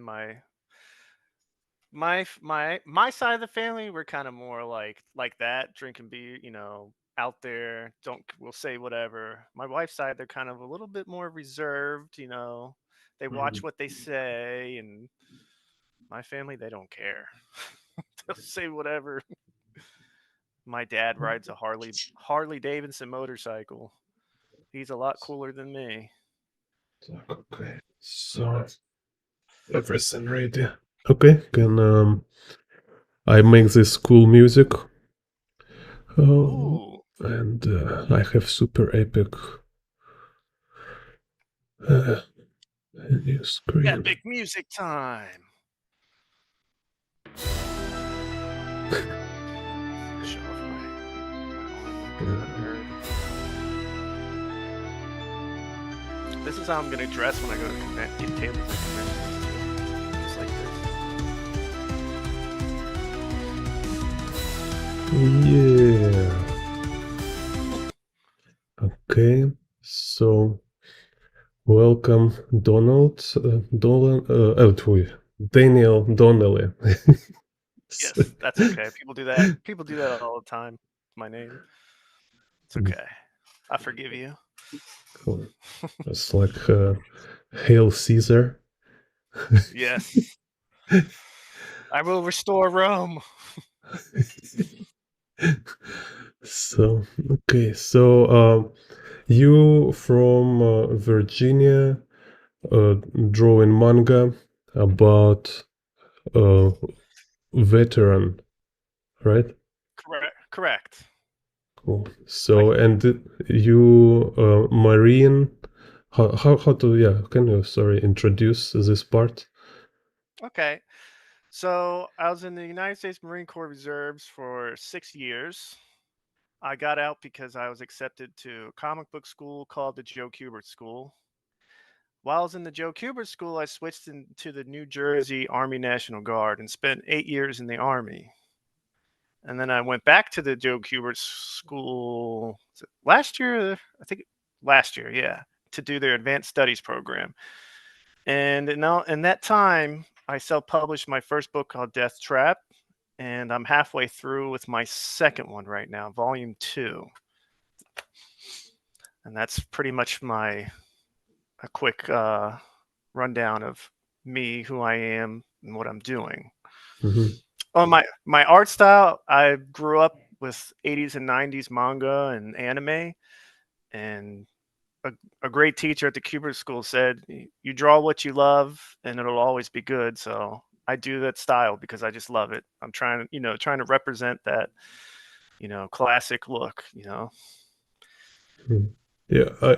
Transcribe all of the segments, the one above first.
my my side of the family, we're kind of more like that, drinking beer, out there. Don't We'll say whatever. My wife's side, they're kind of a little bit more reserved. They watch Mhm. what they say, and my family, they don't care. They'll say whatever. My dad rides a Harley Davidson motorcycle. He's a lot cooler than me. Okay, so everything ready. Okay, can I make this cool music? Oh, Ooh, and I have super epic uh, new screen. epic music time. Show off my armor because I'm a nerd. This is how I'm gonna dress when I go to get tables at conventions too. Just like Yeah. Okay, so welcome, Donald. Daniel Donnely. yes, that's okay. People do that. People do that all the time. My name. It's okay. I forgive you. Cool. It's like Hail Caesar. Yes, I will restore Rome. So okay, so you from Virginia, drawing manga about uh, veteran, right? Correct. Correct. Cool. Like, So and you Marine, how to can you introduce this part? okay. So I was in the United States Marine Corps Reserves for 6 years. I got out because I was accepted to a comic book school called the Joe Kubert School. While I was in the Joe Kubert School, I switched into the New Jersey Army National Guard and spent 8 years in the Army. And then I went back to the Joe Kubert School last year. I think last year, yeah, to do their advanced studies program. And now, in that time, I self-published my first book called Death Trap, and I'm halfway through with my second one right now, Volume 2. And that's pretty much a quick rundown of me, who I am, and what I'm doing. Mm-hmm. Oh, my art style, I grew up with 80s and 90s manga and anime, and a, a great teacher at the Kubert School said, "You draw what you love, and it'll always be good." So I do that style because I just love it. I'm trying to represent that, classic look. Yeah,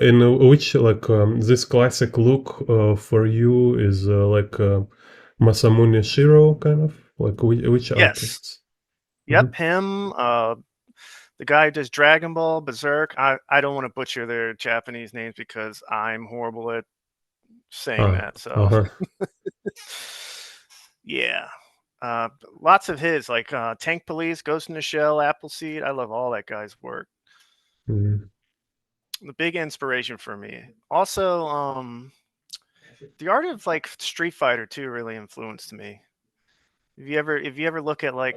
in which this classic look for you is Masamune Shiro kind of like which Yes. artists? Hmm. Yep. Him. The guy who does Dragon Ball, Berserk. I don't want to butcher their Japanese names because I'm horrible at saying Ah, that. So uh-huh. yeah. Uh, Lots of his, like Tank Police, Ghost in the Shell, Appleseed. I love all that guy's work. Mm. The big inspiration for me. Also, the art of like Street Fighter 2 really influenced me. If you ever look at like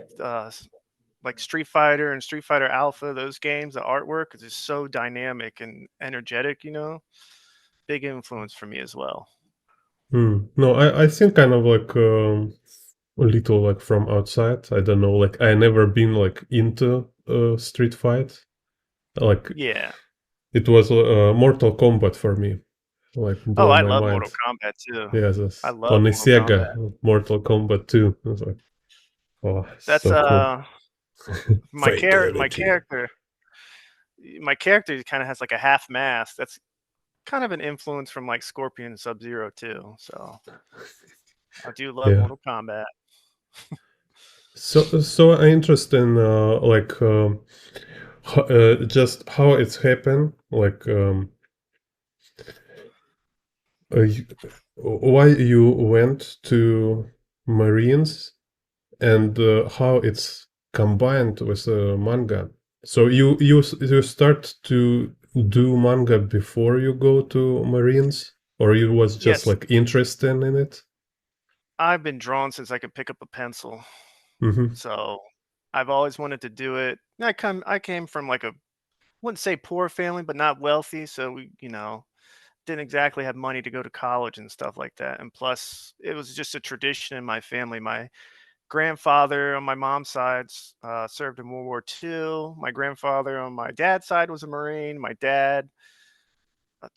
Street Fighter and Street Fighter Alpha, those games, the artwork is just so dynamic and energetic. Big influence for me as well. No, I think kind of like a little like from outside. I don't know, like I never been like into Street Fight. Like Yeah. it was Mortal Kombat for me. Like Oh, blow I my love mind. Mortal Kombat too. Yeah, I this love on the Mortal Kombat. Sega Mortal Kombat 2. I was like, oh, That's so cool. my character my Fatality. character my character kind of has like a half mask. That's kind of an influence from like Scorpion and Sub Zero too. So I do love Yeah. Mortal Kombat. So interesting. Just how it's happened. Like you, why you went to Marines and how it's combined with manga. So you start to do manga before you go to Marines, or you was just Yes. like interested in it? I've been drawn since I could pick up a pencil. Hmm. So I've always wanted to do it. I came from like a wouldn't say poor family, but not wealthy. So we didn't exactly have money to go to college and stuff like that. And plus, it was just a tradition in my family. My grandfather on my mom's side served in World War II. My grandfather on my dad's side was a Marine. My dad,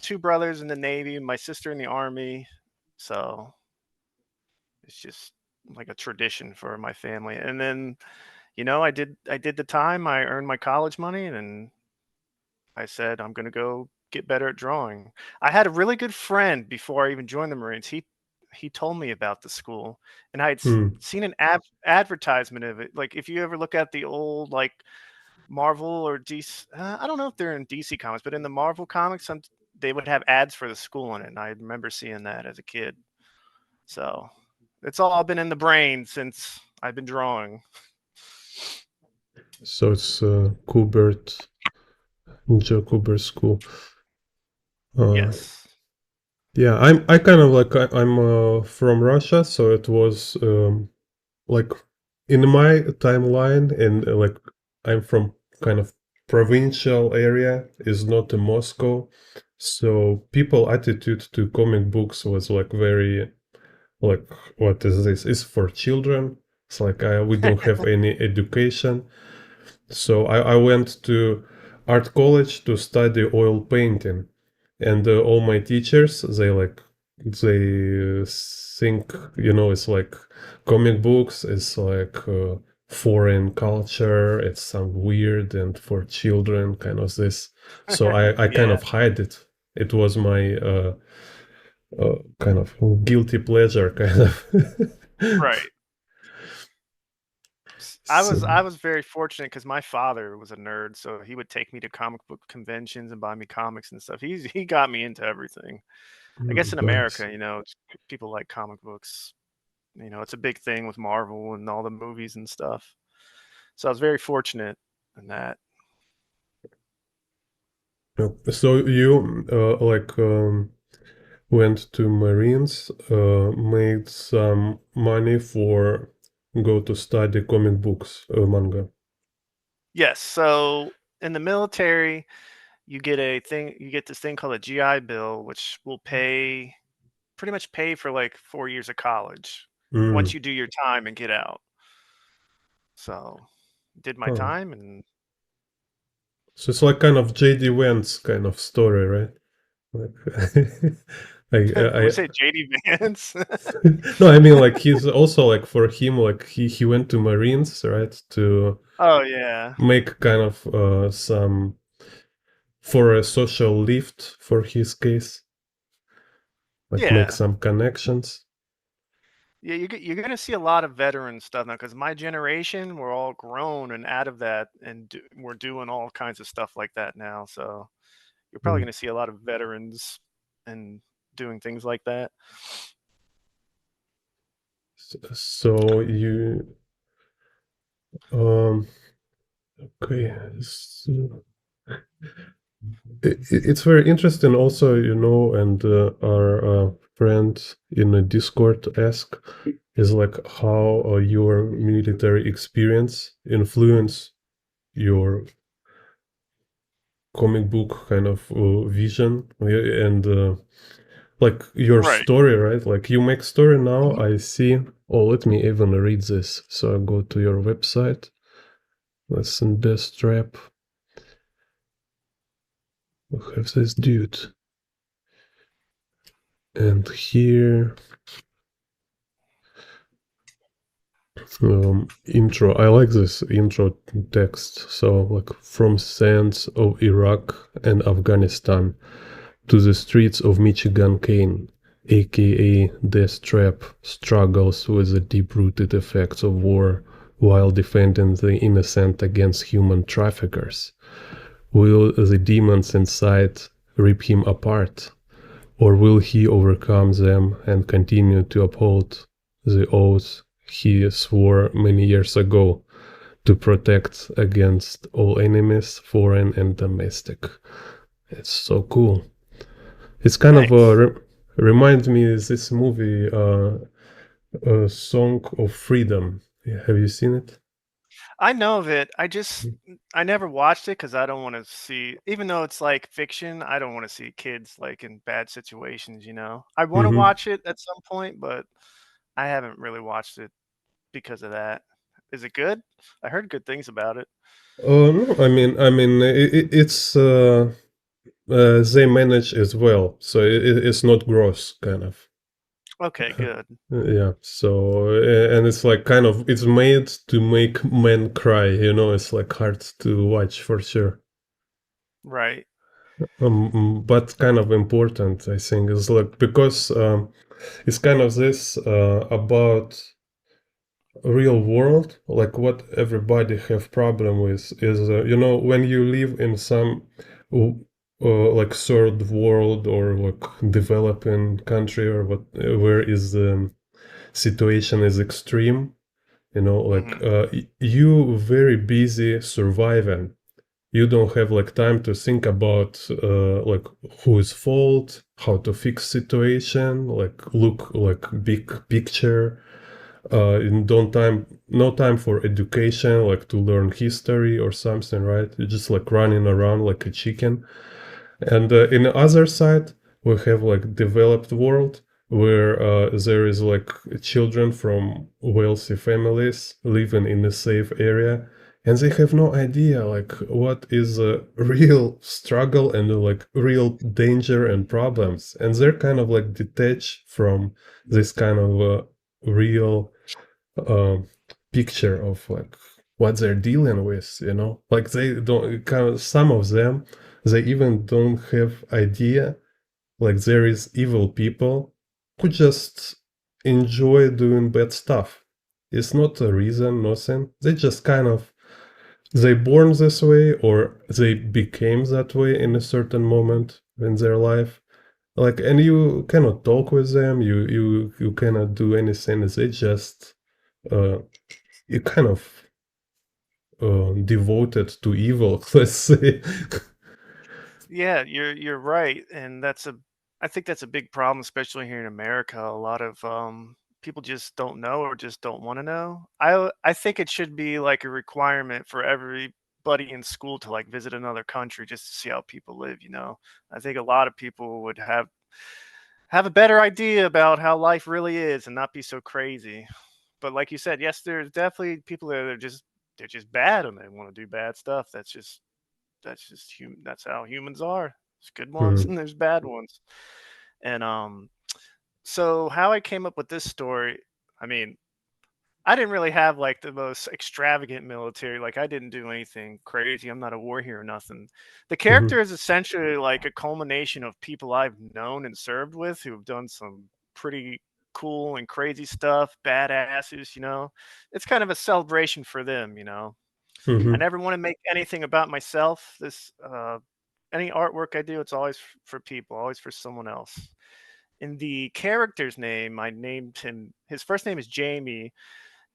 two brothers in the Navy, and my sister in the Army. So it's just like a tradition for my family. And then, I did the time. I earned my college money, and then I said I'm going to go get better at drawing. I had a really good friend before I even joined the Marines. He told me about the school, and I had Mm. seen an advertisement of it. Like if you ever look at the old like Marvel or DC, I don't know if they're in DC comics, but in the Marvel comics, they would have ads for the school in it, and I remember seeing that as a kid. So it's all been in the brain since I've been drawing. So it's Kubert School. Uh, Yes. yeah, I kind of like I'm from Russia, so it was like in my timeline, and like I'm from kind of provincial area, is not in Moscow, so people attitude to comic books was like very like, what is this? It's for children. It's like we don't have any education. So I went to art college to study oil painting, and all my teachers they think, it's like comic books. It's like foreign culture. It's some weird and for children kind of this. So I kind Yeah. of hide it. It was my kind of guilty pleasure, kind of. Right. I was So I was very fortunate because my father was a nerd, so he would take me to comic book conventions and buy me comics and stuff. He got me into everything. I guess in nice. America, people like comic books. It's a big thing with Marvel and all the movies and stuff. So I was very fortunate in that. So you went to Marines, made some money for go to study comic books, manga. Yes. So in the military, you get this thing called a GI Bill, which will pretty much pay for like 4 years of college once Mm. you do your time and get out. So did my Huh. time and So it's like kind of JD Vance kind of story, right? Like, we say JD Vance. no, I mean like he's also like for him like he went to Marines, right, to Oh yeah. make kind of some for a social lift for his case, like make Yeah. some connections. Yeah, you're gonna see a lot of veteran stuff now because my generation, we're all grown and out of that, and we're doing all kinds of stuff like that now. So you're probably Mm. gonna see a lot of veterans and doing things like that. So you um okay, so it's very interesting also, and our friend in the Discord ask is like how your military experience influence your comic book kind of vision, and like your Right. story, right? Like you make story now. Mhm. I see. Oh, let me even read this. So I go to your website. Lesson best rap. We have this dude, and here intro. I like this intro text. So like from sands of Iraq and Afghanistan to the streets of Michigan, Kane, aka Death Trap, struggles with the deep-rooted effects of war while defending the innocent against human traffickers. Will the demons inside rip him apart, or will he overcome them and continue to uphold the oath he swore many years ago to protect against all enemies, foreign and domestic? It's so cool. It's kind of Thanks. reminds me of this movie. Song of Freedom. Yeah, have you seen it? I know of it. I never watched it because I don't want to see, even though it's like fiction. I don't want to see kids like in bad situations. I want to Mm-hmm. watch it at some point, but I haven't really watched it because of that. Is it good? I heard good things about it. No, I mean, it's they manage as well, so it's not gross, kind of. Okay, good. Yeah. So and it's like kind of it's made to make men cry. It's like hard to watch for sure. Right. But kind of important, I think, is like because it's kind of this about real world, like what everybody have problem with is when you live in some like third world or like developing country or what where is the situation is extreme, like Hmm. you very busy surviving. You don't have like time to think about like whose fault, how to fix situation, like look like big picture. In don't time no time for education, like to learn history or something, right? You're just like running around like a chicken. And in the other side, we have like developed world where there is like children from wealthy families living in a safe area, and they have no idea like what is a real struggle and like real danger and problems, and they're kind of like detached from this kind of real uh, picture of like what they're dealing with, like they don't kind of, some of them, they even don't have idea like there is evil people who just enjoy doing bad stuff. It's not a reason, nothing. They just kind of they born this way or they became that way in a certain moment in their life, like, and you cannot talk with them, you cannot do anything. They just uh you kind of devoted to evil, let's say. Yeah, you're right, and I think that's a big problem, especially here in America. A lot of people just don't know or just don't want to know. I think it should be like a requirement for everybody in school to like visit another country just to see how people live. I think a lot of people would have a better idea about how life really is and not be so crazy. But like you said, yes, there's definitely people that are just they're just bad and they want to do bad stuff. That's just human. That's how humans are. There's good ones Mhm, and there's bad ones. And so how I came up with this story, I mean, I didn't really have like the most extravagant military. Like I didn't do anything crazy. I'm not a war hero or nothing. The mhm, character is essentially like a culmination of people I've known and served with who've done some pretty cool and crazy stuff, badasses. It's kind of a celebration for them. I mhm. never want to make anything about myself. Any artwork I do, it's always for people, always for someone else. In the character's name, I named him. His first name is Jamie,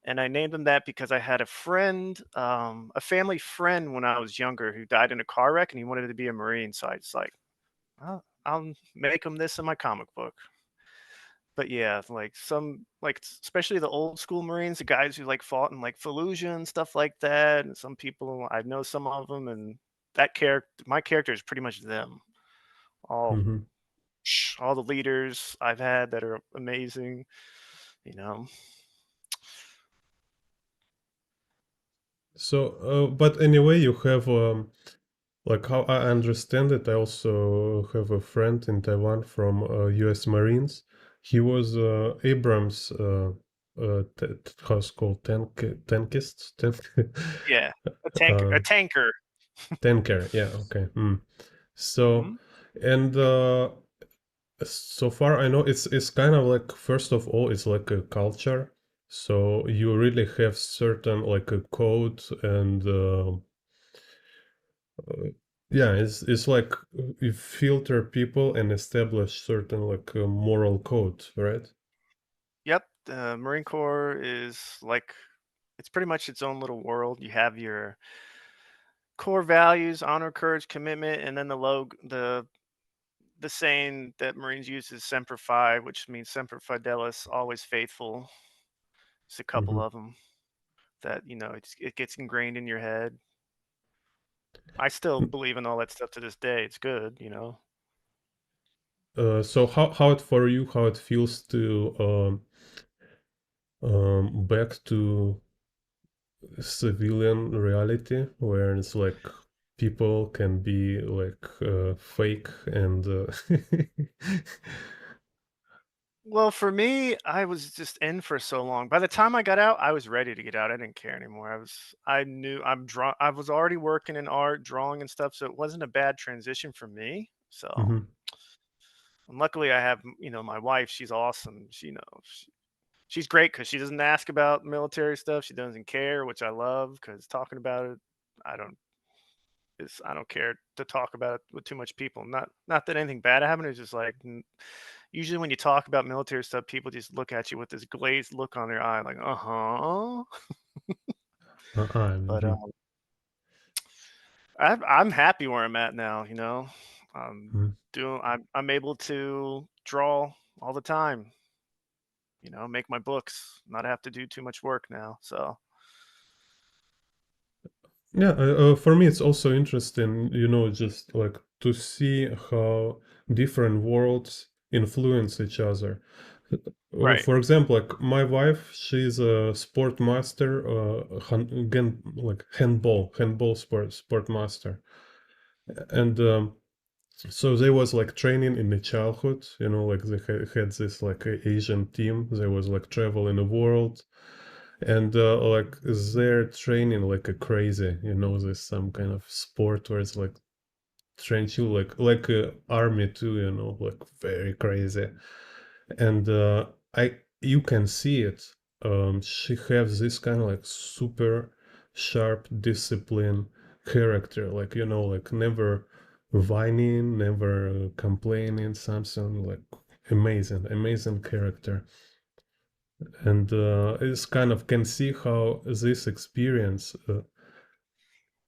and I named him that because I had a friend, a family friend when I was younger who died in a car wreck, and he wanted to be a Marine. So I just like, I'll make him this in my comic book. But yeah, like especially the old school Marines, the guys who like fought in like Fallujah and stuff like that. And some people I know some of them, and my character is pretty much them. All Mhm. all the leaders I've had that are amazing. You know. So, but anyway, you have like how I understand it. I also have a friend in Taiwan from U.S. Marines. He was Abrams. How's it called tankist Yeah, a uh, tanker. tanker. Yeah. Okay. So, Hmm. and so far I know it's kind of like first of all it's like a culture. So you really have certain like a code and yeah, it's like you filter people and establish certain like a moral code, right? Yep, the Marine Corps is like it's pretty much its own little world. You have your core values: honor, courage, commitment, and then the saying that Marines use is "Semper Fi," which means "Semper Fidelis," always faithful. Just a couple Mhm. of them that it gets ingrained in your head. I still believe in all that stuff to this day. It's good. So how it for you, how it feels to back to civilian reality where it's like people can be like fake and Well, for me, I was just in for so long. By the time I got out, I was ready to get out. I didn't care anymore. I knew I was already working in art, drawing and stuff, so it wasn't a bad transition for me. So, Mhm. and luckily I have, my wife, she's awesome. She's great cuz she doesn't ask about military stuff. She doesn't care, which I love cuz talking about it, I don't I don't care to talk about it with too much people. Not that anything bad happened. It's just like usually when you talk about military stuff, people just look at you with this glazed look on their eye, like, uh-huh. But Mhm. I'm happy where I'm at now. I'm Mhm. I'm able to draw all the time. Make my books, not have to do too much work now. So Yeah, for me, it's also interesting, just like to see how different worlds influence each other. right. For example, like my wife, she's a sport master, like handball sport master, and so they was like training in the childhood, like they had this like Asian team. They was like traveling the world and like they're training like a crazy, there's some kind of sport where it's like train you like army too, like very crazy. And I you can see it. She has this kind of like super sharp discipline character, like like never whining, never complaining, something like amazing character. And it's kind of can see how this experience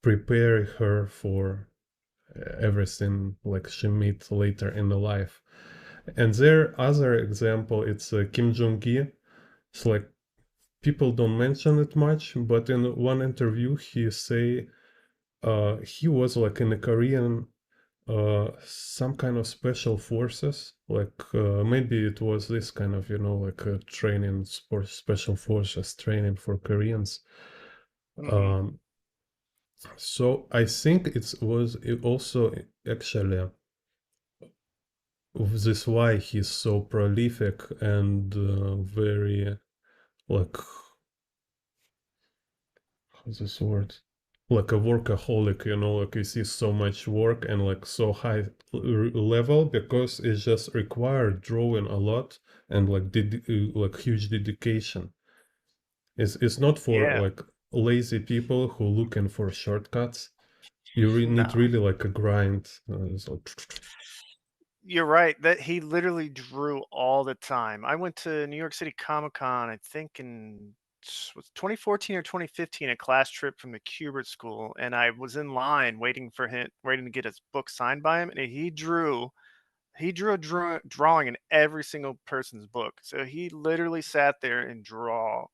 prepare her for everything like she meets later in the life. And their other example, it's Kim Jong-gi. It's like people don't mention it much, but in one interview he say he was like in the Korean some kind of special forces, like maybe it was this kind of like a training for special forces training for Koreans. Hmm. um so I think it also actually this why he's so prolific and very like how's this word, like a workaholic, like you see so much work and like so high level because it just required drawing a lot and like like huge dedication. It's not for Yeah. like lazy people who looking for shortcuts. You need No. really like a grind. So, You're right. That he literally drew all the time. I went to New York City Comic Con, I think in was 2014 or 2015, a class trip from the Kubert School, and I was in line waiting to get his book signed by him, and he drew a drawing in every single person's book. So he literally sat there and drawed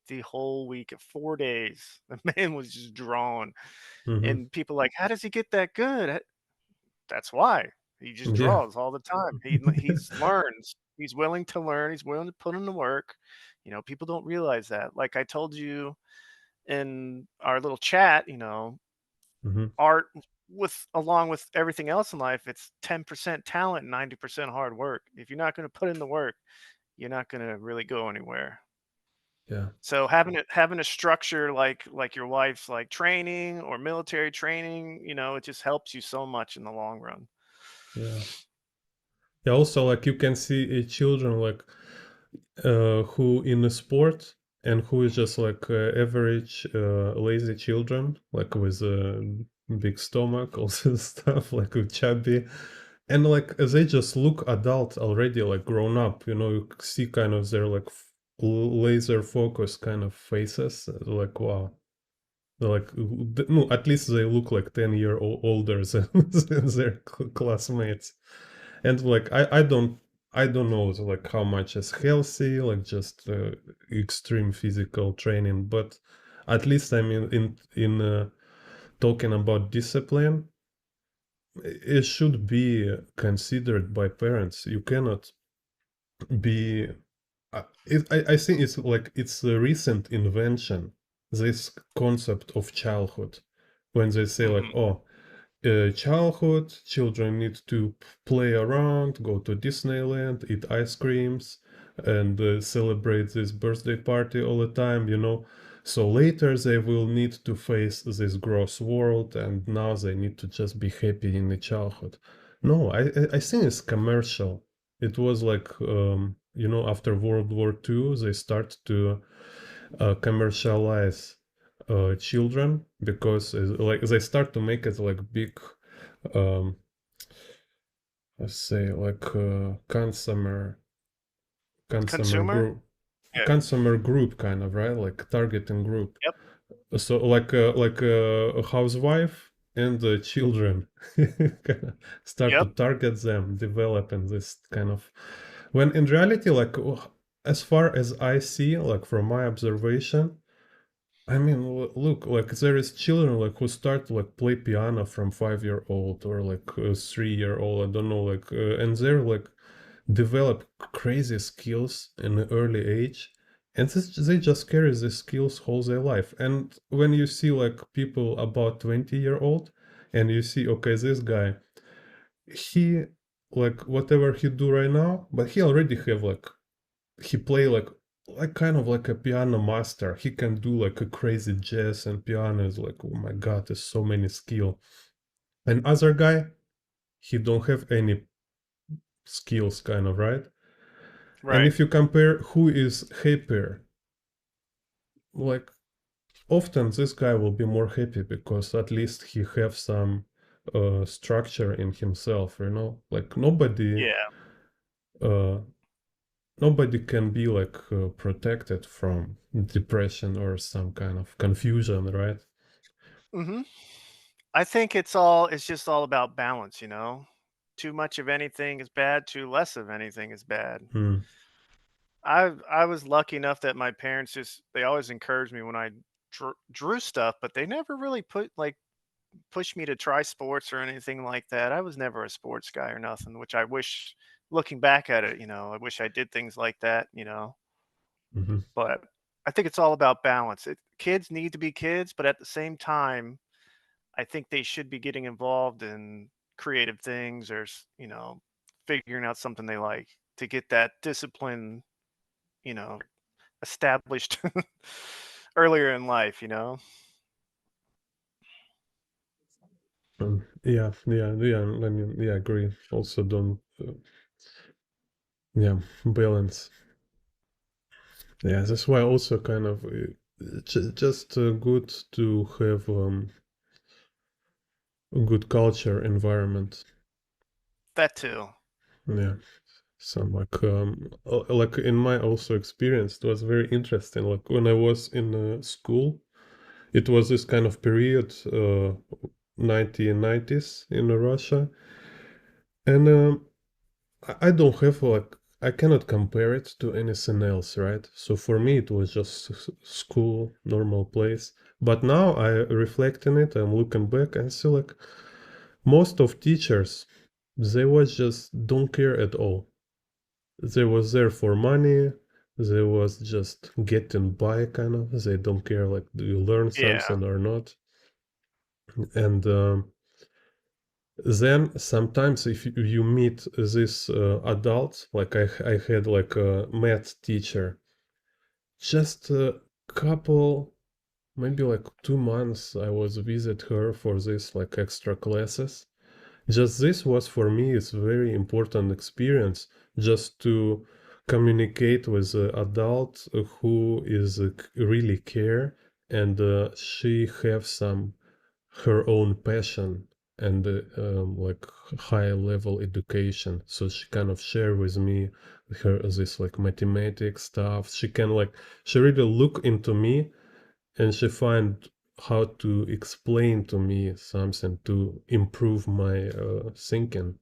the whole week, 4 days. The man was just drawing, mhm. and people like, how does he get that good? That's why. He just Yeah. draws all the time. He's learns. He's willing to learn. He's willing to put in the work. People don't realize that. Like I told you in our little chat, Mhm. art with along with everything else in life, it's 10% talent, 90% hard work. If you're not going to put in the work, you're not going to really go anywhere. Yeah. So having a structure like your wife's like training or military training, it just helps you so much in the long run. Yeah. Yeah, also like you can see children like who in a sport and who is just like average lazy children like with a big stomach all this stuff like chubby, and like they just look adult already, like grown up, you see kind of their like laser focus kind of faces, like wow. They're like no, at least they look like 10-year older than, than their classmates. And like I don't I don't know like how much is healthy, like just extreme physical training, but at least I mean in talking about discipline, it should be considered by parents. You cannot be. I think it's like it's a recent invention. This concept of childhood, when they say like, Hmm. oh, childhood, children need to play around, go to Disneyland, eat ice creams, and celebrate this birthday party all the time, you know. So later they will need to face this gross world, and now they need to just be happy in the childhood. No, I think it's commercial. It was like, you know, after World War II, they start to commercialize children because like they start to make it like big um let's say like consumer Consumer. group, Yeah. consumer group kind of, right, like targeting group. Yep. So like a housewife and the children kinda start to Yep. target them, developing this kind of, when in reality like as far as I see, like from my observation, I mean, look, like there is children like who start like play piano from 5 year old or like 3 year old. I don't know, like, and they're like develop crazy skills in an early age, and they just carry these skills whole their life. And when you see like people about 20 year old, and you see, okay, this guy, he like whatever he do right now, but he already have like he play like kind of like a piano master. He can do like a crazy jazz and piano is like, oh my god, there's so many skill. And other guy, he don't have any skills kind of, right? And Right. if you compare who is happier, like often this guy will be more happy because at least he have some structure in himself, you know, like Yeah. uh nobody can be like protected from depression or some kind of confusion, right? Hmm. I think it's just all about balance, you know? Too much of anything is bad, too less of anything is bad. Hmm. I was lucky enough that my parents just they always encouraged me when I drew stuff, but they never really pushed me to try sports or anything like that. I was never a sports guy or nothing, which I wish looking back at it, you know, I wish I did things like that, you know. Hmm. But I think it's all about balance. Kids need to be kids, but at the same time, I think they should be getting involved in creative things or, you know, figuring out something they like to get that discipline, you know, established earlier in life, you know? Yeah. I mean, yeah, agree. Also, don't, yeah, balance. Yeah, that's why also kind of just good to have a good culture environment. That too. Yeah, some like in my also experience, it was very interesting. Like when I was in school, it was this kind of period, 1990s in Russia, and I don't have like I cannot compare it to anything else, right? So for me, it was just school, normal place. But now I reflect in it, I'm looking back and see like most of teachers, they was just don't care at all. They was there for money. They was just getting by, kind of. They don't care like do you learn Yeah. something or not. And then sometimes if you meet this adult, like I had like a math teacher, just a couple, maybe like 2 months I was visit her for this like extra classes. Just this was for me is very important experience, just to communicate with an adult who is really care, and she have some her own passion and like high level education, so she kind of share with me her this like mathematics stuff. She can like she really look into me, and she find how to explain to me something to improve my thinking.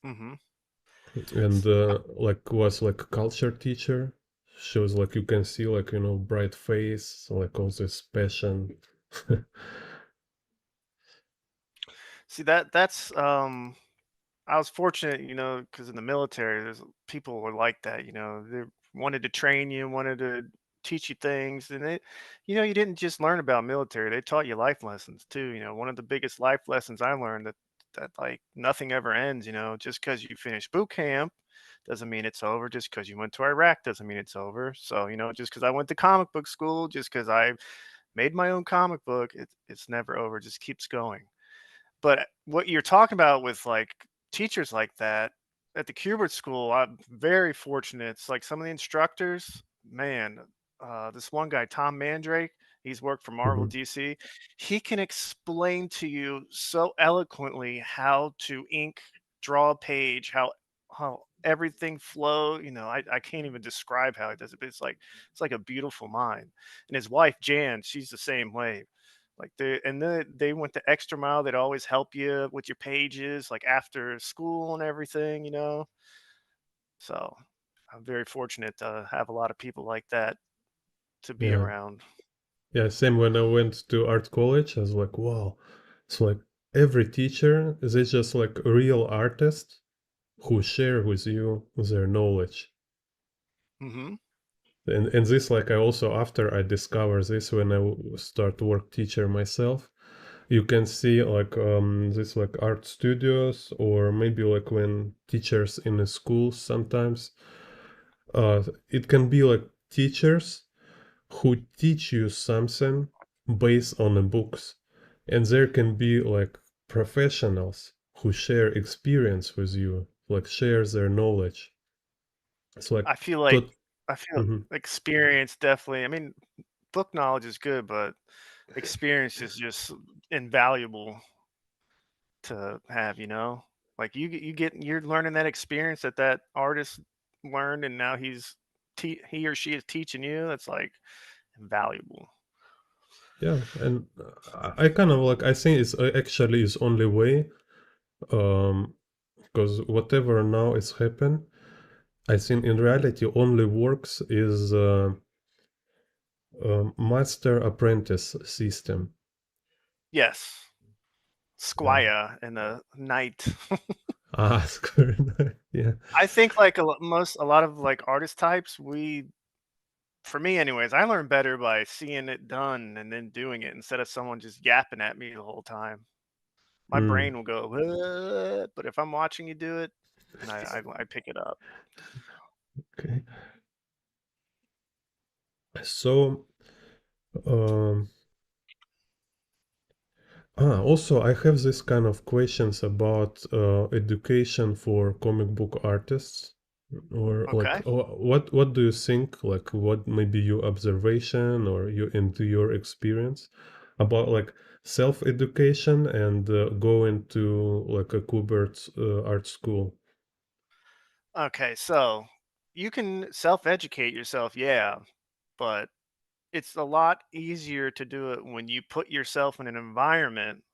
Mhm. and like was like a culture teacher. Shows like you can see like bright face, like all this passion. See that's I was fortunate, because in the military, there's people were like that. They wanted to train you, wanted to teach you things, and you didn't just learn about military. They taught you life lessons too. One of the biggest life lessons I learned that like nothing ever ends. Just because you finish boot camp doesn't mean it's over. Just because you went to Iraq doesn't mean it's over. So just because I went to comic book school, just because I made my own comic book, it's never over. It just keeps going. But what you're talking about with, like, teachers like that, at the Kubert School, I'm very fortunate. It's like some of the instructors, man, this one guy, Tom Mandrake, he's worked for Marvel, Mhm. DC. He can explain to you so eloquently how to ink, draw a page, how everything flow. I can't even describe how he does it, but it's like a beautiful mind. And his wife, Jan, she's the same way. Like they went the extra mile. They'd always help you with your pages, like after school and everything. So I'm very fortunate to have a lot of people like that to be Yeah, around. yeah. Same when I went to art college, I was like, wow, it's like every teacher is just like a real artist who share with you their knowledge. Hmm. And this like I also after I discover this when I start work teacher myself, you can see like this like art studios or maybe like when teachers in the schools sometimes it can be like teachers who teach you something based on the books, and there can be like professionals who share experience with you, like share their knowledge. It's like I feel like tot I feel mhm. experience definitely. I mean, book knowledge is good, but experience is just invaluable to have. Like you're learning that experience that artist learned, and now he or she is teaching you. That's like invaluable. Yeah, and I kind of like I think it's actually is only way um because whatever now is happen, I think in reality only works is master apprentice system. Yes, Yeah. Squire and a knight. Ah, square. Yeah. I think like a lot of like artist types, for me anyways, I learn better by seeing it done and then doing it instead of someone just yapping at me the whole time. My Mm, brain will go, "What?" But if I'm watching you do it, and I pick it up. okay. So, um, also, I have this kind of questions about education for comic book artists, or like, Okay. what do you think? Like, what maybe your observation or you into your experience about like self-education and going to like a Kubert art school? Okay, so you can self-educate yourself, yeah, but it's a lot easier to do it when you put yourself in an environment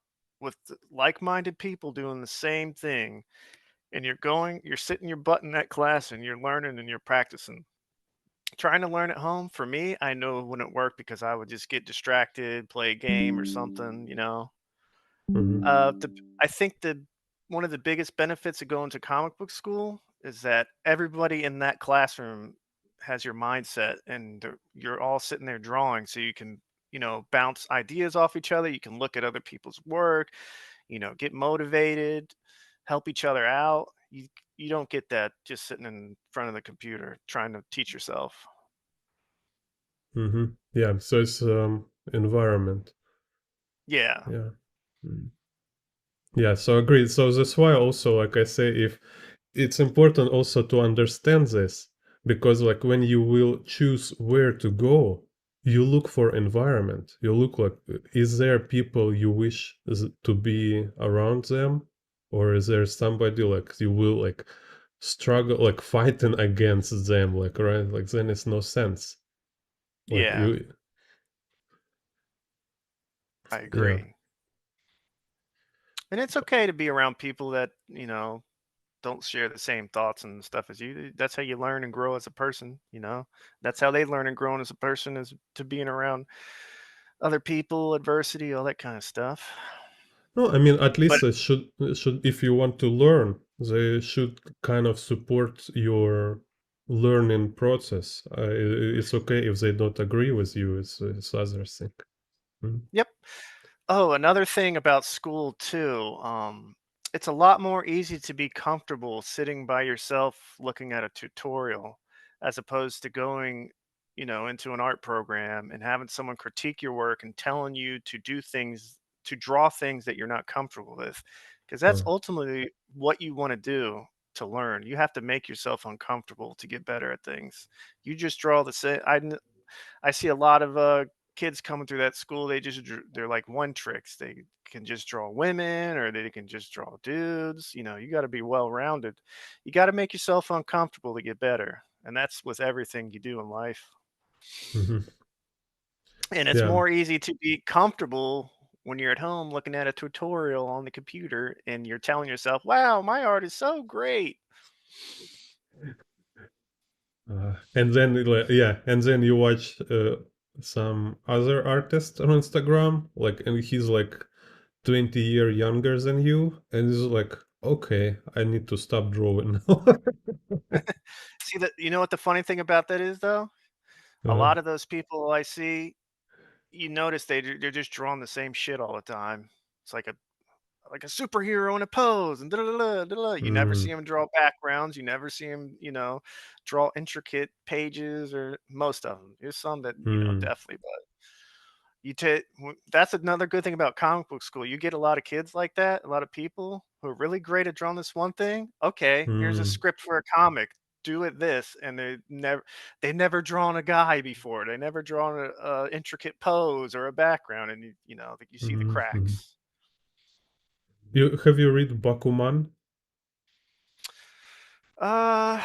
with like-minded people doing the same thing, and you're sitting your butt in that class and you're learning and you're practicing. Trying to learn at home, for me, I know it wouldn't work because I would just get distracted, play a game or something. Hmm. The I think one of the biggest benefits of going to comic book school is that everybody in that classroom has your mindset, and you're all sitting there drawing, so you can bounce ideas off each other. You can look at other people's work, get motivated, help each other out. You don't get that just sitting in front of the computer trying to teach yourself. Hmm. Yeah, so it's environment. Yeah. Yeah. Mm. Yeah, so agreed. So that's why also, like I say, if it's important also to understand this, because like when you will choose where to go, you look for environment. You look like, is there people you wish to be around them, or is there somebody like you will like struggle like fighting against them, like right? Like then it's no sense. Like Yeah, you, I yeah. agree. And it's okay to be around people that, don't share the same thoughts and stuff as you. That's how you learn and grow as a person, you know? That's how they learn and grow as a person is to being around other people, adversity, all that kind of stuff. No, I mean, at But least it should if you want to learn, they should kind of support your learning process. It's okay if they don't agree with you. It's other thing. Mm. yep. Oh, another thing about school too, it's a lot more easy to be comfortable sitting by yourself looking at a tutorial as opposed to going, into an art program and having someone critique your work and telling you to do things, to draw things that you're not comfortable with. Because that's Uh, ultimately what you want to do to learn. You have to make yourself uncomfortable to get better at things. You just draw the same. I see a lot of kids coming through that school. They're like one tricks. They can just draw women, or they can just draw dudes. You got to be well rounded. You got to make yourself uncomfortable to get better, and that's with everything you do in life. mhm. And it's Yeah. more easy to be comfortable when you're at home looking at a tutorial on the computer and you're telling yourself, "Wow, my art is so great." And then yeah, and then you watch some other artist on Instagram, like, and he's like 20 year younger than you, and he's like, okay, I need to stop drawing now. See that? You know what the funny thing about that is, though? A uh, lot of those people I see, you notice they're just drawing the same shit all the time. It's like a superhero in a pose and da da da da da. You never see mm, him draw backgrounds. You never see him, draw intricate pages or most of them. There's some that mm, definitely, but that's another good thing about comic book school. You get a lot of kids like that, a lot of people who are really great at drawing this one thing. Okay, here's a mm, script for a comic. Do it this, and they never drawn a guy before. They never drawn a intricate pose or a background, and you see the mm, mm. cracks. Have you read Bakuman? Uh,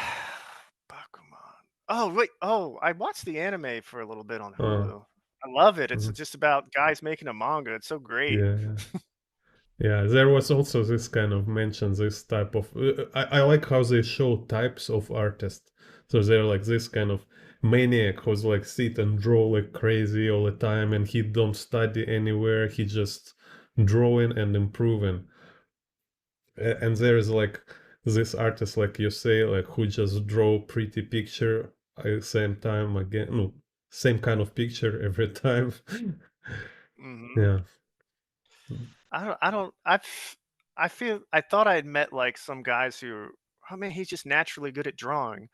Bakuman. Oh wait, I watched the anime for a little bit on Uh, Hulu. I love it. It's mhm. just about guys making a manga. It's so great. Yeah, yeah. Yeah, there was also this kind of mention, this type of. I like how they show types of artists. So they're like this kind of maniac who's like sit and draw like crazy all the time, and he don't study anywhere. He just drawing and improving. And there is like this artist, like you say, like who just draw pretty picture at the same time again. No, same kind of picture every time. Hmm. Yeah. I feel I thought I had met like some guys who, I mean, he's just naturally good at drawing.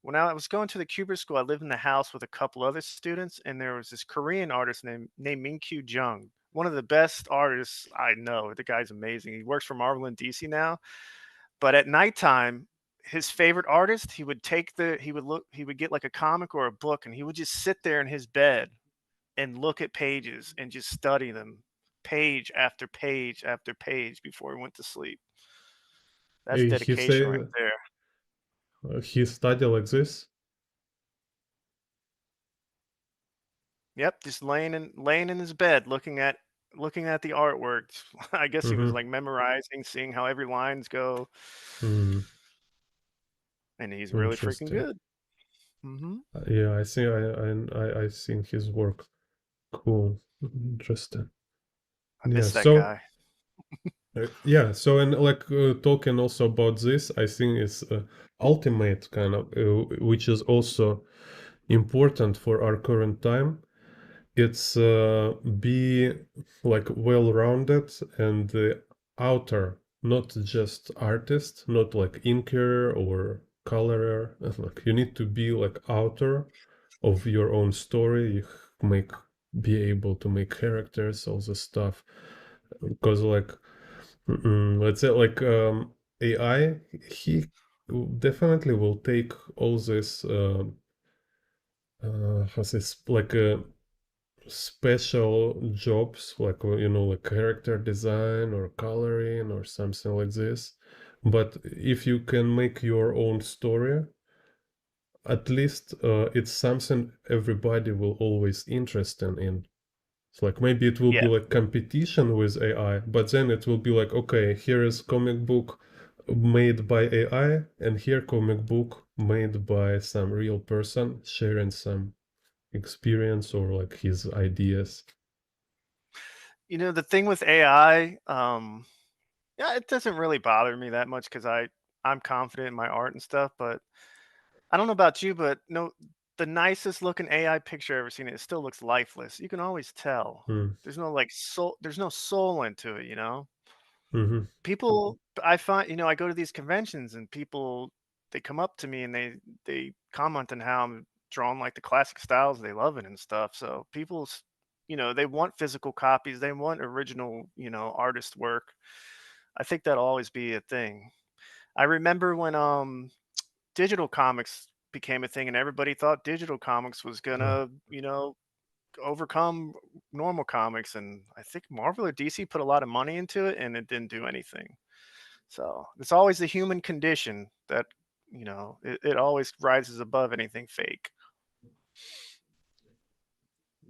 When I was going to the Kubert School, I lived in the house with a couple other students, and there was this Korean artist named Minkyu Jung, one of the best artists I know. The guy's amazing. He works for Marvel and DC now. But at nighttime, his favorite artist, he would get like a comic or a book, and he would just sit there in his bed and look at pages and just study them, page after page after page before he went to sleep. That's He dedication right say there. he study like this. Yep, just laying in his bed looking at the artwork. I guess he was Mm-hmm. like memorizing, seeing how every lines go, Mm, and he's really freaking interesting. good. Hmm. Yeah, I see. I seen his work. Cool. Interesting. I Yeah. miss that So guy. yeah. So and like talking also about this, I think it's ultimate kind of, which is also important for our current time. It's be like well-rounded and outer, not just artist, not like inker or colorer. Like you need to be like outer of your own story. You make be able to make characters, all this stuff. Because like let's say like AI, he definitely will take all this how's this like special jobs like like character design or coloring or something like this, but if you can make your own story, at least it's something everybody will always interested in. It's like maybe it will Yeah. be like competition with AI, but then it will be like, okay, here is comic book, made by AI, and here comic book made by some real person sharing some experience or like his ideas. The thing with AI, yeah, it doesn't really bother me that much because I'm confident in my art and stuff. But I don't know about you, but no, the nicest looking AI picture I've ever seen, it still looks lifeless. You can always tell. Mm. There's no like soul. There's no soul into it. Hmm. People, I find, I go to these conventions and people, they come up to me and they comment on how I'm drawn like the classic styles. They love it and stuff. So people's, they want physical copies. They want original, artist work. I think that'll always be a thing. I remember when digital comics became a thing and everybody thought digital comics was Yeah. gonna, overcome normal comics, and I think Marvel or DC put a lot of money into it and it didn't do anything. So it's always the human condition that, it always rises above anything fake.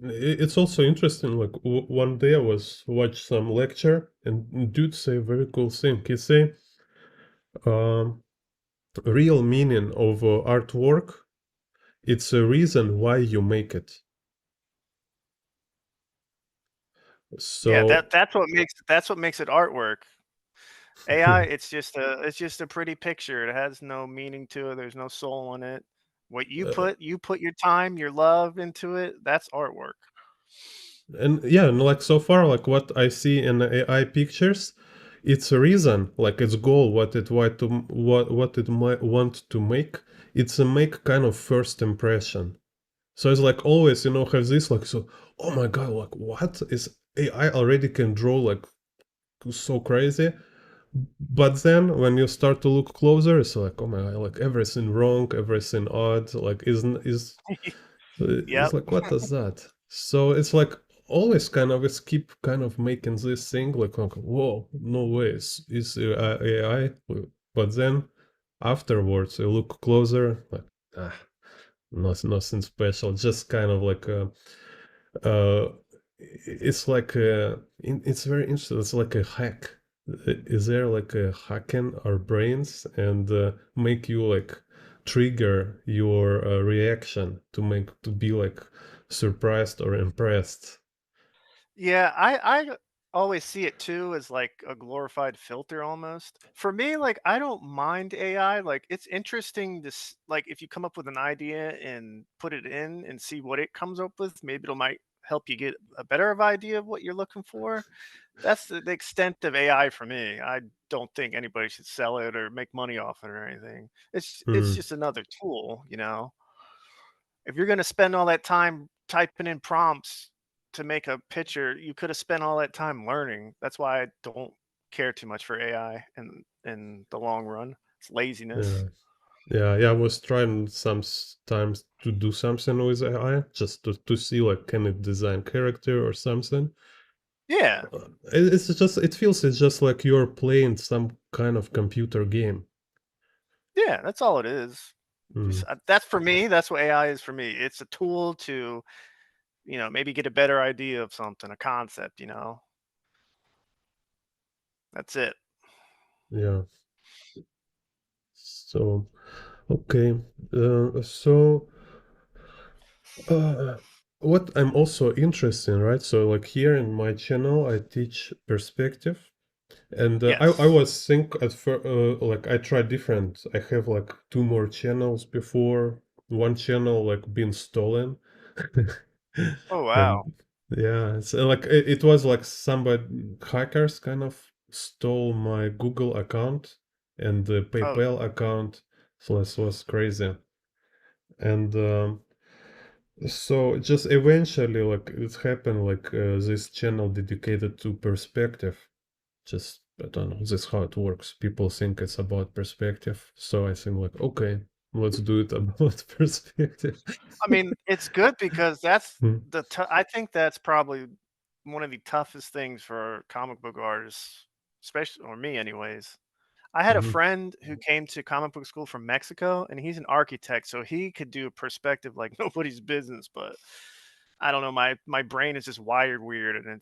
It's also interesting. Like one day I was watch some lecture, and dude say a very cool thing. He say, um, real meaning of artwork. It's a reason why you make it. Yeah, So that's what makes it artwork. AI, it's just a pretty picture. It has no meaning to it. There's no soul in it. What uh, you put your time, your love into it, that's artwork. and yeah, and like so far, like what I see in the AI pictures, it's a reason, like its goal, what it might want to make. It's a make kind of first impression. So it's like always, have this like so. Oh my god, like what is AI already can draw like so crazy? But then when you start to look closer, it's like oh my god, like everything wrong, everything odd. Like isn't is it's Yep. like what is that? So it's like always kind of it's keep kind of making this thing like whoa, no way, it's AI. But then afterwards, you look closer, like ah, nothing special, just kind of like uh, it's like it's very interesting. It's like a hack. Is there like a hacking our brains and make you like trigger your reaction to make to be like surprised or impressed? Yeah, I always see it too as like a glorified filter almost. For me, like I don't mind AI. Like it's interesting like if you come up with an idea and put it in and see what it comes up with, maybe it might help you get a better of idea of what you're looking for. That's the extent of AI for me. I don't think anybody should sell it or make money off it or anything. It's Hmm. just another tool. If you're gonna spend all that time typing in prompts to make a picture, you could have spent all that time learning. That's why I don't care too much for AI in the long run. It's laziness. Yeah. Yeah, I was trying sometimes to do something with AI just to see like can it design character or something. Yeah, It's just it feels it's just like you're playing some kind of computer game. yeah, that's all it is. Mm, That's for me. That's what AI is for me. It's a tool to maybe get a better idea of something, a concept. That's it. yeah. So okay. So uh, what I'm also interested in, right? So like here in my channel, I teach perspective. And I Yes. was think at first like I tried different. I have like two more channels before. One channel like been stolen, Oh wow. and yeah, it's like it was like somebody hackers kind of stole my Google account and the Oh, PayPal account. So this was crazy. And so just eventually like it happened like this channel dedicated to perspective just I don't know. This is how it works. People think it's about perspective, so I think like, okay, let's do it about perspective. I mean, it's good because that's Mm, I think that's probably one of the toughest things for comic book artists, especially or me anyways. I had a mhm. friend who came to comic book school from Mexico and he's an architect, so he could do a perspective like nobody's business, but I don't know, my brain is just wired weird and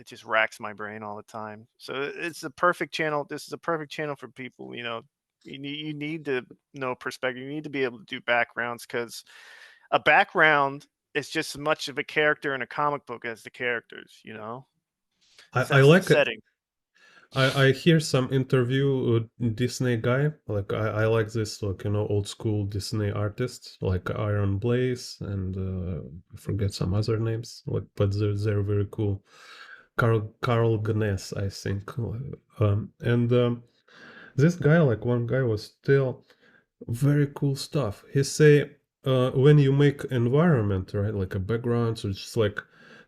it just racks my brain all the time. So it's the perfect channel. This is a perfect channel for people. You need to know perspective. You need to be able to do backgrounds because a background is just as much of a character in a comic book as the characters. I Sets the like it. setting. I hear some interview Disney guy, like I like this, like, old school Disney artists like Iron Blaze and I forget some other names, like, but they're very cool. Carl Gness, I think. And this guy, like one guy was still very cool stuff. He say when you make environment, right, like a background, so just like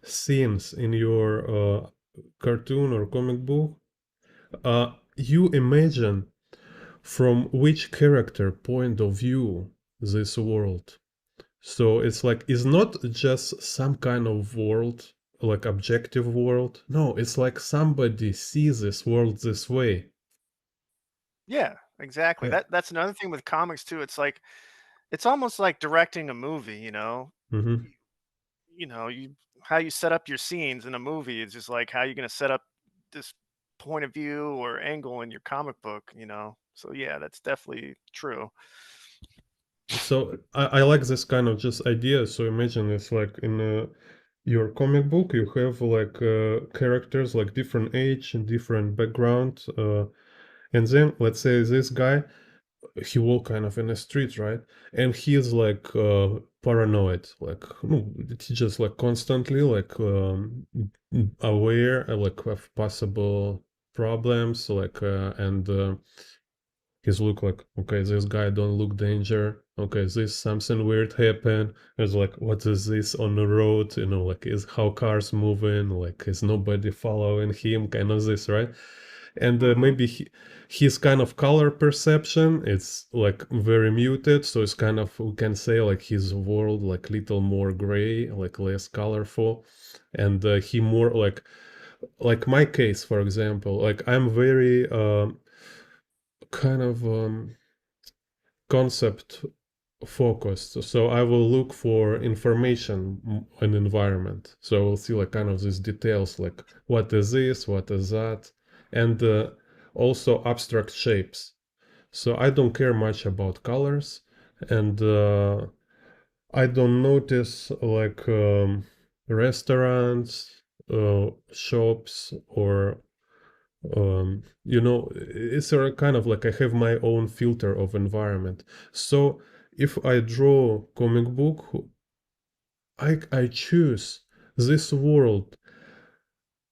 scenes in your cartoon or comic book, you imagine from which character point of view this world. So it's like it's not just some kind of world, like objective world. No, it's like somebody sees this world this way. Yeah, exactly. Yeah. That's another thing with comics too. It's almost like directing a movie. Hmm. Y- you how you set up your scenes in a movie is just like how you're going to set up this point of view or angle in your comic book. So yeah, that's definitely true. So I like this kind of just idea. So imagine it's like in your comic book, you have like characters like different age and different background. And then let's say this guy, he walk kind of in the street, right? And he's like paranoid, like no, he just like constantly like aware like of possible problems, like and his look like, okay, this guy don't look danger, okay, this something weird happened. It's like, what is this on the road, like is how cars moving, like is nobody following him, kind of this, right? And Hmm. maybe his kind of color perception, it's like very muted, so it's kind of, we can say like his world like little more gray, like less colorful. And he more like my case, for example, like I'm very kind of concept focused. So I will look for information in environment. So I will see like kind of these details, like what is this, what is that, and also abstract shapes. So I don't care much about colors, and I don't notice like restaurants, shops, or it's a kind of like I have my own filter of environment. So if I draw comic book, I choose this world.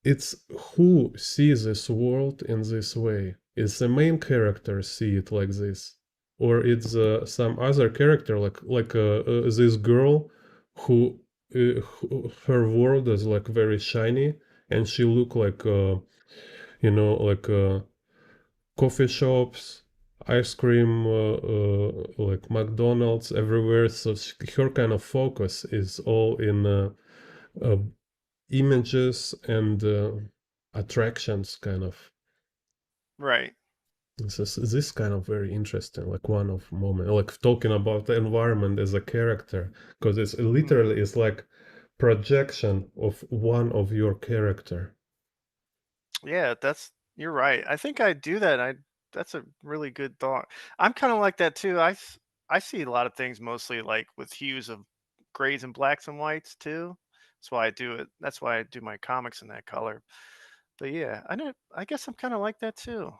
It's who sees this world in this way. Is the main character see it like this, or it's some other character like this girl who her world is like very shiny, and she look like like coffee shops, ice cream, like McDonald's everywhere. So her kind of focus is all in uh, images and attractions, kind of. Right. This kind of very interesting, like one of moment, like talking about the environment as a character, because it's Hmm. literally it's like projection of one of your character. Yeah, you're right. I think I do that. I That's a really good thought. I'm kind of like that too. I see a lot of things mostly like with hues of grays and blacks and whites too. That's why I do it. That's why I do my comics in that color. But yeah, I know. I guess I'm kind of like that too.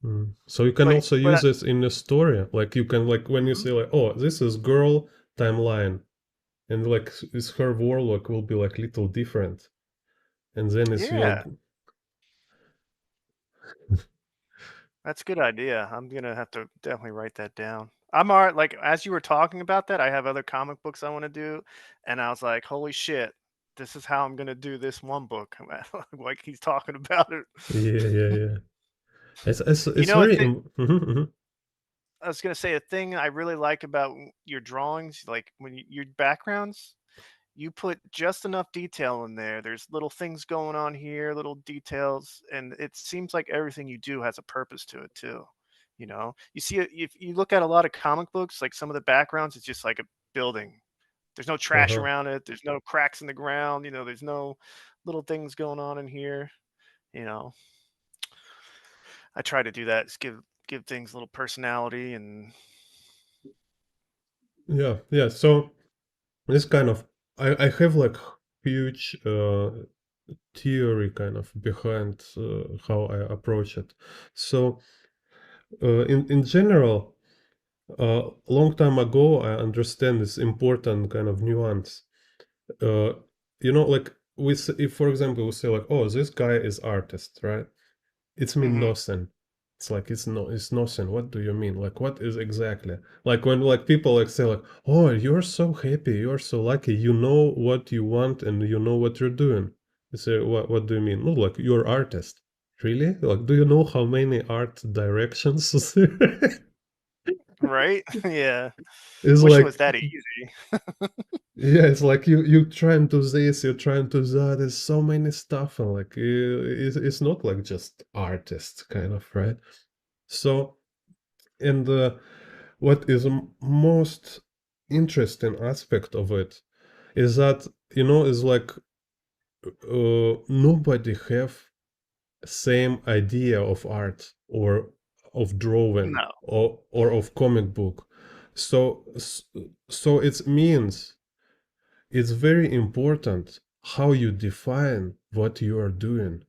Mm. So you can But also but use this in a story, like you can like when you mhm. say like, oh, this is girl timeline, and like is her world like will be like little different, and then it's your. Yeah, that's a good idea. I'm gonna have to definitely write that down. I'm alright. Like as you were talking about that, I have other comic books I want to do, and I was like, "Holy shit, this is how I'm gonna do this one book." Like he's talking about it. Yeah, yeah, yeah. It's You it's know, very. Mhm. I was gonna say a thing I really like about your drawings, like when your backgrounds, you put just enough detail in there. There's little things going on here, little details, and it seems like everything you do has a purpose to it too. You see, if you look at a lot of comic books, like some of the backgrounds, it's just like a building. There's no trash Uh-huh. around it. There's no cracks in the ground. There's no little things going on in here. You know, I try to do that. Just give things a little personality and Yeah, yeah. So this kind of I have like huge theory kind of behind how I approach it. So in general, long time ago, I understand this important kind of nuance. Uh, like if for example we say like, oh, this guy is artist, right? It's mean hmm nothing. It's like it's nothing. What do you mean? Like what is exactly? Like when like people like say like, oh, you're so happy, you're so lucky, you know what you want and you know what you're doing. You say, what do you mean? No, like you're artist. Really? Like do you know how many art directions there right. Yeah, is wish it like was that easy. yeah, it's like you trying to this, you're trying to that. There's so many stuff, and like it's not like just artist kind of right. So and what is most interesting aspect of it is that is like nobody have same idea of art or of drawing No, or of comic book. So it means it's very important how you define what you are doing.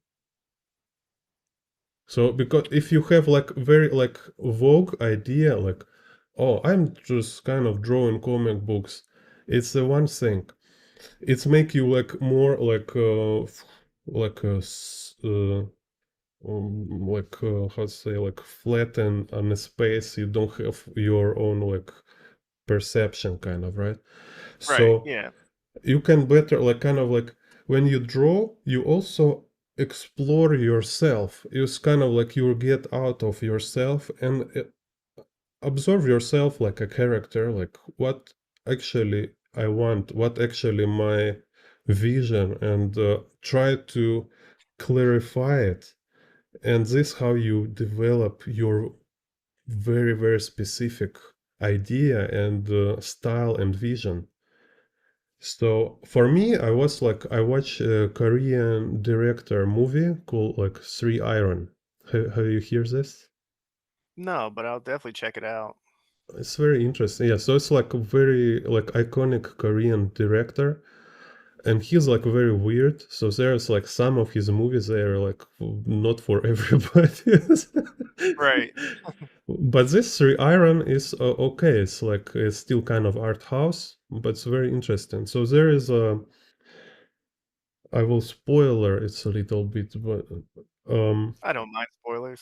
So because if you have like very like vague idea like, oh, I'm just kind of drawing comic books, it's the one thing. It's make you like more like a how to say like flat and on a space. You don't have your own like perception kind of right. right. So Yeah, you can better like kind of like when you draw you also explore yourself. It's kind of like you get out of yourself and observe yourself like a character, like what actually I want, what actually my vision, and try to clarify it. And this how you develop your very very specific idea and style and vision. So for me, I was like, I watched a Korean director movie called like Three Iron. Have you heard this? no, but I'll definitely check it out. It's very interesting. Yeah, so it's like a very like iconic Korean director, and he's like very weird. So there's like some of his movies they are like not for everybody. Right. But this Three Iron is okay. It's like it's still kind of art house, but it's very interesting. So there is a I will spoiler it's a little bit, but um, I don't mind spoilers.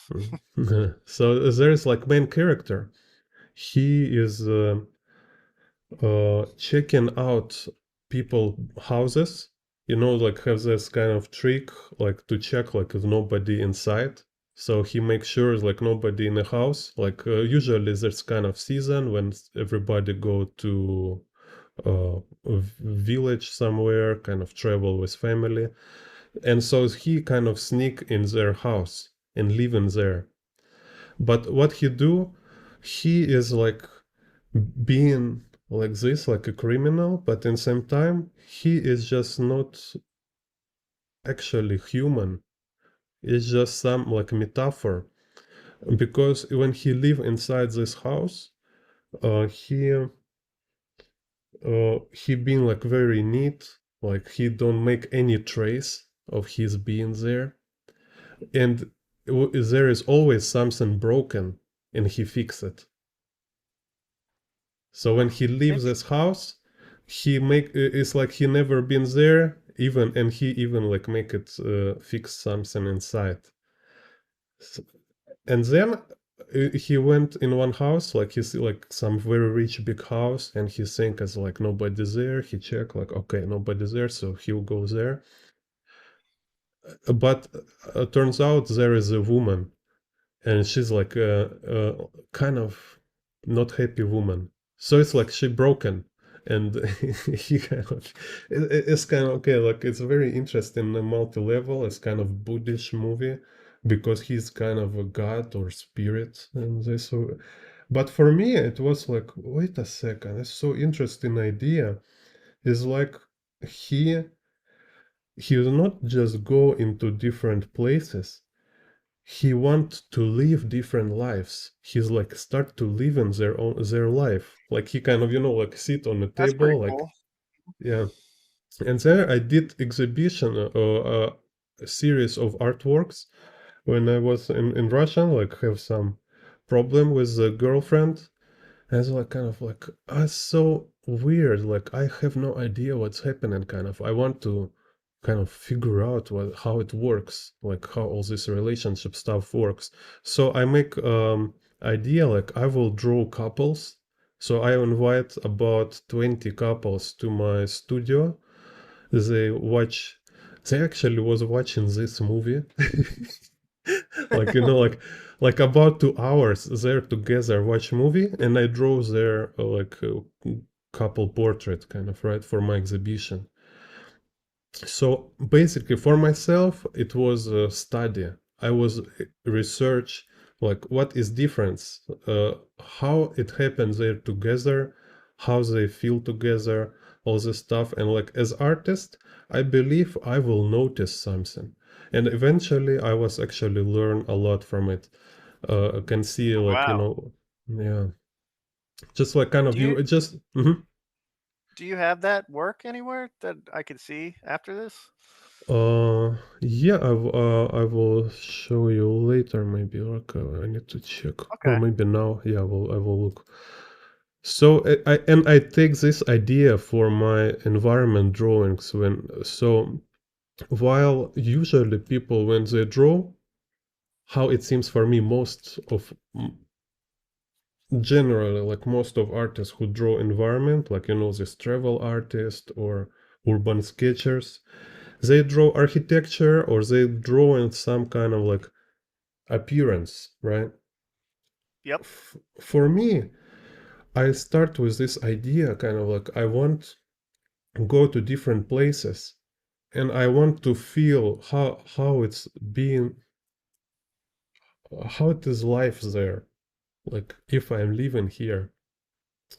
so there is like main character. He is checking out people houses. Like have this kind of trick, like to check like there's nobody inside. So he makes sure like nobody in the house. Like usually there's kind of season when everybody go to a village somewhere, kind of travel with family. And so he kind of sneak in their house and live in there. But what he do, he is like being like this, like a criminal, but in same time, he is just not actually human. It's just some like metaphor. Because when he live inside this house, he being like very neat, like he don't make any trace of his being there. And there is always something broken and he fix it. So when he leaves Int- this house, he make it's like he never been there even, and he even like make it fix something inside. And then he went in one house, like he's like some very rich big house, and he think as like nobody's there. He check like okay nobody's there, so he'll go there. But turns out there is a woman, and she's like a kind of not happy woman. So it's like she broken, and he kind of it's kind of okay. Like it's very interesting, multi-level. It's kind of Buddhist movie because he's kind of a god or spirit, and this. So, but for me, it was like, wait a second, it's so interesting idea. Is like he he will not just go into different places. He want to live different lives. He's like start to live in their life. Like he kind of, like sit on a That's pretty table, like cool. yeah. And there I did exhibition, a series of artworks when I was in Russia. Like have some problem with a girlfriend, and it's like kind of like so weird. Like I have no idea what's happening. Kind of I want to kind of figure out how it works, like how all this relationship stuff works. So I make idea like I will draw couples. So I invite about 20 couples to my studio. They watch. They actually was watching this movie. Like like about 2 hours they're together watch movie, and I draw their couple portrait kind of, right, for my exhibition. So basically for myself it was a study. I was research like what is difference, how it happens they're together, how they feel together, all this stuff. And like as artist I believe I will notice something, and eventually I was actually learn a lot from it. I can see Oh, like, wow. yeah, just like kind of Do you you just mhm. do you have that work anywhere that I could see after this? Yeah, I will show you later. Maybe like I need to check, or Okay. maybe now. Yeah, I will look. So I take this idea for my environment drawings when so while usually people when they draw, how it seems for me most of generally like most of artists who draw environment, like this travel artist or urban sketchers, they draw architecture or they draw in some kind of like appearance, right? Yep. For me, I start with this idea kind of like I want to go to different places and I want to feel how it's being, how it is life there, like if I'm living here.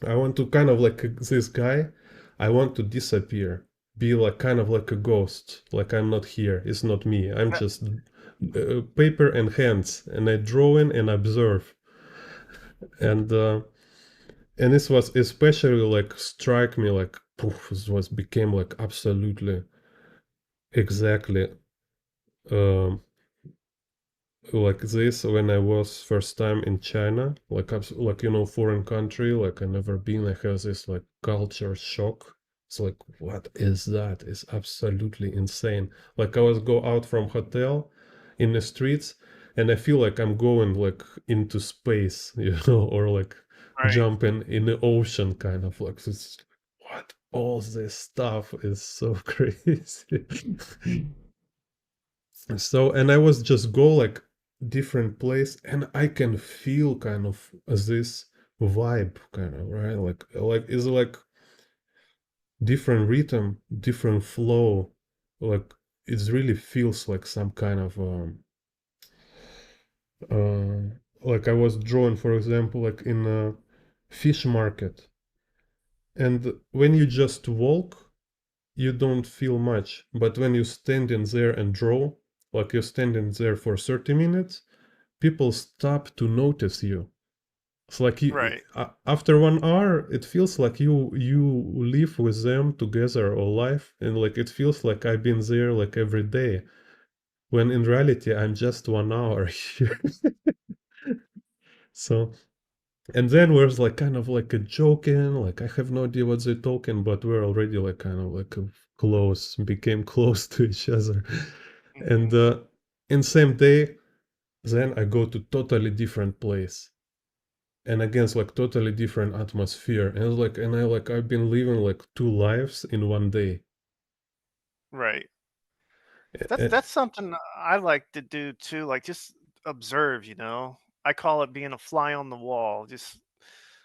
I want to kind of like this guy, I want to disappear, be like kind of like a ghost, like I'm not here, it's not me, I'm That- just paper and hands, and I draw in and observe. And this was especially like strike me like poof, this was became like absolutely exactly um like this when I was first time in China, like like foreign country, like I never been. I have this like culture shock. It's like what is that? It's absolutely insane. Like I was go out from hotel in the streets, and I feel like I'm going like into space, or like Right. jumping in the ocean, kind of like this. What all this stuff is so crazy. So, and I was just go like different place, and I can feel kind of this vibe, kind of, right? Like it's like different rhythm, different flow. Like it really feels like some kind of uh like I was drawn, for example, like in a fish market, and when you just walk you don't feel much, but when you stand in there and draw, like you're standing there for 30 minutes, people stop to notice you. It's like Right. after 1 hour, it feels like you live with them together all life, and like it feels like I've been there like every day. When in reality, I'm just 1 hour here. So, and then we're like kind of like a joking, like I have no idea what they're talking, but we're already like kind of like close, became close to each other. And Hmm. in same day, then I go to totally different place, and against like totally different atmosphere, and it's like, and I've been living like two lives in one day. Right. That's Eh, that's something I like to do too. Like just observe. I call it being a fly on the wall. Just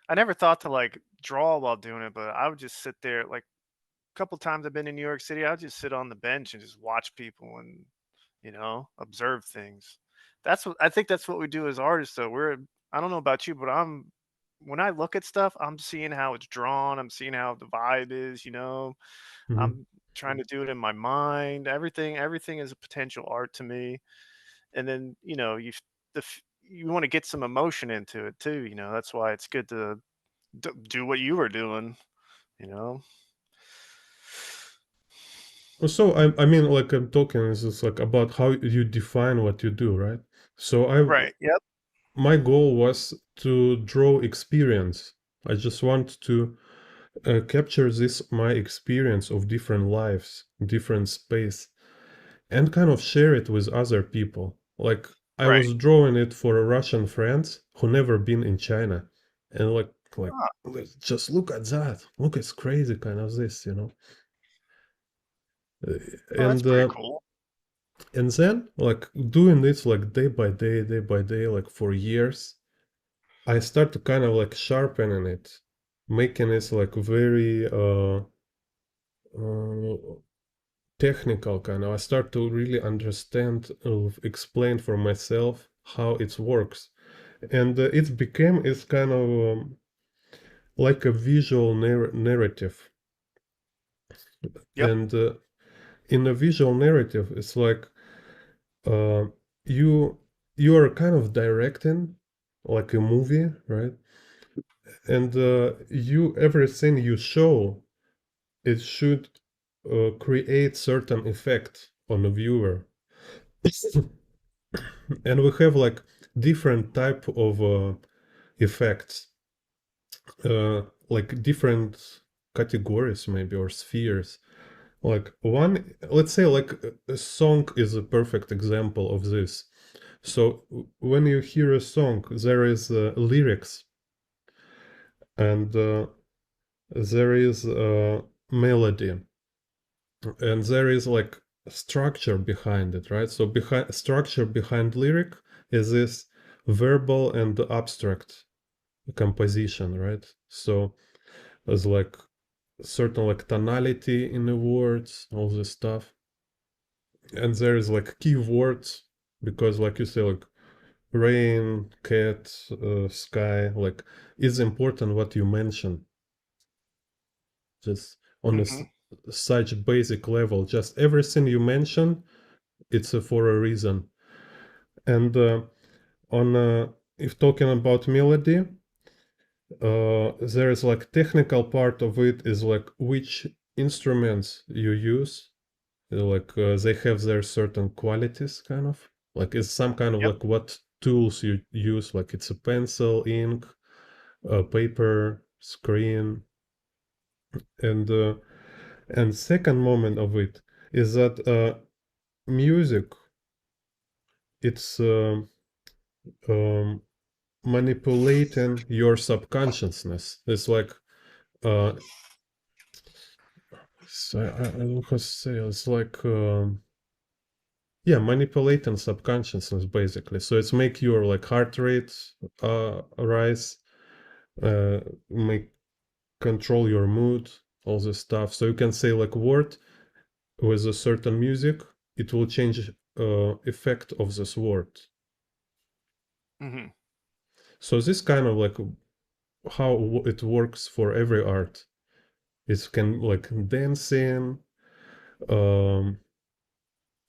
I never thought to like draw while doing it, but I would just sit there. Like a couple times I've been in New York City, I would just sit on the bench and just watch people and observe things. That's what I think. That's what we do as artists. Though I don't know about you, but when I look at stuff, I'm seeing how it's drawn. I'm seeing how the vibe is. mhm. trying to do it in my mind. Everything is a potential art to me. And then, you want to get some emotion into it too, That's why it's good to do what you were doing, you know. So I mean, like I'm talking is just like about how you define what you do, right? So I Right. Yep. my goal was to draw experience. I just want to capture this my experience of different lives, different space, and kind of share it with other people. Like I Right. was drawing it for Russian friends who never been in China, and like Ah, just look at that. Look, it's crazy, kind of this, you know. Uh, oh, that's and pretty uh, cool. and then like doing this like day by day, like for years, I start to kind of like sharpening it, making it like very uh technical kind of. I start to really understand, explain for myself how it works, and it became it's kind of like a visual narrative. Yep. And in a visual narrative, it's like uh, you you are kind of directing like a movie, right? And you everything you show, it should create certain effect on the viewer. And we have like different type of effects, like different categories maybe, or spheres. Like one, let's say like a song is a perfect example of this. So when you hear a song, there is lyrics, and there is melody, and there is like structure behind it, right? So behind structure behind lyric is this verbal and abstract composition, right? So there's like certain like tonality in the words, all this stuff, and there is like keywords, because like you say, like rain, cat, sky, like it's important what you mention, just on a Hmm. such basic level. Just everything you mention, it's for a reason. And on if talking about melody, there is like technical part of it is like which instruments you use. Like they have their certain qualities, kind of like it's some kind of Yep. like what tools you use, like it's a pencil, ink, paper, screen. And second moment of it is that music, it's um, manipulating your subconsciousness. It's like uh, I don't know how to say. It's like yeah, manipulating subconsciousness basically. So it's make your like heart rate rise, make control your mood, all this stuff. So you can say like word with a certain music, it will change effect of this word. Hmm. So this kind of like how it works for every art. It can like dancing, um,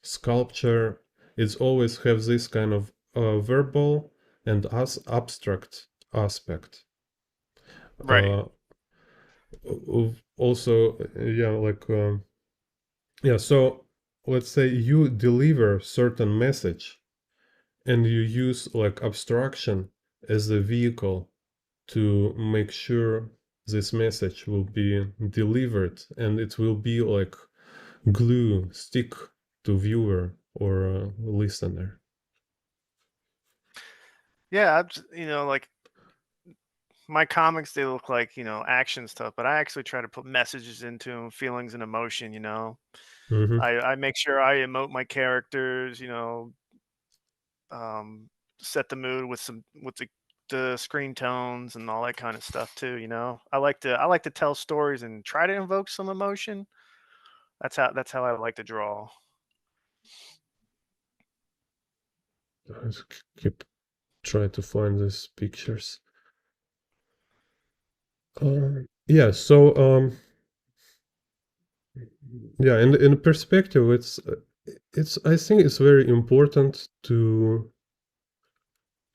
sculpture. It's always have this kind of verbal and as abstract aspect. Right. Uh, Also, yeah, like yeah. So let's say you deliver certain message, and you use like abstraction as a vehicle to make sure this message will be delivered, and it will be like glue stick to viewer or listener. Yeah. Like my comics, they look like, action stuff, but I actually try to put messages into them, feelings and emotion. Hmm. I make sure I emote my characters, um, set the mood with the screen tones and all that kind of stuff too. I like to tell stories and try to invoke some emotion. That's how I like to draw. Keep try to find these pictures. Yeah, so Yeah, and in perspective, it's I think it's very important to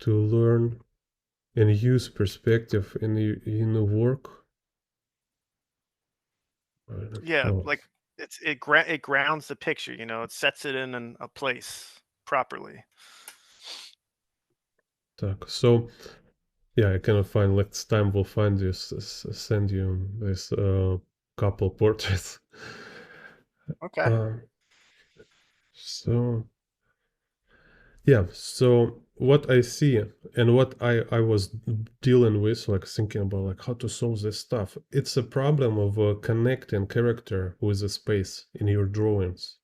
learn and use perspective in the work. Yeah, Oh, like it grounds the picture, you know, it sets it in a place properly. так. So yeah, I cannot find. Next time we'll find this. Send you this couple portraits. Okay. Um, so yeah, so what I see and what I was dealing with, like thinking about like how to solve this stuff, it's a problem of connecting character with the space in your drawings,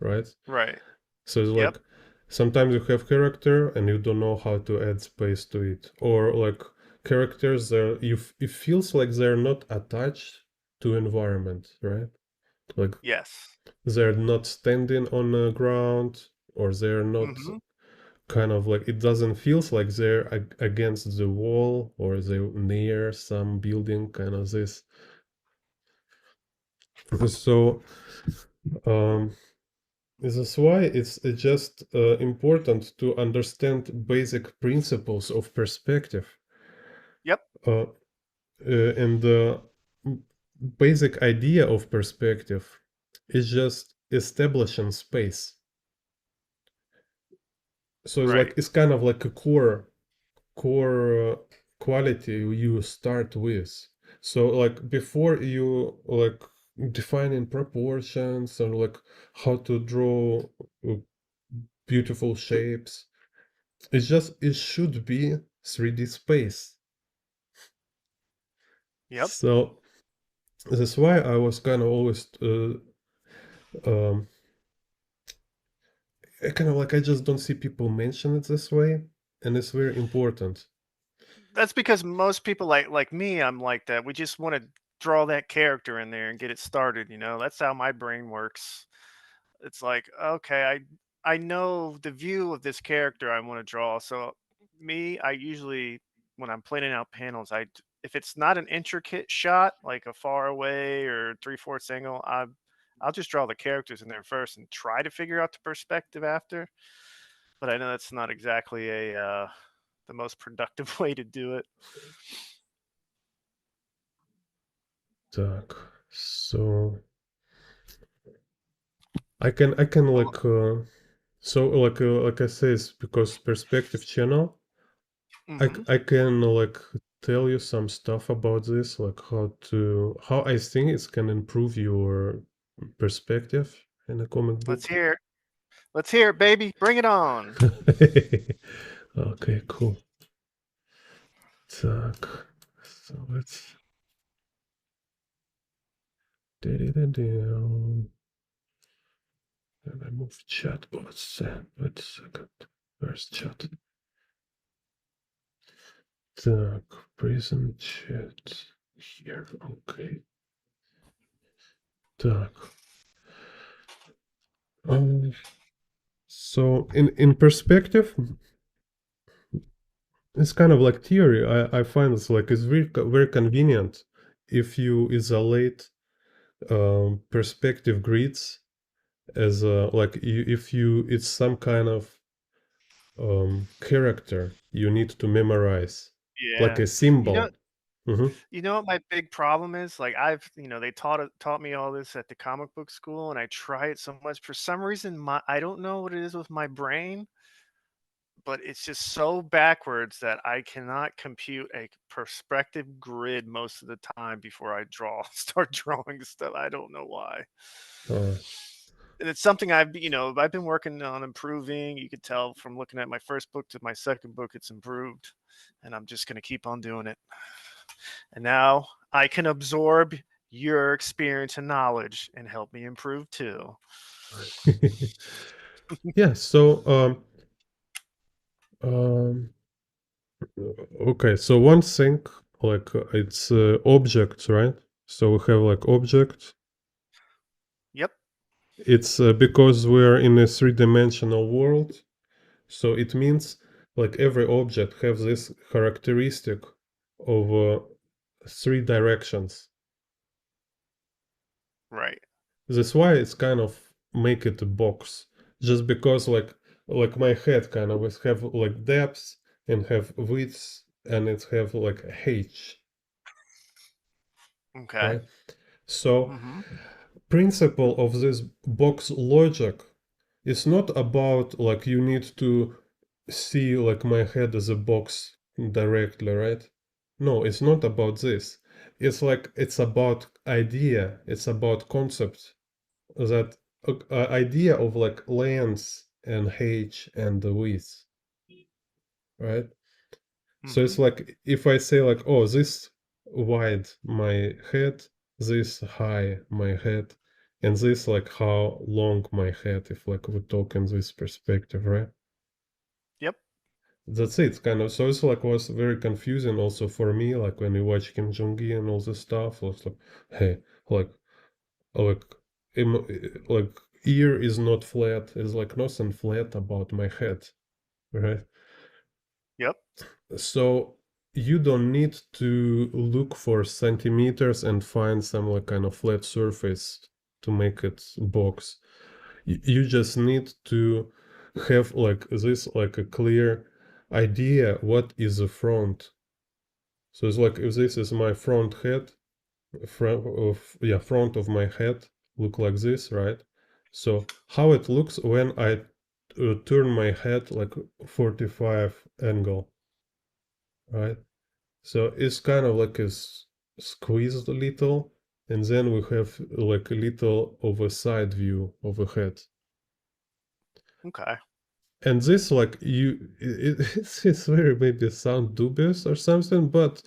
right? Right. So it's Yep. like sometimes you have character and you don't know how to add space to it, or like characters that it feels like they're not attached to environment, right? Like Yes. they're not standing on the ground, or they're not Mhm. kind of like it doesn't feels like they're against the wall or they're near some building, kind of this. So um that's why it's just important to understand basic principles of perspective, Yep. uh, and the basic idea of perspective is just establishing space. So it's like Right. it's kind of like a core quality you start with. So like before you like defining proportions or like how to draw uh, beautiful shapes, it's just it should be 3D space. Yep. So that's why I was kind of always um I kind of like I just don't see people mention it this way, and it's very important. That's because most people like me, I'm like that. We just want to draw that character in there and get it started, you know. That's how my brain works. It's like, okay, I know the view of this character I want to draw. So me, I usually when I'm planning out panels, if it's not an intricate shot, like a far away or 3/4 angle, I'll just draw the characters in there first and try to figure out the perspective after. But I know that's not exactly the most productive way to do it. Так, so I can Um, like so like I say, it's because perspective channel. mhm. I can like tell you some stuff about this, like how I think it can improve your perspective in a comic Let's book. hear it. Let's hear it, baby. Bring it on. Okay, cool. Так, so let's. And I move chat bots. Wait a second. Where's chat? Так, prison chat. Here, okay. Так. Um, so in perspective, it's kind of like theory. I find it's like it's very convenient if you isolate perspective grids as like if you it's some kind of character you need to memorize, like Yeah. a You know, symbol. Hmm. you know what my big problem is? Like they taught me all this at the comic book school and I try it so much. For some reason I don't know what it is with my brain, but it's just so backwards that I cannot compute a perspective grid most of the time before I start drawing stuff. I don't know why. Uh, And it's something I've been working on improving. You could tell from looking at my first book to my second book, it's improved, and I'm just going to keep on doing it. And now I can absorb your experience and knowledge and help me improve too. yeah. So um, okay. So one thing like it's objects, right? So we have like object. Yep. It's because we're in a three-dimensional world. So it means like every object has this characteristic of three directions. Right. That's why it's kind of make it a box, just because like my head kind of is have like depth and have width and it have like a h, Okay. right? So Mm-hmm. principle of this box logic is not about like you need to see like my head as a box directly, right? No, it's not about this. It's like it's about idea, it's about concept, that idea of like length and h and the width, right? So Mm-hmm. it's like if I say like, oh, this wide my head, this high my head, and this like how long my head, if like we talk in this perspective, right? Yep. That's it, kind of. So it's like was very confusing also for me, like when you watch Kim Jong-gi and all this stuff. It's like, hey, like like like ear is not flat. It's like nothing flat about my head, right? Yep. So you don't need to look for centimeters and find some like kind of flat surface to make it box. You just need to have like this like a clear idea what is the front. So it's like if this is my front head, front of my head look like this, right? So how it looks when I turn my head like 45 angle, right? So it's kind of like a squeezed a little, and then we have like a little of a side view of a head. Okay. And this like it's very maybe sound dubious or something, but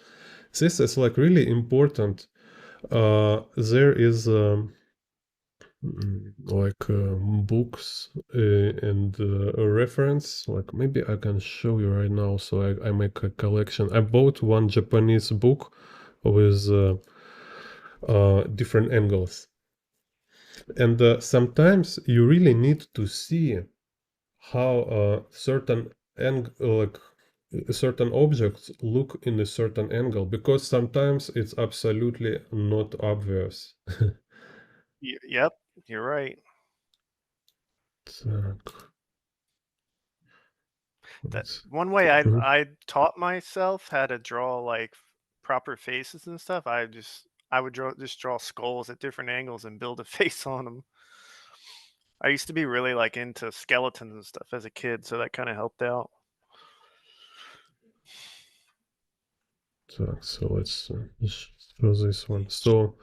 this is like really important. There is like books and a reference. Like maybe I can show you right now. So I make a collection. I bought one Japanese book with different angles, and sometimes you really need to see how like certain objects look in a certain angle, because sometimes it's absolutely not obvious. Yep. You're right. Так, That let's- one way I Mhm. I taught myself how to draw like proper faces and stuff. I would draw skulls at different angles and build a face on them. I used to be really like into skeletons and stuff as a kid, so that kind of helped out. Так, so let's show this one. So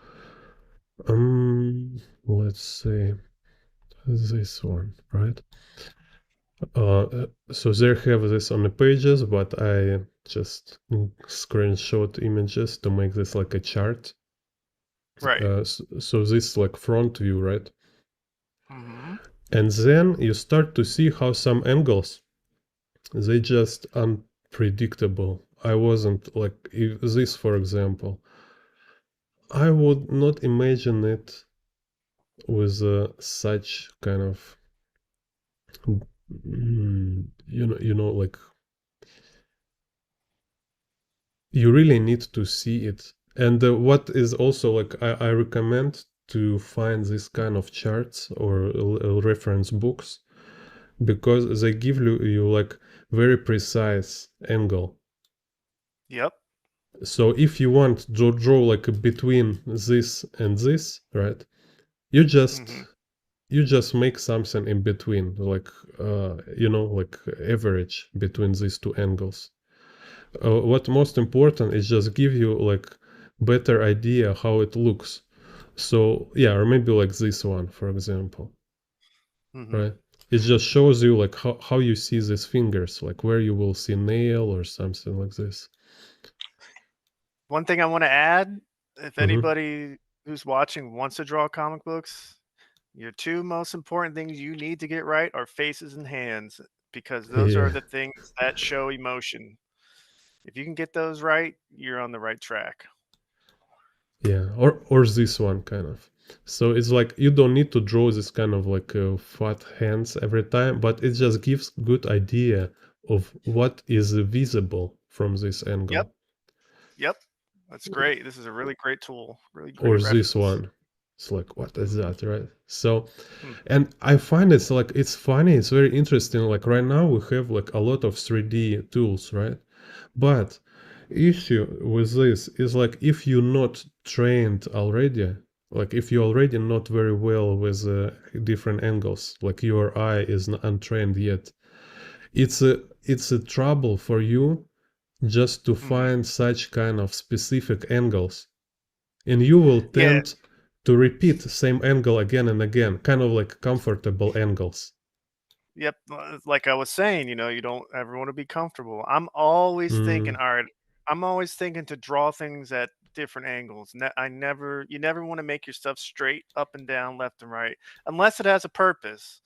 let's say this one, right? So there have this on the pages, but I just screenshot images to make this like a chart. Right. So this like front view, right? Mm-hmm. And then you start to see how some angles, they just unpredictable. I wasn't like if this, for example, I would not imagine it with such kind of like you really need to see it. And what is also like I recommend to find this kind of charts or reference books, because they give you like very precise angle. Yep. So if you want to draw like between this and this, right? You just Mm-hmm. you just make something in between, like like average between these two angles. What most important is just give you like better idea how it looks. So yeah, or maybe like this one, for example, Mm-hmm. right? It just shows you like how you see these fingers, like where you will see nail or something like this. One thing I want to add, if Hmm. anybody who's watching wants to draw comic books, your two most important things you need to get right are faces and hands, because those are Yeah, the things that show emotion. If you can get those right, you're on the right track. yeah, or this one kind of. So it's like you don't need to draw this kind of like fat hands every time, but it just gives good idea of what is visible from this Yep. angle. Yep. That's great. This is a really great tool. Really Or great this reference. one. It's like, what is that, right? So, Hmm. and I find it's like, it's funny, it's very interesting. Like right now we have like a lot of 3D tools, right? But issue with this is like if you're not trained already, like if you're already not very well with different angles, like your eye is not untrained yet, it's a trouble for you just to Hmm. find such kind of specific angles, and you will Yeah. tend to repeat the same angle again and again, kind of like comfortable angles. Yep. Like I was saying, you don't ever want to be comfortable. I'm always thinking, Mm. all right, I'm always thinking to draw things at different angles. You never want to make your stuff straight up and down, left and right, unless it has a purpose.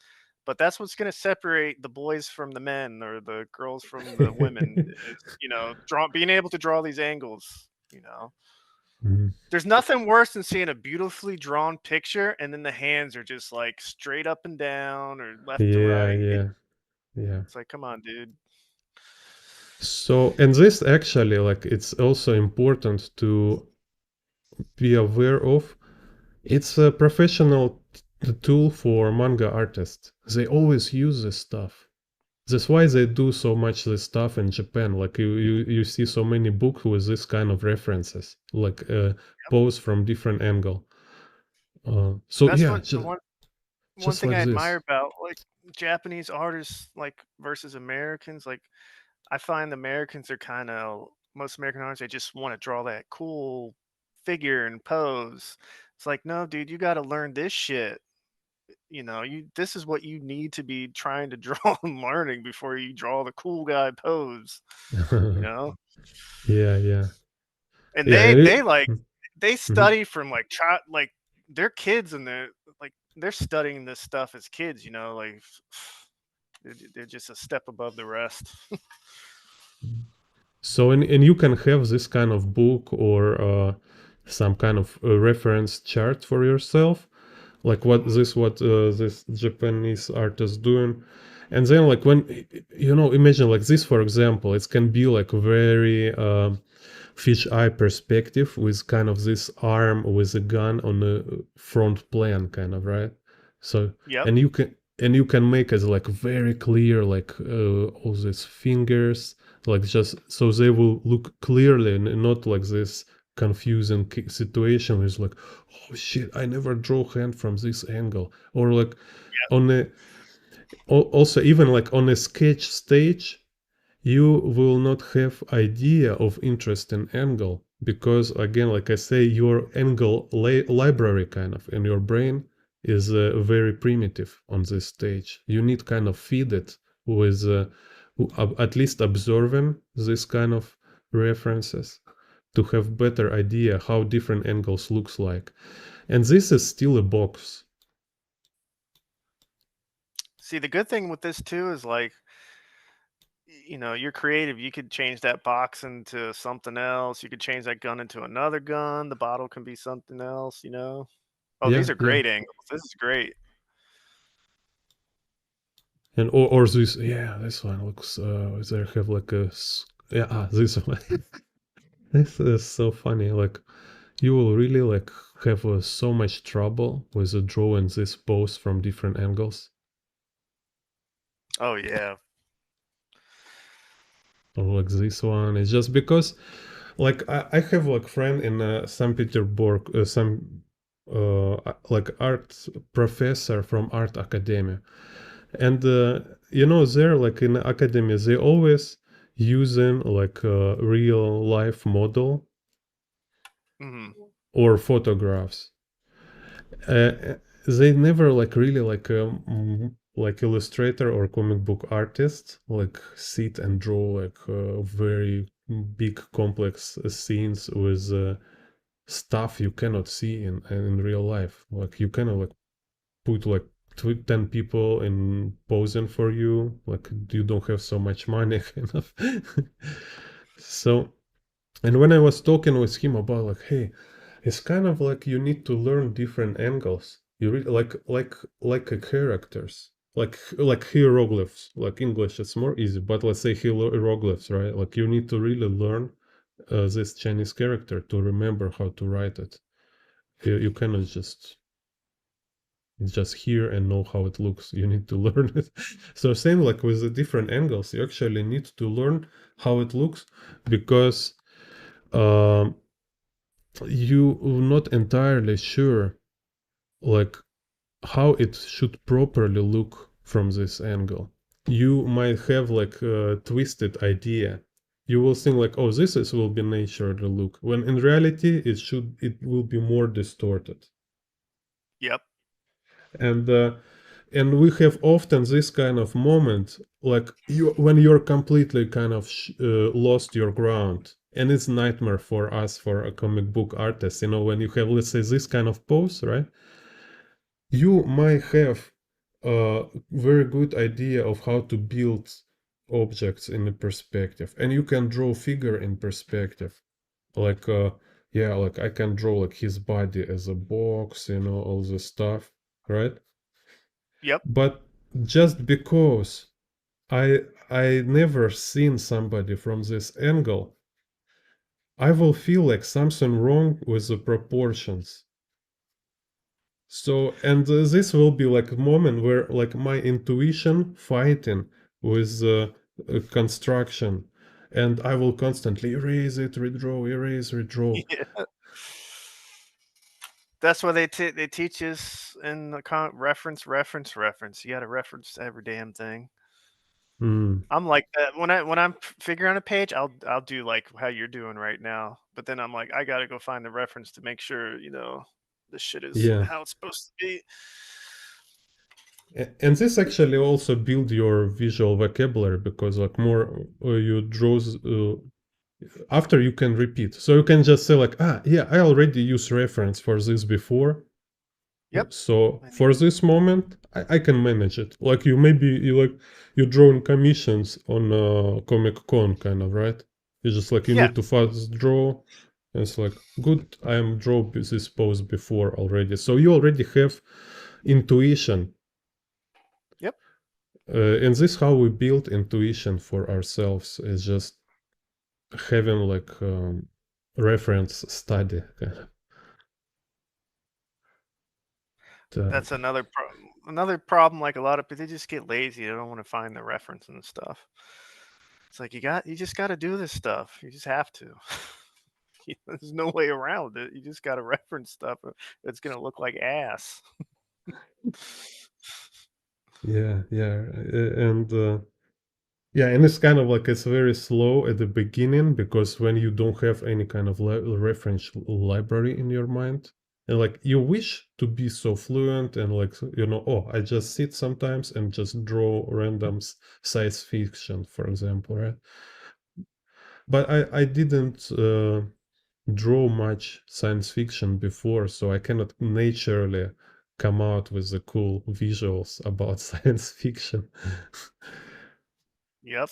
But that's what's going to separate the boys from the men or the girls from the women is, being able to draw these angles. Mm. There's nothing worse than seeing a beautifully drawn picture and then the hands are just like straight up and down or left to Yeah, right. yeah, yeah. It's like, come on, dude. So, and this actually, like, it's also important to be aware of. It's a professional tool for manga artists. They always use this stuff. That's why they do so much this stuff in Japan. Like you see so many books with this kind of references, like pose from different angle. So That's yeah, what the one just thing like I admire this. about like Japanese artists like versus Americans. Like I find the Americans are kind of most American artists they just want to draw that cool figure and pose. It's like, no, dude, you got to learn this shit. You this is what you need to be trying to draw and learning before you draw the cool guy pose. You know, Yeah, yeah, and yeah. they like they Mhm. study from like child like they're kids and they're studying this stuff as kids. Like they're just a step above the rest. So, and you can have this kind of book or some kind of reference chart for yourself, like Mhm. what this Japanese artist doing, and then like when imagine like this for example, it can be like very fish eye perspective with kind of this arm with a gun on the front plan, kind of, right? So, Yep. and you can make it like very clear, like all these fingers, like just so they will look clearly and not like this confusing situation is like, oh shit, I never draw hand from this angle, or like on a also even like on a sketch stage you will not have idea of interesting angle, because again, like I say, your angle library kind of in your brain is very primitive on this stage. You need kind of feed it with at least observing this kind of references to have better idea how different angles looks like. And this is still a box. See, the good thing with this too is like, you're creative. You could change that box into something else. You could change that gun into another gun. The bottle can be something else. Oh, these Yeah, are yeah. great angles. This is great. And or this, yeah, this one looks they have like yeah, this one. This is so funny. Like you will really like have so much trouble with drawing this pose from different angles. Oh yeah. Or like this one. It's just because like I have like friend in St. Petersburg, some like art professor from art academia, and they're like in academia they always using like a real life model Hmm. or photographs. uh, they never like really like illustrator or comic book artist like sit and draw like very big complex scenes with stuff you cannot see in real life. Like you cannot like put like 10 people in posing for you, like you don't have so much money kind of. So, and when I was talking with him about like, hey, it's kind of like you need to learn different angles. You really like characters, like hieroglyphs. Like English, it's more easy, but let's say hieroglyphs, right? Like you need to really learn this Chinese character to remember how to write it. You cannot just. It's just here and know how it looks. You need to learn it. So same like with the different angles, you actually need to learn how it looks because um, you are not entirely sure like how it should properly look from this angle. You might have like a twisted idea. You will think like, oh, this is will be naturally look, when in reality it will be more distorted. Yep. And and we have often this kind of moment like you when you're completely kind of lost your ground, and it's nightmare for us for a comic book artist, you know, when you have, let's say, this kind of pose, right? You might have a very good idea of how to build objects in a perspective, and you can draw figure in perspective, like yeah, like I can draw like his body as a box, you know, all this stuff, right? Yep. But just because I never seen somebody from this angle, I will feel like something wrong with the proportions. So, and this will be like a moment where like my intuition fighting with construction, and I will constantly erase it, redraw, erase, redraw. Yeah. That's why they teach us in the reference, reference, reference. You got to reference every damn thing. Mm, I'm like that when I'm figuring out a page. I'll do like how you're doing right now. But then I'm like, I got to go find the reference to make sure this shit is yeah. how it's supposed to be. And this actually also build your visual vocabulary because like more you draws after you can repeat. So you can just say like, ah, yeah, I already used reference for this before. Yep. So And for this moment, I can manage it. Like you maybe you like you drawing commissions on Comic Con kind of, right? It's just like you yeah. need to fast draw. And it's like good, I am draw this pose before already. So you already have intuition. Yep. And this how we build intuition for ourselves is just having like reference study kind of. That's another problem. Like a lot of people, they just get lazy. They don't want to find the reference and stuff. It's like you just got to do this stuff. You just have to. There's no way around it. You just got to reference stuff. It's gonna look like ass. Yeah, yeah, and yeah, and it's kind of like it's very slow at the beginning because when you don't have any kind of reference library in your mind, and like you wish to be so fluent and like you know, oh, I just sit sometimes and just draw random science fiction, for example, right? But I didn't draw much science fiction before, so I cannot naturally come out with the cool visuals about science fiction. Yep.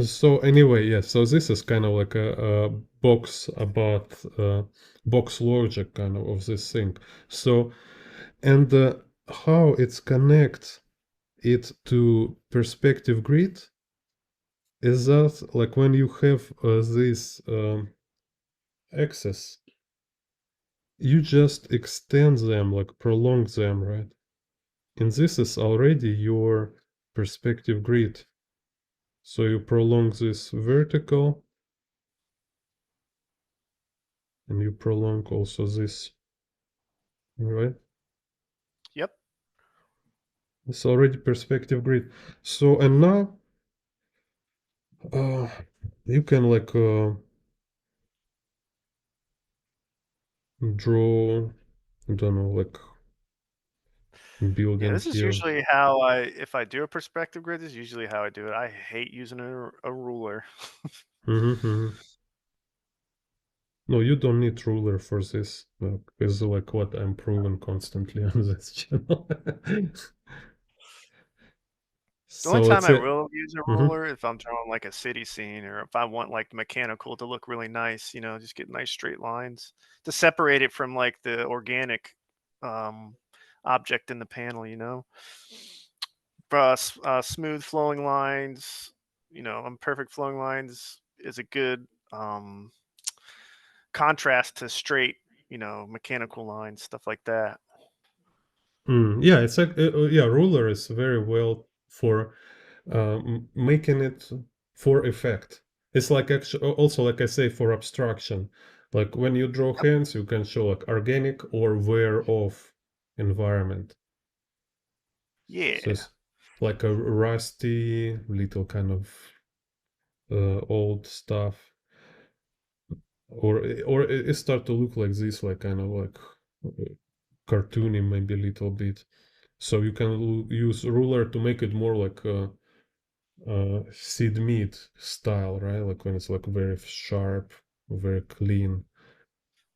So anyway, yeah, so this is kind of like a box about box logic kind of this thing. So and how it's connect it to perspective grid is that like when you have this axis, you just extend them, like prolong them, right? And this is already your perspective grid. So you prolong this vertical and you prolong also this, right? Yep. It's already perspective grid. So and now uh, you can like draw, I don't know, like Yeah, building this is here. usually how if I do a perspective grid, this is usually how I do it. I hate using a ruler. Mm-hmm. No, you don't need ruler for this, because like what I'm proving constantly on this channel. The only So time it's I a. will use a Mhm. ruler if I'm drawing like a city scene or if I want like the mechanical to look really nice, just get nice straight lines to separate it from like the organic um, object in the panel. Smooth flowing lines, perfect flowing lines is a good contrast to straight, mechanical lines, stuff like that. Yeah, it's like yeah, ruler is very well for making it for effect. It's like actually also like I say for abstraction. Like when you draw Yep. hands, you can show like organic or wear off environment. So Yeah. it's like a rusty little kind of old stuff, or it start to look like this, like kind of like cartoony maybe a little bit. So you can use ruler to make it more like seed meat style, right? Like when it's like very sharp, very clean.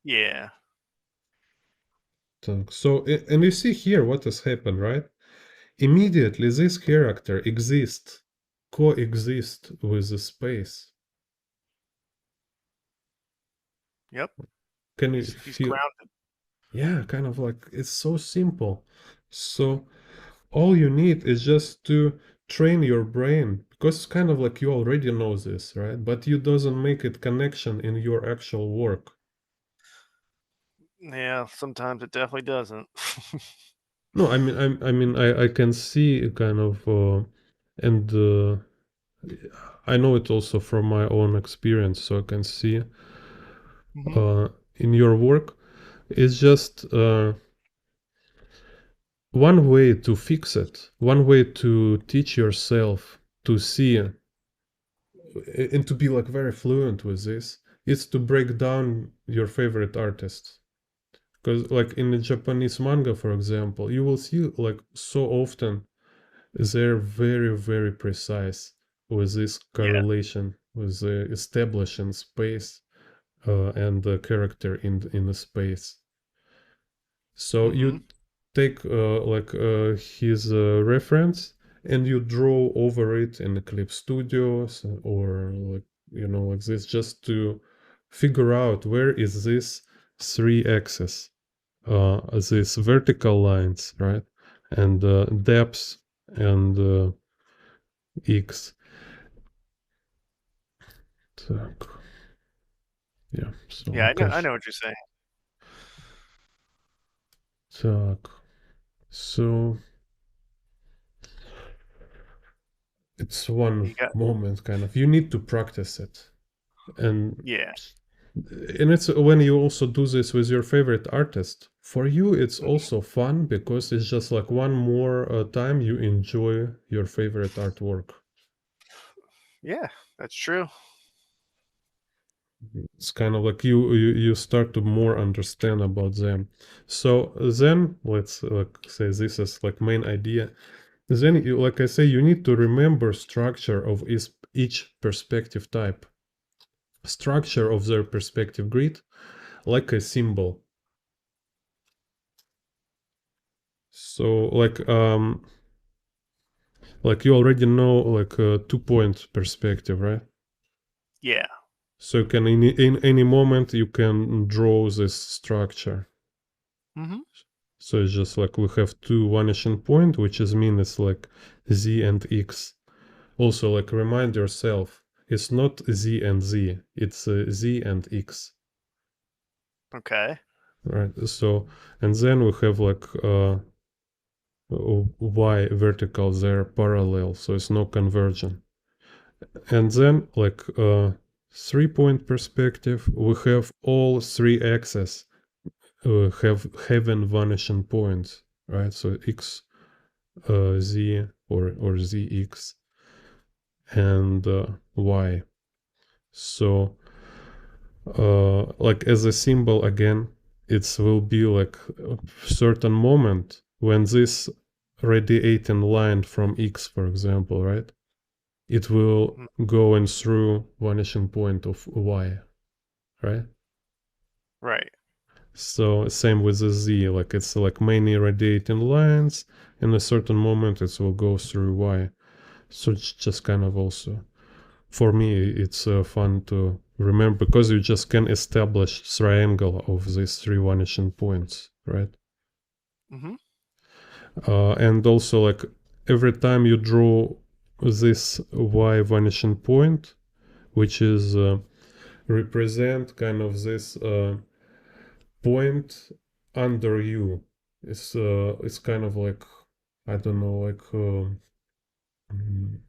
Yeah. So and you see here what has happened, right? Immediately this character exists, coexist with the space. Yep. Can you He's feel? grounded. Yeah, kind of like it's so simple. So all you need is just to train your brain because it's kind of like you already know this, right? But you doesn't make it connection in your actual work. Yeah, sometimes it definitely doesn't. No, I can see kind of, and I know it also from my own experience, so I can see Hmm. uh, in your work. It's just one way to fix it, one way to teach yourself to see and to be like very fluent with this is to break down your favorite artists. Because like in the Japanese manga, for example, you will see like so often they're very, very precise with this Yeah. correlation with the establishing space and the character in the space. So Hmm. you take like his reference and you draw over it in Eclipse Studios or like like this just to figure out where is this three axis, these vertical lines, right, and depth and x. Так, yeah. So Yeah, I can. I know what you're saying. Так. So it's one You got moment kind of. You need to practice it. And yeah. it's when you also do this with your favorite artist. For you, it's Mhm. also fun because it's just like one more time you enjoy your favorite artwork. Yeah, that's true. It's kind of like you start to more understand about them. So then let's like say this is like main idea. Then you, like I say, you need to remember structure of each perspective type. Structure of their perspective grid like a symbol. So like you already know like a 2 point perspective, right? Yeah. So you can in any moment you can draw this structure. Hmm. So it's just like we have two vanishing point, which is mean it's like z and x. Also, like remind yourself, it's not z and z, it's z and x, Okay. right? So and then we have like y vertical there parallel, so it's no conversion. And then like 3 point perspective, we have all three axes have having vanishing points, right? So x, z or zx and y. So like as a symbol again, it will be like a certain moment when this radiating line from x, for example, right? It will Mhm. go in through vanishing point of y, right? Right. So same with the z, like it's like many radiating lines. In a certain moment, it will go through y. So it's just kind of also for me, it's fun to remember because you just can establish triangle of these three vanishing points, right? Hmm. And also like every time you draw this y vanishing point, which is represent kind of this point under you. It's kind of like, I don't know, like mm,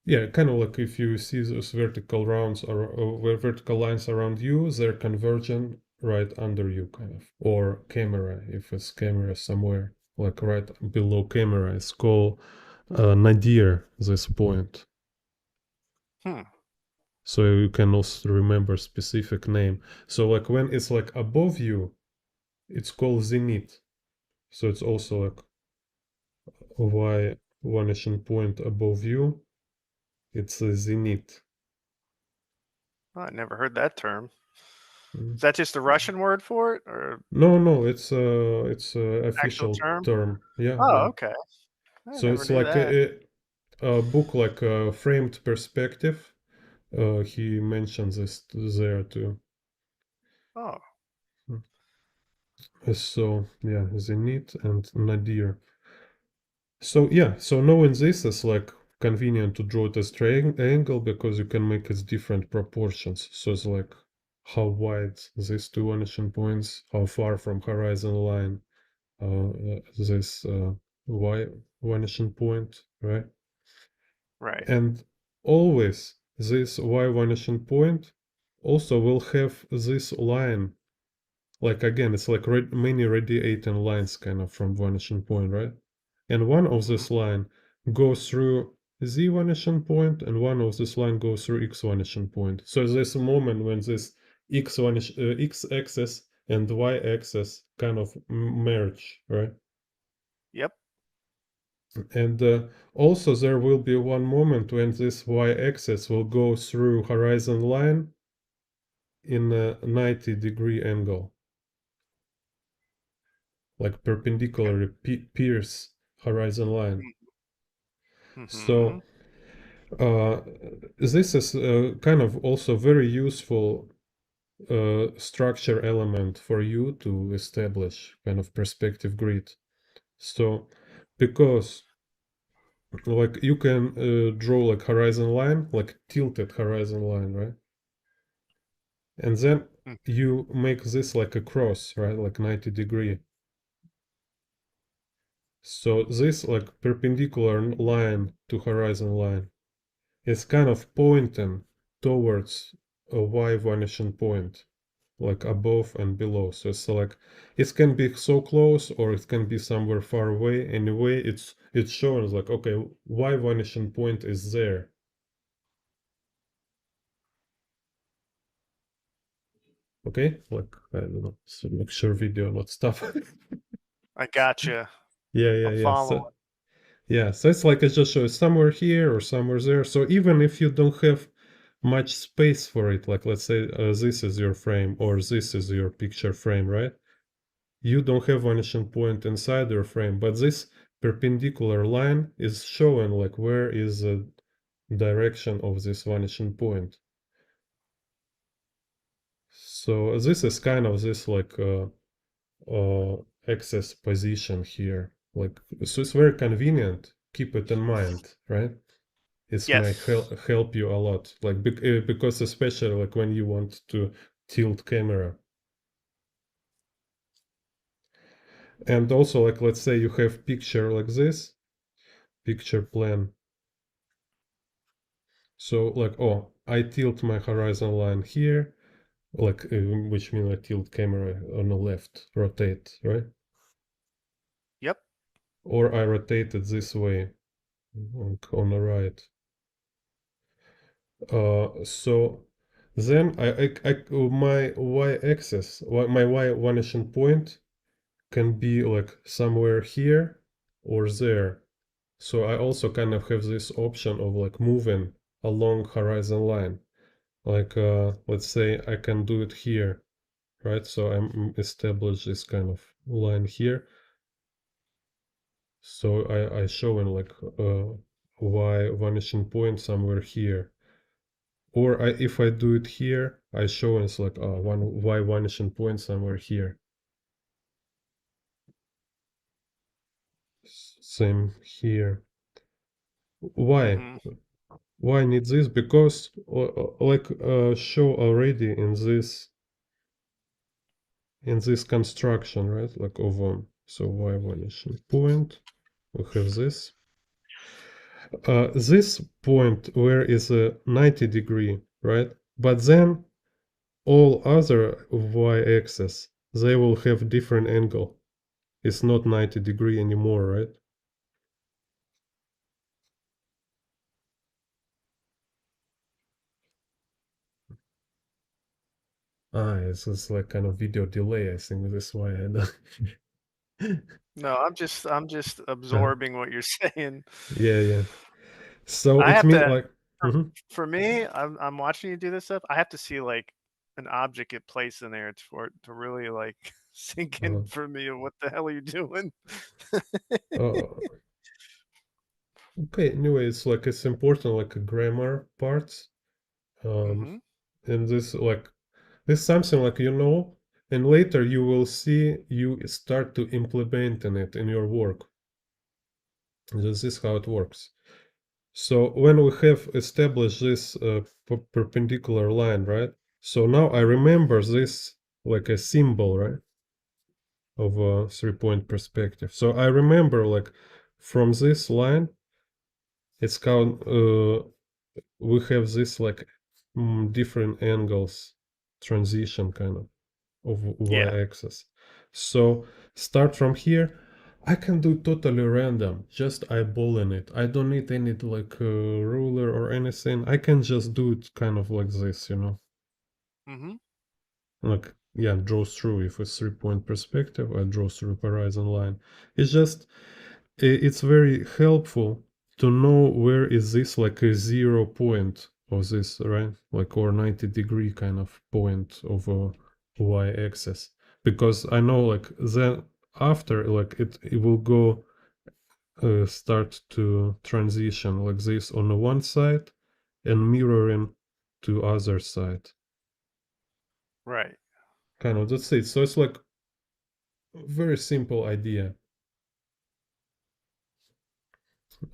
yeah, kind of like if you see those vertical rounds or vertical lines around you, they're converging right under you, kind of, or camera, if it's camera somewhere like right below camera, it's called nadir. This point, Hmm. so you can also remember specific name. So like when it's like above you, it's called zenith. So it's also like y vanishing point above you. It's a zenith. Oh, I never heard that term. Mm. Is that just a Russian word for it, or No, no, it's a actual official term? term. Yeah, Oh, yeah. okay. I So never it's knew like that. a book like a framed perspective. He mentions this there too. Oh, So yeah, Zenith and Nadir. So yeah, so knowing this is like convenient to draw it as triangle because you can make its different proportions. So it's like how wide these two vanishing points, how far from horizon line this y vanishing point, right? right. And always this y vanishing point also will have this line. Like again, it's like many radiating lines kind of from vanishing point, right? And one of Hmm. this line goes through z vanishing point, and one of this line goes through x vanishing point. So there's a moment when this x axis and y axis kind of merge, right? Yep. And also there will be one moment when this y-axis will go through horizon line in a 90-degree angle, like perpendicularly pierce horizon line. Mm-hmm. So uh, this is kind of also very useful structure element for you to establish kind of perspective grid. So because like you can draw like horizon line, like tilted horizon line, right? And then you make this like a cross, right? Like 90-degree. So this like perpendicular line to horizon line is kind of pointing towards a y vanishing point, like above and below. So it's like it can be so close or it can be somewhere far away. Anyway, it's showing like okay, y vanishing point is there. Okay, like I don't know, so make sure video not stuff. I gotcha. Yeah, yeah, I'm yeah. following. So yeah, so it's like it just shows somewhere here or somewhere there. So even if you don't have much space for it, like let's say this is your frame or this is your picture frame, right? You don't have vanishing point inside your frame, but this perpendicular line is showing like where is the direction of this vanishing point. So this is kind of this like access position here. Like so it's very convenient. Keep it in mind, right? This might Yes. help you a lot, like because especially like when you want to tilt camera. And also like let's say you have picture like this, picture plan. So like oh, I tilt my horizon line here, like which means I tilt camera on the left, rotate, right? Yep. Or I rotate it this way, like on the right. So then my y-axis, my y vanishing point can be like somewhere here or there. So I also kind of have this option of like moving along horizon line. Like let's say I can do it here, right? So I'm establish this kind of line here. So I showing like y vanishing point somewhere here. Or if I do it here, I show it's like one y vanishing point somewhere here. Same here. Why? Mm-hmm. Why need this? Because like show already in this in this construction, right? Like of so y vanishing point, we have this. This point where is a 90-degree, right? But then all other y-axis, they will have different angle. It's not 90-degree anymore, right? It's like kind of video delay. I think that's why I don't. No, I'm just uh, absorbing what you're saying. yeah, yeah. So I it have means to like, for, for me, I'm watching you do this stuff. I have to see like an object get placed in there for it to really like sink in uh, for me of what the hell are you doing? uh, okay. Anyway, it's like it's important, like a grammar parts. Um, Mm-hmm. and this is something like and later you will see you start to implementing it in your work. This is how it works. So when we have established this perpendicular line, right? So now I remember this like a symbol, right, of a 3-point perspective. So I remember like from this line, it's called we have this like different angles transition kind of Yeah. y-axis. So start from here. I can do totally random, just eyeballing it. I don't need any like ruler or anything. I can just do it kind of like this. Mm-hmm. Like yeah, draw through. If it's 3-point perspective, I draw through horizon line. It's just it's very helpful to know where is this like a 0 point of this, right? Like or 90-degree kind of point of a y-axis, because I know like then after like it will go start to transition like this on the one side and mirroring to other side. Right. Kind of that's it. So it's like a very simple idea,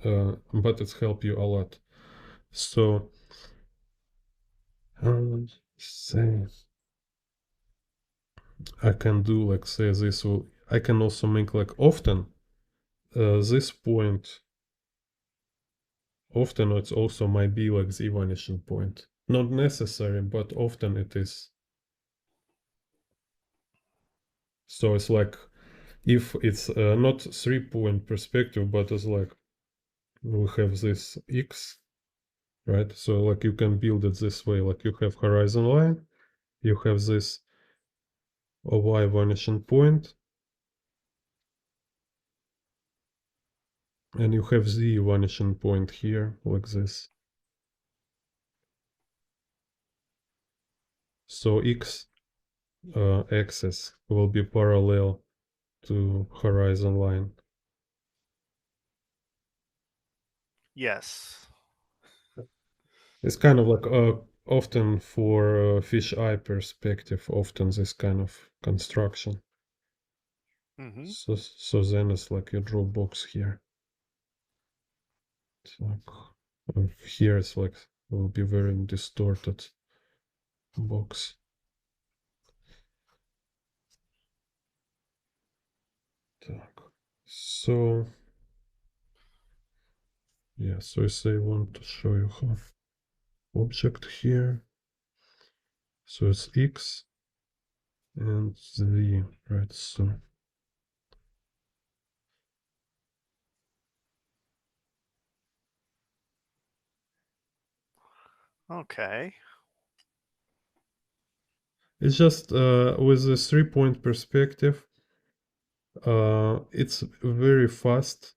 but it's helped you a lot. So say I can do like say this will I can also make like often this point often it also might be like the vanishing point. Not necessary, but often it is. So it's like if it's not 3-point perspective, but it's like we have this x, right? So like you can build it this way, like you have horizon line, you have this y vanishing point, and you have z vanishing point here, like this. So x axis will be parallel to horizon line. Yes. It's kind of like often for fish eye perspective, often this kind of construction. Mm-hmm. So then it's like you draw box here. It's like here it's like will be very distorted box. Так. So yeah, so I say I want to show you how object here. So it's x and z, right? So Okay. it's just with the 3-point perspective, it's very fast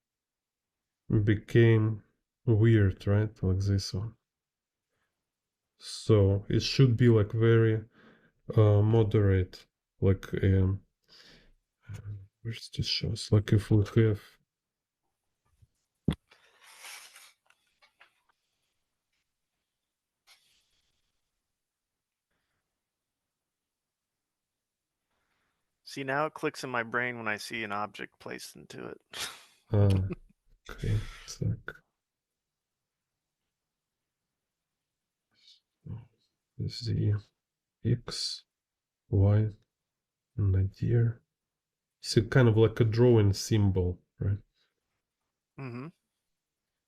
became weird, right? Like this one. So it should be like very moderate, like where's this shows? Like if we have See, now it clicks in my brain when I see an object placed into it. uh okay, it's like z x y nadir. It's kind of like a drawing symbol, right? Hmm.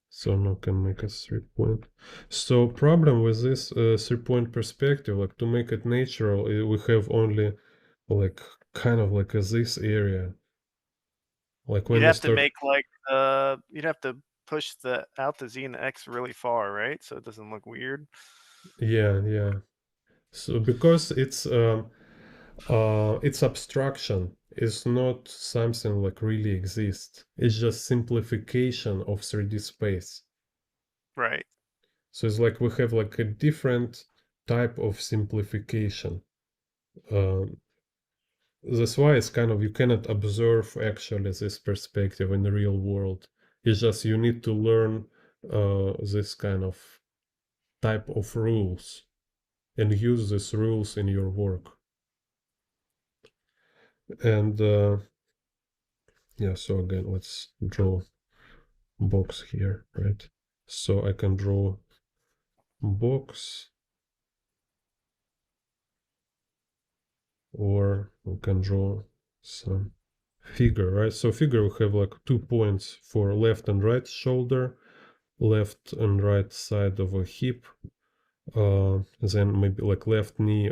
So now can make a 3 point. So problem with this 3 point perspective, like to make it natural, we have only like kind of like this area. Like You'd when you have to start, make like you'd have to push the Z and the X really far, right? So it doesn't look weird. yeah, yeah. So because it's abstraction, it's not something like really exists. It's just simplification of 3D space. Right. So it's like we have like a different type of simplification. Um, that's why it's kind of you cannot observe actually this perspective in the real world. It's just you need to learn this kind of type of rules and use these rules in your work. And yeah, so again, let's draw box here, right? So I can draw box, or we can draw some figure, right? So figure we have like 2 points for left and right shoulder, left and right side of a hip, then maybe like left knee,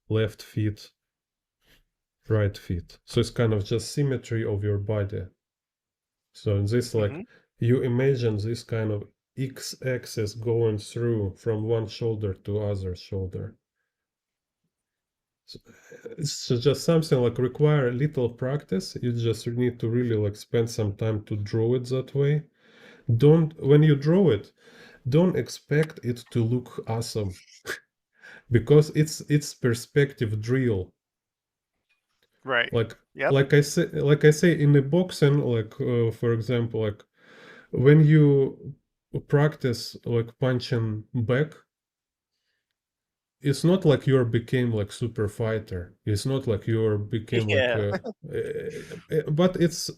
left feet, right feet. So it's kind of just symmetry of your body. So in this, like, Hmm. you imagine this kind of x-axis going through from one shoulder to other shoulder. So it's just something like require a little practice. You just need to really like spend some time to draw it that way. Don't when you draw it, don't expect it to look awesome because it's perspective drill. Right. Like Yep. like I say in the boxing, like for example, like when you practice like punching back, it's not like you became like super fighter. It's not like you became like Yeah. but it's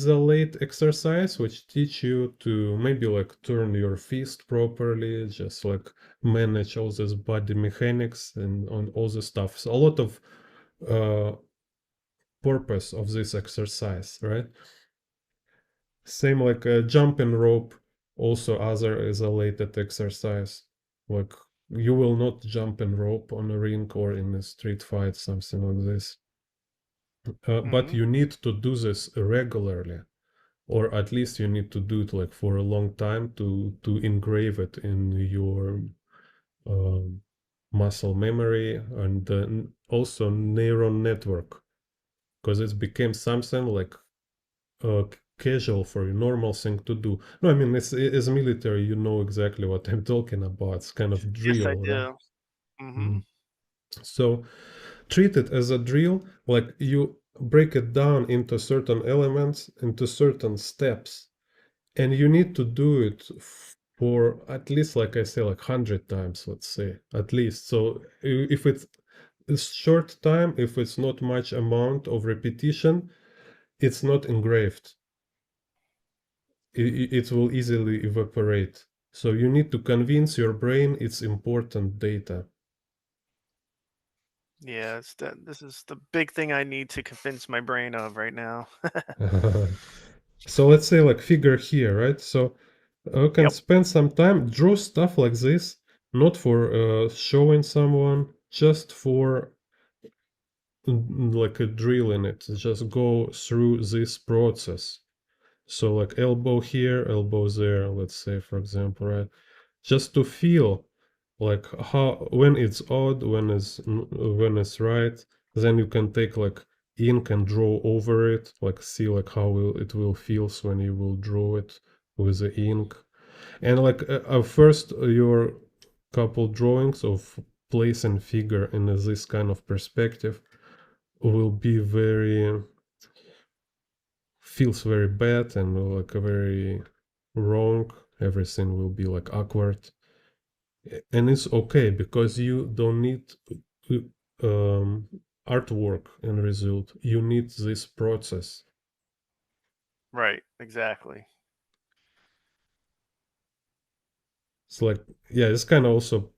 a late exercise which teach you to maybe like turn your fist properly, just like manage all this body mechanics and on all the stuff. So a lot of uh purpose of this exercise, right? Same like a jumping rope, also other is a related exercise. Like you will not jump in rope on a ring or in a street fight, something like this. But Hmm. you need to do this regularly, or at least you need to do it like for a long time to engrave it in your um, muscle memory and also neuron network, because it became something like uh, casual for you, normal thing to do. No, I mean, it's as military, you know exactly what I'm talking about. It's kind of Yes, I drill, right? do. Hmm. Mm. So treat it as a drill, like you break it down into certain elements, into certain steps, and you need to do it for at least, like I say, like 100 times, let's say, at least. So if it's a short time, if it's not much amount of repetition, it's not engraved. It will easily evaporate. So you need to convince your brain it's important data. Yeah, this is the big thing I need to convince my brain of right now. So let's say like figure here, right? So you can Yep. spend some time, draw stuff like this, not for showing someone, just for like a drill in it. Just go through this process. So like elbow here, elbow there, let's say, for example, right? Just to feel like how when it's odd, when it's right, then you can take like ink and draw over it, like see like how it will feels when you will draw it with the ink. And like first your couple drawings of place and figure in this kind of perspective will be very feels very bad and like a very wrong. Everything will be like awkward, and it's okay because you don't need um, artwork and result. You need this process. Right. Exactly. It's like, yeah, it's kind of also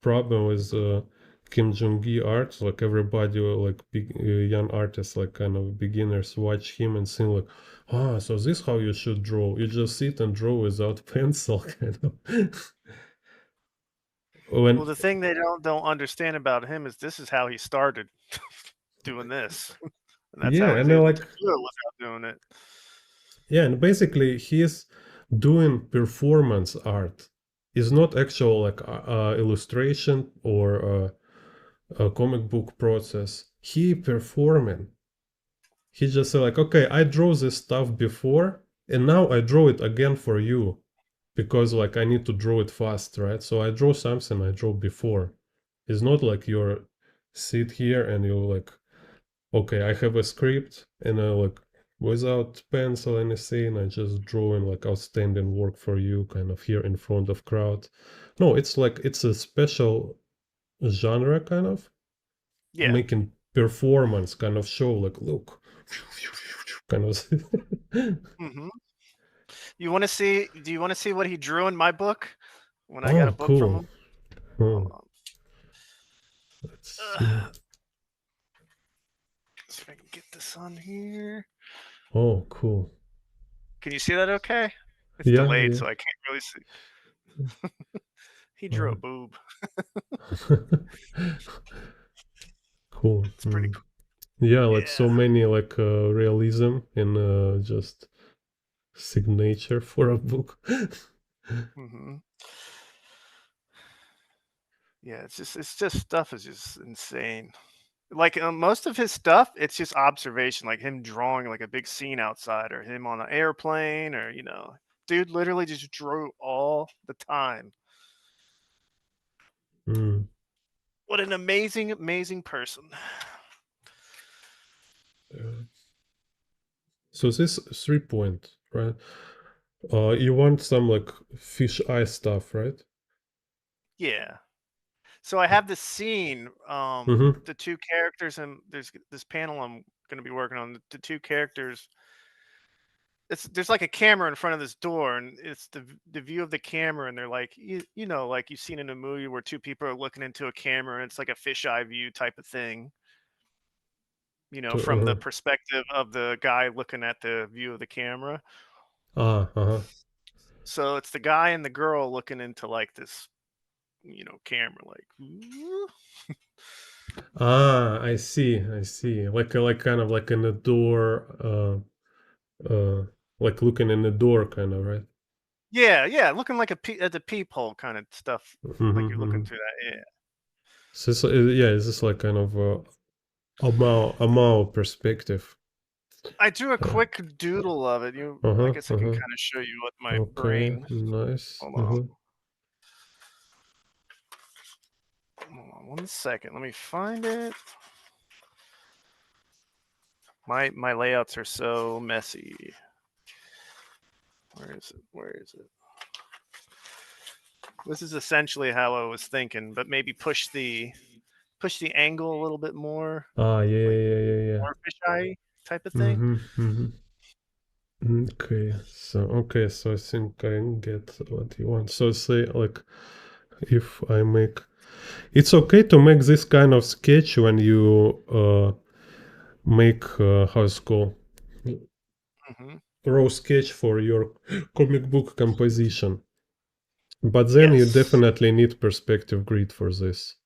problem with Kim Jong-gi art. Like everybody, like big young artists, like kind of beginners, watch him and think like, ah, so this how you should draw. You just sit and draw without pencil, kind of. Well, when the thing they don't understand about him is this is how he started doing this, and that's how yeah, he's and I able to like do it without doing it. yeah, and basically he's doing performance art. It's not actual like illustration or a comic book process. He performing. He just said like, okay, I draw this stuff before, and now I draw it again for you, because like I need to draw it fast, right? So I draw something I draw before. It's not like you're sit here and you like, okay, I have a script and I like without pencil anything, I just drawing like outstanding work for you, kind of here in front of crowd. No, it's like it's a special genre kind of Yeah. making performance kind of show like look kind of Hmm. You want to see? Do you want to see what he drew in my book when I got a oh book from cool. him? Hold Oh, on. let's see. See if I can get this on here. Oh cool. Can you see that? Okay. It's Yeah, delayed, yeah. so I can't really see. He drew uh, a boob. cool. It's pretty cool. Yeah, like so Yeah. many like realism in just signature for a book. Hmm. Yeah. It's just stuff is just insane. Like most of his stuff, it's just observation, like him drawing like a big scene outside, or him on an airplane, or dude literally just drew all the time. Mm. What an amazing, amazing person. Yeah. So this 3 point, right? You want some like fish eye stuff, right? Yeah. So I have this scene, Mm-hmm. the two characters, and there's this panel I'm going to be working on. The two characters, there's like a camera in front of this door, and it's the view of the camera, and they're like, like you've seen in a movie where two people are looking into a camera, and it's like a fisheye view type of thing, from the Uh-huh. perspective of the guy looking at the view of the camera. Ah, uh-huh. So it's the guy and the girl looking into like this, camera, like, "Ooh." Ah, I see, I see. Like kind of like in the door, like looking in the door, kind of, right? Yeah, yeah, looking like at the peephole kind of stuff, Mm-hmm, like you're looking mm-hmm. through that. Yeah. So it's, yeah, is this like kind of a Mao perspective? I drew a Uh, quick doodle of it. I uh-huh, guess I can uh-huh. kind of show you what my Okay, brain. nice. Hold on. Uh-huh. Hold on 1 second. Let me find it. My layouts are so messy. Where is it? Where is it? This is essentially how I was thinking, but maybe push the angle a little bit more, Ah, yeah, like yeah, yeah, yeah, yeah. more fisheye type of thing. Mm-hmm, mm-hmm. Okay, so I think I get what you want. So say like if I make it's okay to make this kind of sketch when you make how it's called Hmm. raw sketch for your comic book composition. But then you Yes. definitely need perspective grid for this.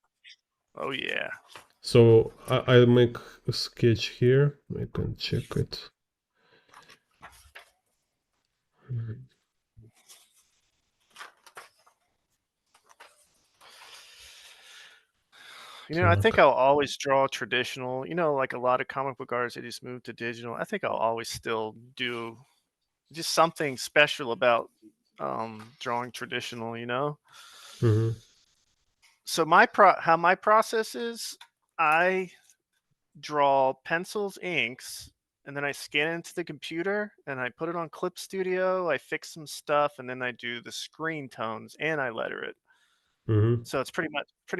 Oh yeah. So I'll make a sketch here. I can check it. So I like, think I'll always draw traditional. Like a lot of comic book artists, they just move to digital. I think I'll always still do just something special about drawing traditional. mhm, So how my process is, I draw pencils, inks, and then I scan it into the computer and I put it on Clip Studio. I fix some stuff, and then I do the screen tones and I letter it. mhm. So it's pretty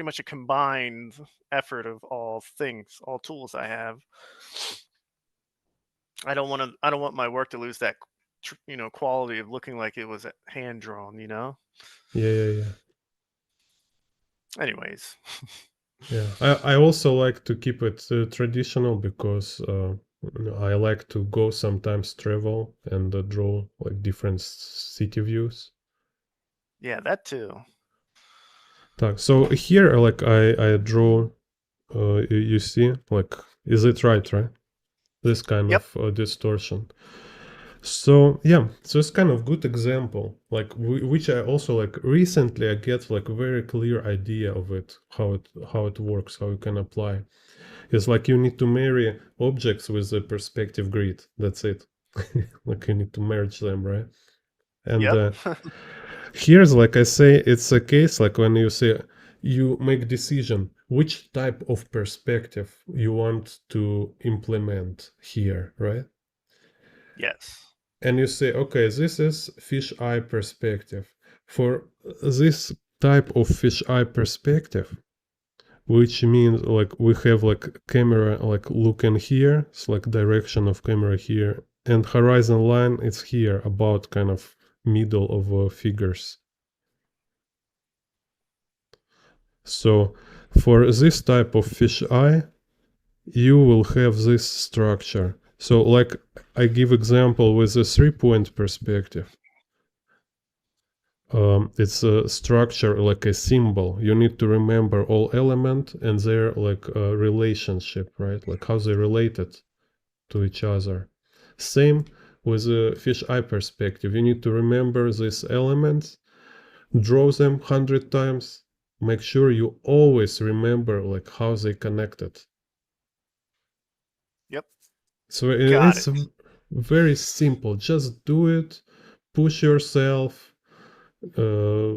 much a combined effort of all things, all tools I have. I don't want my work to lose that quality of looking like it was hand drawn. Yeah, yeah, yeah. Anyways, Yeah, I also like to keep it traditional because I like to go sometimes travel and draw like different city views. Yeah, that too. Так, so here like I draw, you see, like, is it right? This kind Yep. of distortion. So yeah, so it's kind of good example, like which I also like recently I get like a very clear idea of it, how it works, how you can apply. It's like you need to marry objects with a perspective grid. That's it. Like you need to merge them, right? And Yep. here's like I say, it's a case like when you say you make decision which type of perspective you want to implement here, right? Yes. And you say, okay, this is fisheye perspective. For this type of fisheye perspective, which means like we have like camera like looking here, it's like direction of camera here, and horizon line is here about kind of middle of figures. So for this type of fisheye, you will have this structure. So like I give example with a 3-point perspective. It's a structure like a symbol. You need to remember all element and their like relationship, right? Like how they related to each other. Same with a fisheye perspective. You need to remember these elements, draw them 100 times. Make sure you always remember like how they connected. Yep. So Got it's it. very simple. Just do it. Push yourself. Uh,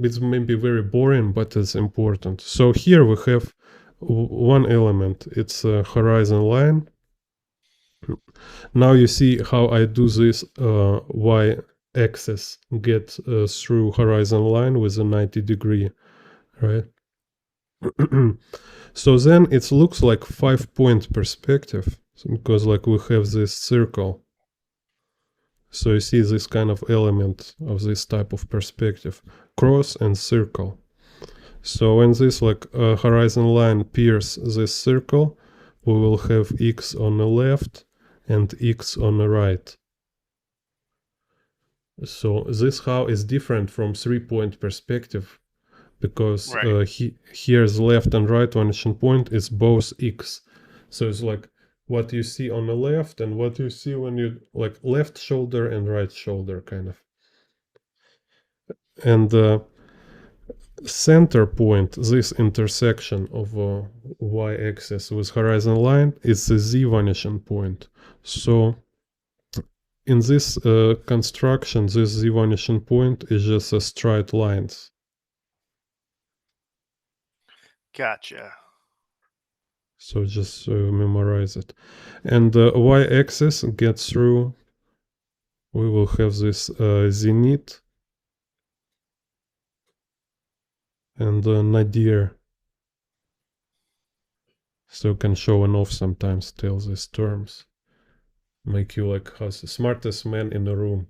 it's maybe very boring, but it's important. So here we have one element. It's a horizon line. Now you see how I do this y-axis get through horizon line with a 90-degree, right? So then it looks like 5-point perspective because like we have this circle. So you see this kind of element of this type of perspective, cross and circle. So when this like horizon line pierce this circle, we will have x on the left and x on the right. So this how is different from 3-point perspective because Right. here's left and right vanishing point is both x. So it's like what you see on the left and what you see when you like left shoulder and right shoulder kind of. And center point, this intersection of y-axis with horizon line, is the z vanishing point. So in this construction, this z vanishing point is just a straight lines. Gotcha. So just memorize it. And y-axis gets through, we will have this zenith and nadir. So you can show and off sometimes, tell these terms. Make you like the smartest man in the room.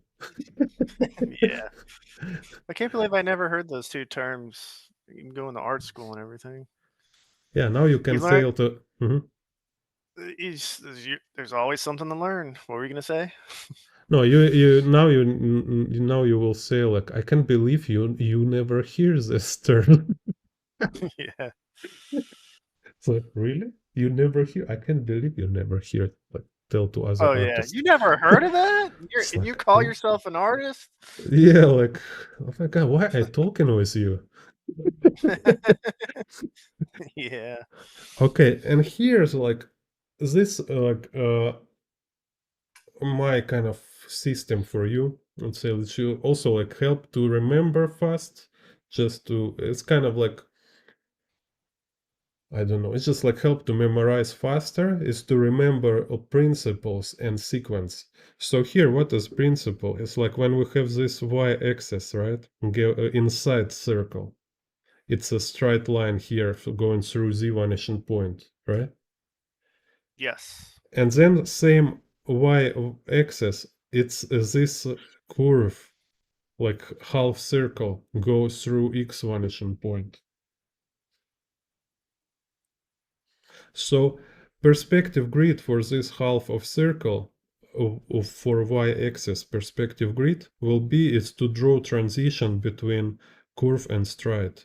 Yeah. I can't believe I never heard those two terms. Even going to art school and everything. Yeah, now you can You learn. sail to. Mhm. There's always something to learn. What were you gonna say? No, you will say like I can't believe you never hear this term. Yeah. It's like really you never hear? I can't believe you never hear it. Like tell to other Oh yeah. artists. You never heard of that? It's And like you call oh yourself an artist? yeah, like oh my god, why I talking with you? Yeah. Okay, and here's like this like my kind of system for you and say that you also like help to remember fast just to it's kind of like I don't know it's just like help to memorize faster is to remember principles and sequence. So here what is principle? It's like when we have this y-axis, right? Inside circle, it's a straight line here going through z vanishing point, right? Yes. And then same y-axis, it's this curve, like half circle, goes through x vanishing point. So perspective grid for this half of circle for y-axis perspective grid will be is to draw transition between curve and stride.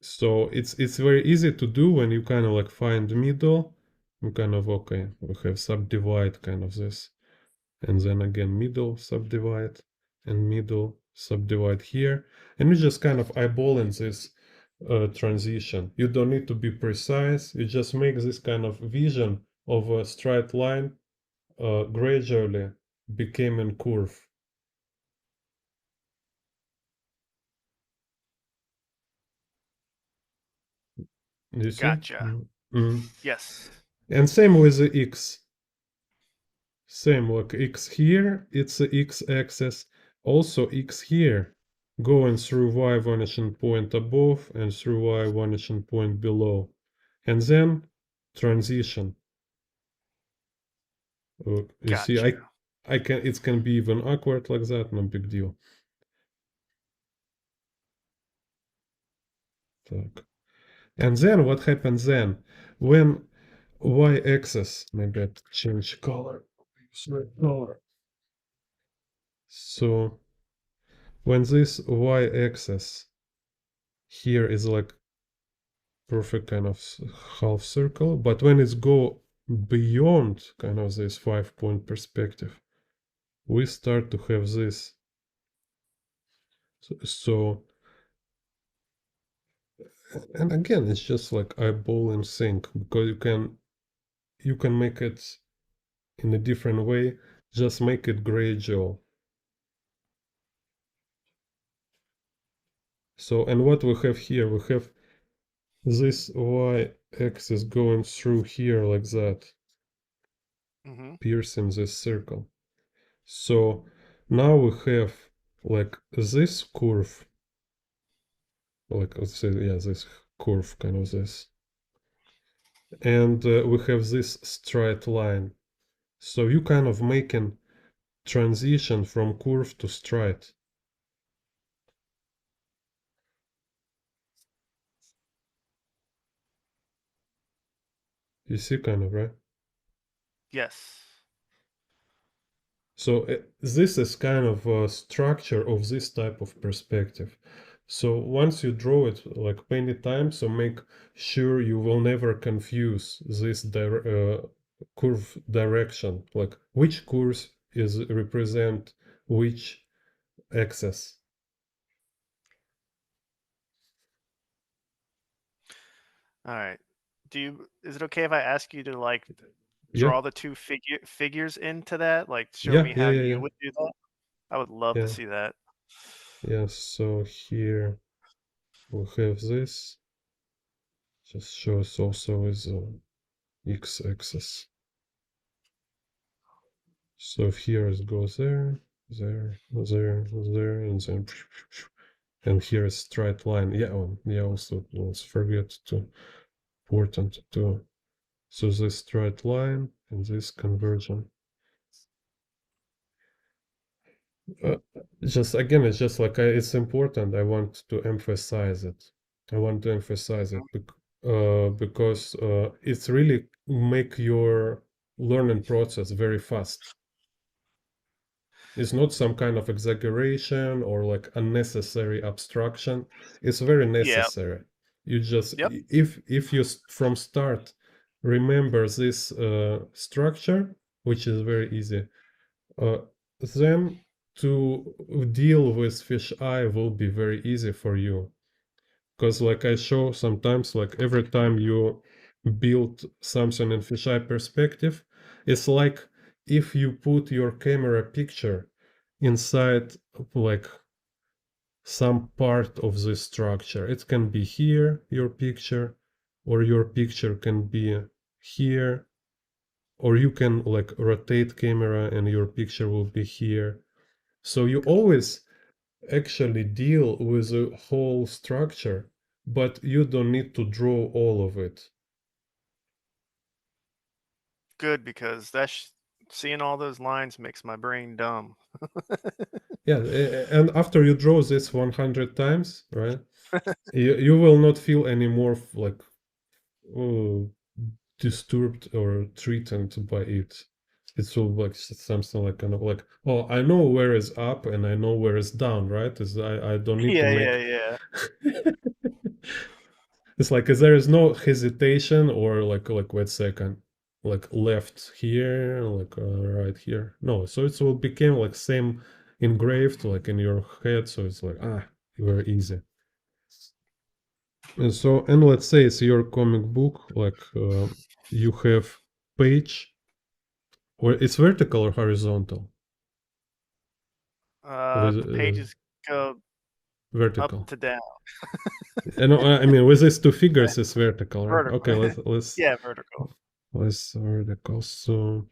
So it's very easy to do when you kind of like find middle. You kind of okay, we have subdivide kind of this, and then again middle subdivide, and middle subdivide here, and you just kind of eyeballing this transition. You don't need to be precise. You just make this kind of vision of a straight line gradually becoming curve. You see? Gotcha. Mm. Yes. And same with the x. Same like x here, it's the x-axis. Also x here, going through y vanishing point above and through y vanishing point below. And then transition. You see, Gotcha. I can, it can be even awkward like that, no big deal. Так. And then what happens then? When y-axis, maybe I change color. Use red color. So when this y-axis here is like perfect kind of half circle, but when it's go beyond kind of this 5-point perspective, we start to have this. So and again, it's just like eyeball and sync because you can make it in a different way. Just make it gradual. So and what we have here, we have this y-axis going through here like that, Hmm. piercing this circle. So now we have like this curve, like let's say, yeah, this curve, kind of this. And we have this straight line. So you kind of making transition from curve to straight. You see, kind of, right? Yes. So this is kind of a structure of this type of perspective. So once you draw it like many times, so make sure you will never confuse this curve direction, like which curve is represent which axis. All right. Is it okay if I ask you to like Yeah, draw the two figures into that? Like show yeah, me yeah, how yeah, you yeah, would do that? I would love to yeah, see that. yeah. So here we have this. Just shows also as x-axis. So here it goes there, there, there, there, and then and here is straight line. Yeah, yeah. Also, let's forget to important to so this straight line and this conversion. Uh, just again, it's just like it's important. I want to emphasize it. I want to emphasize it because it's really make your learning process very fast. It's not some kind of exaggeration or like unnecessary abstraction. It's very Yeah. necessary. You just Yep. if you from start remember this structure, which is very easy, uh, then to deal with fish eye will be very easy for you. Because like I show sometimes, like every time you build something in fisheye perspective, it's like if you put your camera picture inside like some part of this structure. It can be here, your picture, or your picture can be here, or you can like rotate camera and your picture will be here. So you always actually deal with the whole structure, but you don't need to draw all of it. Good because Seeing all those lines makes my brain dumb. Yeah, and after you draw this 100 times, right? You will not feel any more like uh, disturbed or threatened by it. It's all like something like kind of like, oh, I know where is up and I know where is down, right? I don't need to Yeah, make. yeah, yeah. It's like there is no hesitation or like wait a second, like left here, like right here. No, so it will become like same engraved like in your head. So it's like very easy. And so and let's say it's your comic book, like you have page, or it's vertical or horizontal with The pages go up vertical. to down. And I mean with these two figures it's vertical, right? Okay, Vertical. let's Yeah, vertical. let's vertical. So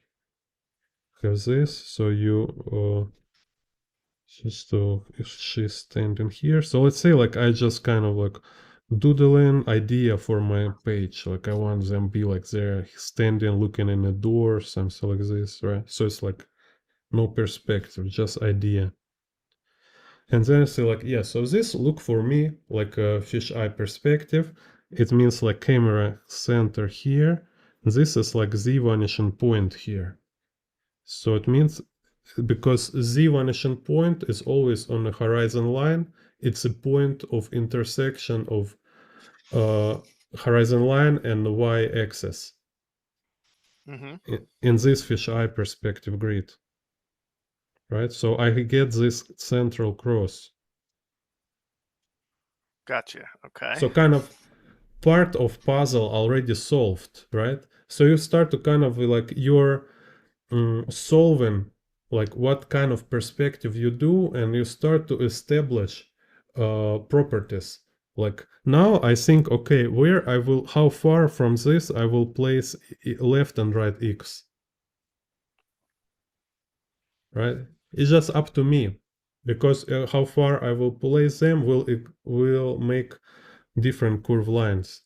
have this. So you just if she's standing here. So let's say like I just kind of like doodling idea for my page. Like I want them be like they're standing looking in a door, something like this, right? So it's like no perspective, just idea. And then I say like, yeah, so this look for me like a fisheye perspective. It means like camera center here. This is like the vanishing point here. So it means because the vanishing point is always on the horizon line, it's a point of intersection of horizon line and the y-axis Hmm. in this fisheye perspective grid, right? So I get this central cross. Gotcha. Okay. So kind of part of puzzle already solved, right? So you start to kind of like you're solving like what kind of perspective you do, and you start to establish properties. Like now I think, okay, where I will, how far from this I will place left and right x, right? It's just up to me because how far I will place them will make different curve lines.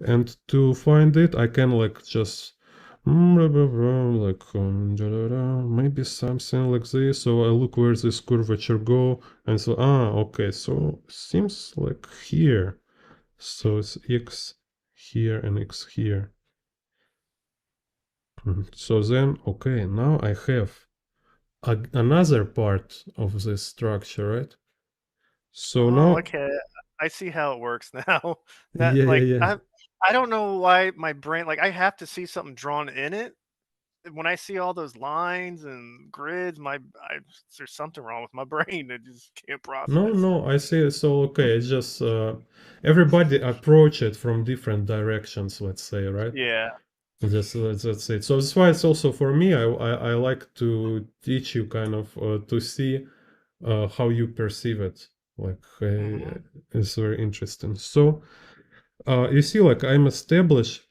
And to find it, I can like just like maybe something like this. So I look where this curvature go, and so okay, so seems like here. So it's x here and x here. So then okay, now I have another part of this structure, right? So Oh, now okay. I see how it works now. That yeah, yeah, like yeah. I don't know why my brain like I have to see something drawn in it. When I see all those lines and grids, there's something wrong with my brain. It just can't No, process. no, I see. So okay, it's just everybody approach it from different directions. Let's say, right? Yeah. Just that's it. So that's why it's also for me. I like to teach you kind of to see how you perceive it. Like Hmm. it's very interesting. So you see, like I'm established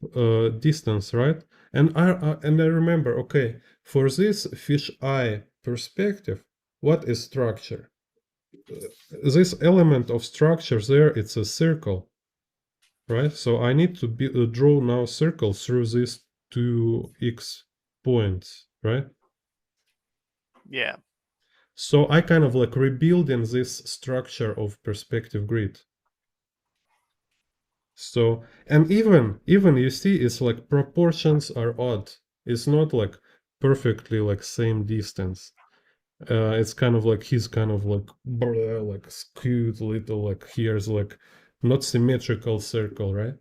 distance, right? And I remember, okay, for this fish eye perspective, what is structure? This element of structure there, it's a circle, right? So I need to draw now circle through these two x points, right? Yeah. So I kind of like rebuilding this structure of perspective grid. So and even you see it's like proportions are odd. It's not like perfectly like same distance. It's kind of like he's kind of like like skewed little like here's like not symmetrical circle, right?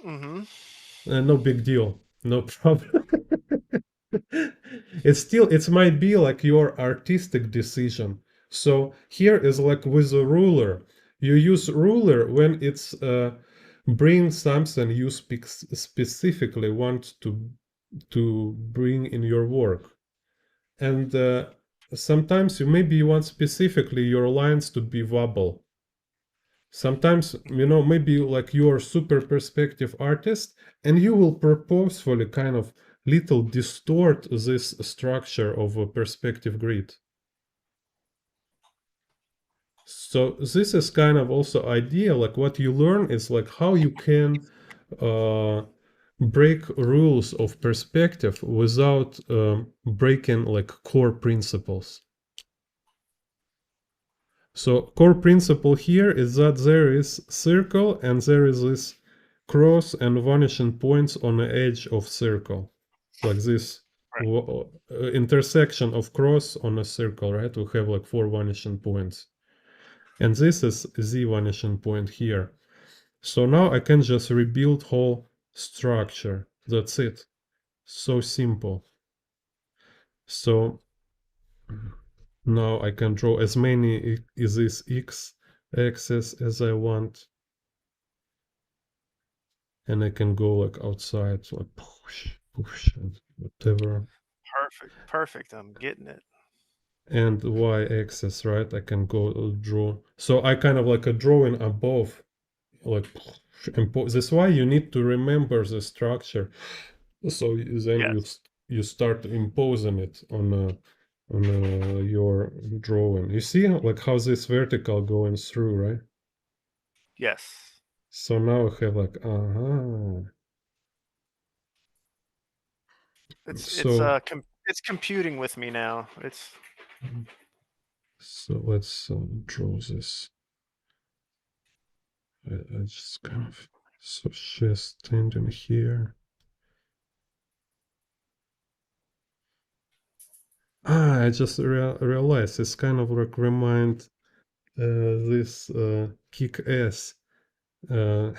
Hmm. No big deal, no problem. It's still it might be like your artistic decision. So here is like with a ruler. You use ruler when it's bring something you specifically want to bring in your work. And sometimes you maybe you want specifically your lines to be wobble. Sometimes, maybe like you're a super perspective artist and you will purposefully kind of little distort this structure of a perspective grid. So this is kind of also idea, like what you learn is like how you can uh, break rules of perspective without breaking like core principles. So core principle here is that there is circle and there is this cross and vanishing points on the edge of circle, like this Right. intersection of cross on a circle, right? We have like 4 vanishing points, and this is the vanishing point here. So now I can just rebuild whole structure. That's it. So simple. So now I can draw as many is this x axis as I want, and I can go like outside, so like push, and whatever. Perfect. Perfect. I'm getting it. And y axis, right? I can go draw. So I kind of like a drawing above, like this is why you need to remember the structure. So then Yes. you start imposing it on your drawing. You see like how this vertical going through, right? Yes. So now I have like so It's computing with me now. It's let's draw this. I just kind of so she's standing here. I just realized it's kind of like remind this kick ass uh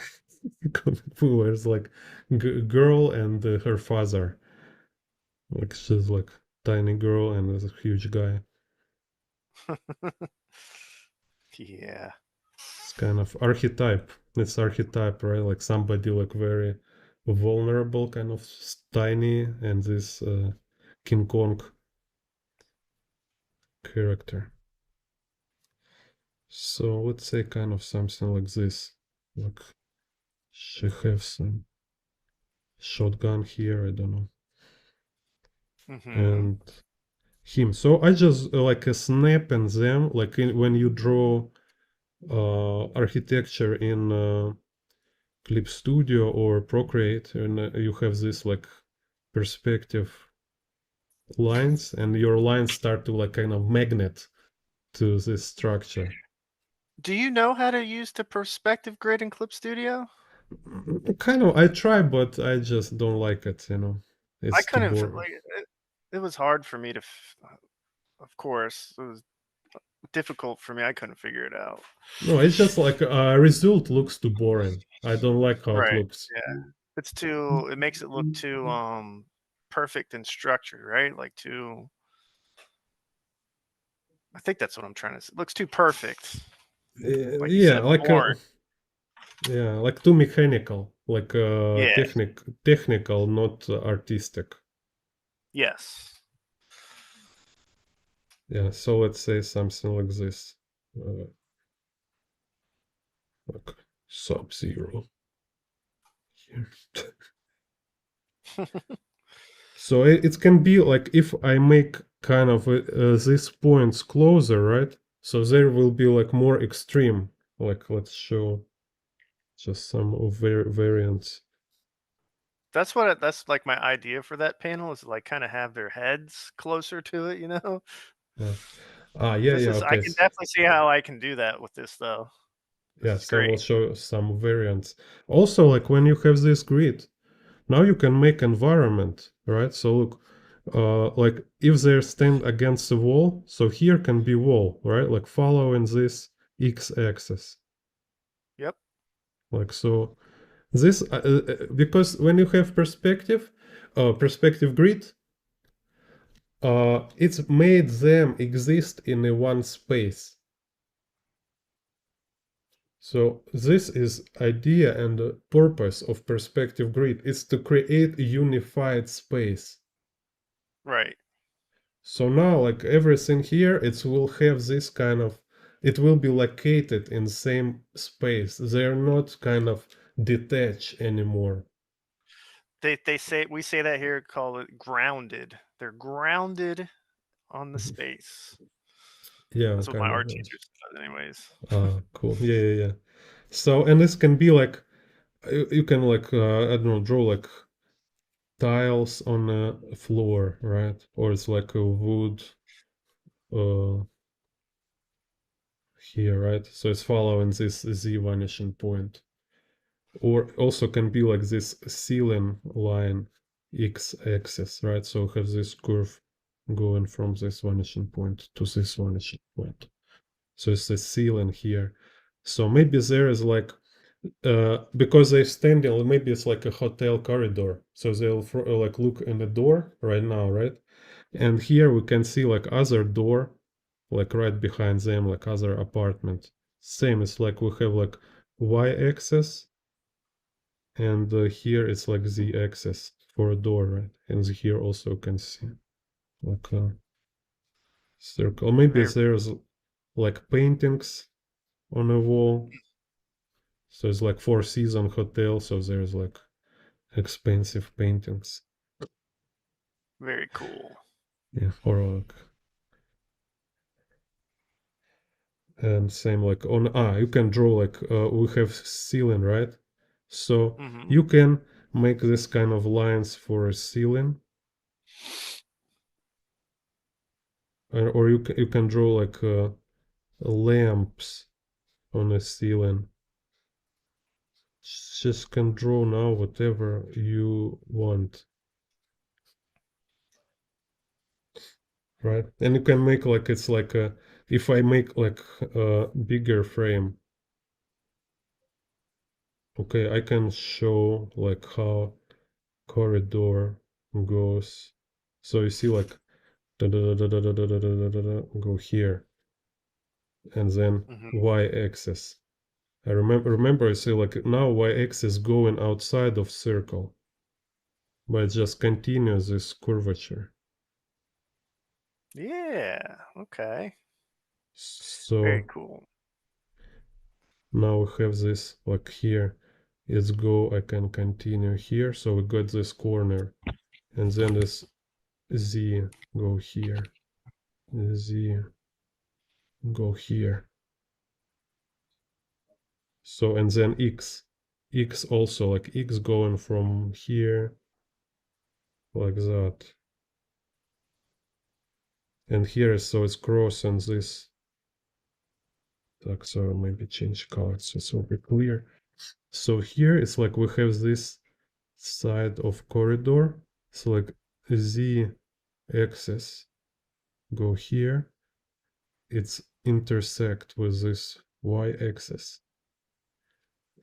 kung fu. There's like girl and her father. Like she's like tiny girl and there's a huge guy. yeah. It's kind of archetype. It's archetype, right? Like somebody like very vulnerable, kind of tiny, and this King Kong character. So let's say kind of something like this. Like she have some shotgun here, I don't know. Mm-hmm. And him. So I just like snapping them, like when you draw architecture in Clip Studio or Procreate, and you have this like perspective lines, and your lines start to like kind of magnet to this structure. Do you know how to use the perspective grid in Clip Studio? Kind of, I try, but I just don't like it. You know, I it's too couldn't boring. like it was hard for me to of course. It was difficult for me. I couldn't figure it out. No, it's just like a result looks too boring. I don't like how it Right. looks. Yeah. It's too it makes it look too perfect and structured, right? Like too I think that's what I'm trying to say. It looks too perfect. Like you Yeah, said, like boring. yeah, like too mechanical, like Yeah. technical, not artistic. Yes. Yeah, so let's say something like this, uh, like Sub-Zero here. So it can be like if I make kind of these points closer, right? So there will be like more extreme. Like let's show just some of variants. That's like my idea for that panel is to like kind of have their heads closer to it, you know? Yeah. Yeah, This yeah, is I okay. can definitely see how I can do that with this though. This Yeah, is so we'll great. show some variants. Also, like when you have this grid, now you can make environment, right? So look, like if they stand against the wall, so here can be wall, right? Like following this x-axis. Yep. Like so, this because when you have perspective grid, it's made them exist in a one space. So this is idea and the purpose of perspective grid is to create a unified space. Right. So now like everything here, it will have this kind of, it will be located in same space. They're not kind of detached anymore. They say we say that here call it grounded. They're grounded on the space. Yeah, That's what my kind of. art teacher said anyways. Cool. Yeah. So and this can be like you can like I don't know, draw like tiles on a floor, right? Or it's like a wood uh, here, right? So it's following this z vanishing point. Or also can be like this ceiling line x-axis, right? So we have this curve going from this vanishing point to this vanishing point. So it's a ceiling here. So maybe there is like because they're standing, maybe it's like a hotel corridor. So they'll like look in the door right now, right? And here we can see like other door, like right behind them, like other apartment. Same, it's like we have like y-axis, and here it's like z-axis for a door, right? And here also you can see like a circle. Maybe Very, there's like paintings on a wall. So it's like Four Season Hotel. So there's like expensive paintings. very cool. Yeah, or like and same like on you can draw like we have ceiling, right? So Hmm. you can make this kind of lines for a ceiling, or you can draw like lamps on a ceiling. Just can draw now whatever you want, right? And you can make like it's like a if I make like a bigger frame, okay, I can show like how corridor goes. So you see like da da da da da da da da da da go here, and then Hmm. y-axis. I remember I say like now y-axis going outside of circle, but it just continues this curvature. Yeah. Okay. Very So cool. now we have this like here. It's go. I can continue here. So we got this corner, and then this z go here. Z go here. So and then x also like x going from here like that, and here so it's crossing this. So maybe change colors so it will be clear. So here it's like we have this side of corridor. So like z axis go here. It's intersect with this y axis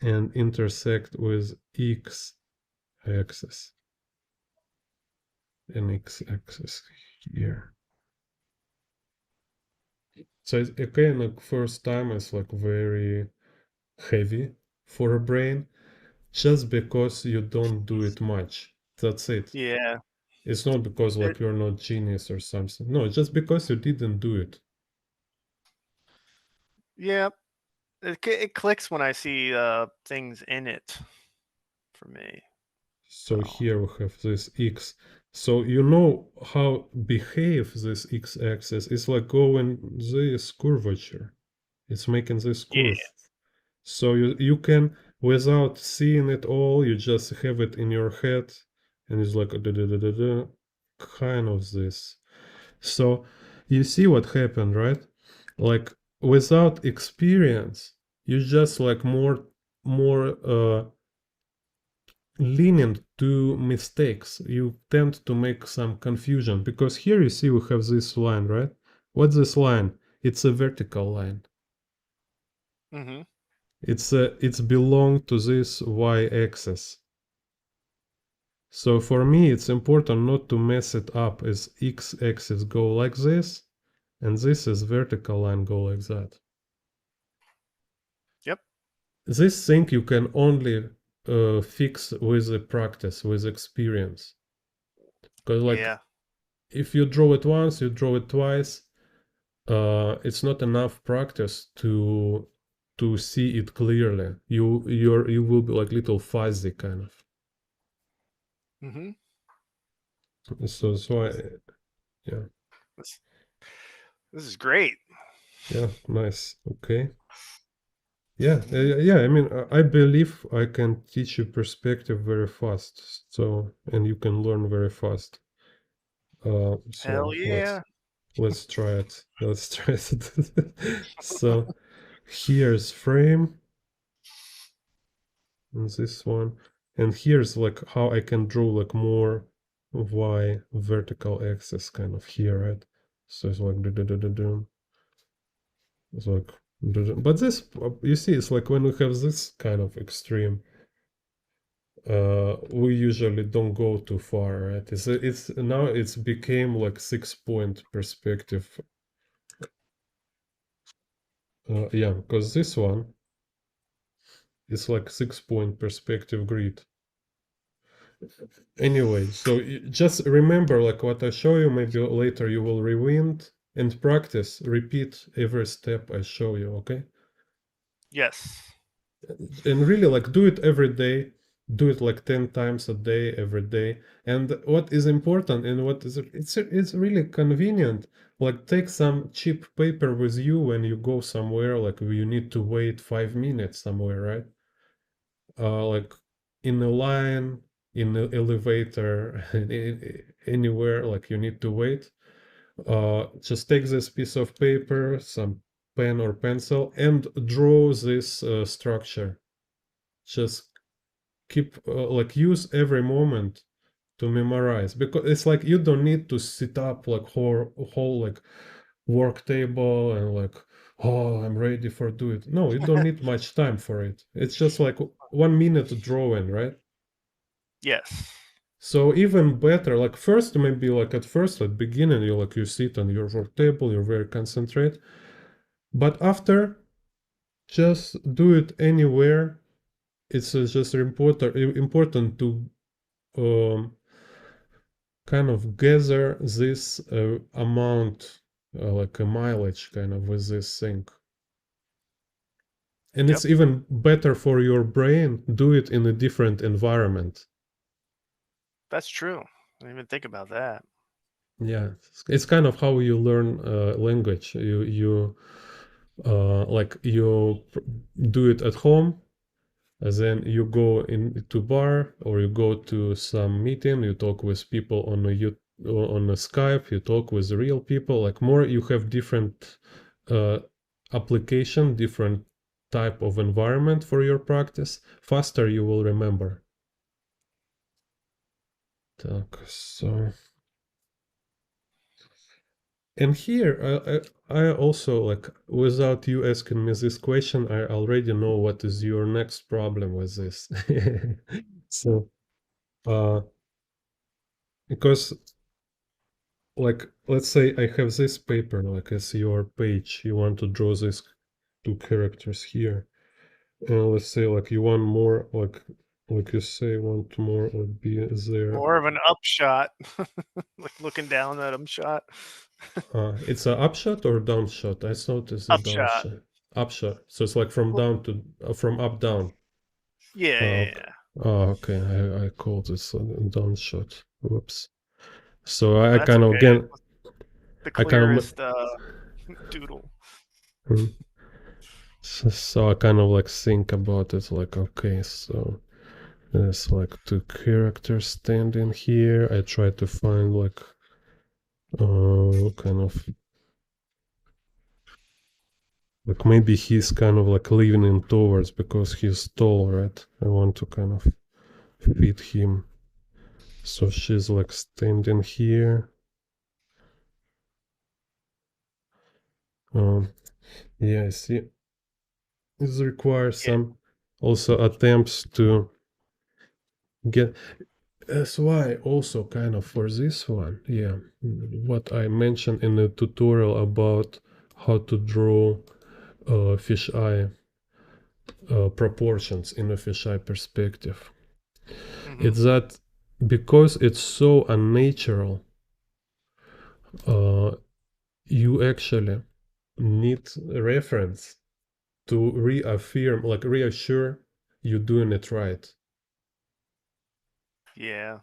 and intersect with x axis and x axis here. So it's, again, like first time it's like very heavy for a brain just because you don't do it much. That's it. Yeah. It's not because It, like you're not genius or something. No, just because you didn't do it. yeah. It clicks when I see things in it for me. So So. here we have this x. So you know how behave this x-axis. It's like going this curvature. It's making this Yeah. curve. So you can, without seeing it all, you just have it in your head, and it's like da, da, da, da, da, kind of this. So you see what happened, right? Like without experience, you just like more lenient to mistakes. You tend to make some confusion because here you see we have this line, right? What's this line? It's a vertical line. Hmm. It's belong to this y-axis. So for me, it's important not to mess it up as x-axis go like this, and this is vertical line go like that. Yep. This thing you can only fix with the practice, with experience. Because like Yeah. if you draw it once, you draw it twice, it's not enough practice to see it clearly. You will be like little fuzzy kind of. Hmm. So I, This, yeah. this is great. Yeah, nice. Okay. Yeah. I mean, I believe I can teach you perspective very fast. So, and you can learn very fast. Hell So yeah. let's try it. Let's try it. So here's frame, and this one, and here's like how I can draw like more y vertical axis kind of here, right? So it's like it's like, but this you see, it's like when we have this kind of extreme, we usually don't go too far, right? It's now it's became like 6 point perspective. Yeah, because this one is like 6 point perspective grid. Anyway, so just remember like what I show you. Maybe later you will rewind and practice, repeat every step I show you. Okay, Yes. and really like do it every day. Do it like 10 times a day every day. And what is important and what is it's really convenient, like take some cheap paper with you when you go somewhere, like you need to wait 5 minutes somewhere, right? Like in a line, in the elevator, anywhere like you need to wait. Just take this piece of paper, some pen or pencil, and draw this structure. Just keep like use every moment to memorize, because it's like you don't need to sit up like whole like work table and like, oh, I'm ready for do it. No, you don't need much time for it. It's just like 1 minute drawing, right? Yes. So even better, like first maybe like at first at beginning you sit on your work table, you're very concentrate, but after just do it anywhere. It's just important to um, kind of gather this amount, like a mileage kind of with this thing. And Yep. it's even better for your brain, do it in a different environment. That's true. I didn't even think about that. Yeah, it's kind of how you learn language. You like do it at home, and then you go into bar or you go to some meeting. You talk with people on a Skype. You talk with real people. Like more, you have different uh, application, different type of environment for your practice. Faster you will remember. Так, so. And here, I also like, without you asking me this question, I already know what is your next problem with this. So, uh, because like, let's say I have this paper, like as your page, you want to draw these two characters here. And let's say like you want more, like you say, want more would be there. More of an upshot, like looking down at him shot. It's a upshot or downshot? I thought it's a Upshot. downshot. Upshot. So it's like from Well, down to from up down. yeah, Oh, yeah, okay. yeah. Okay. I called this a downshot. Whoops. So I That's kind of okay. It again, was the I kind of clearest doodle. mm, so I kind of like think about it like, okay, so there's like two characters standing here. I try to find like kind of like maybe he's kind of like leaning towards because he's tall, right? I want to kind of fit him. So she's like standing here. Um, yeah, I see. This requires Yeah. some also attempts to get. That's why also kind of for this one, yeah, what I mentioned in the tutorial about how to draw fisheye proportions in a fisheye perspective. Hmm. It's that because it's so unnatural, uh, you actually need a reference to reaffirm, like reassure you doing it right. Yeah.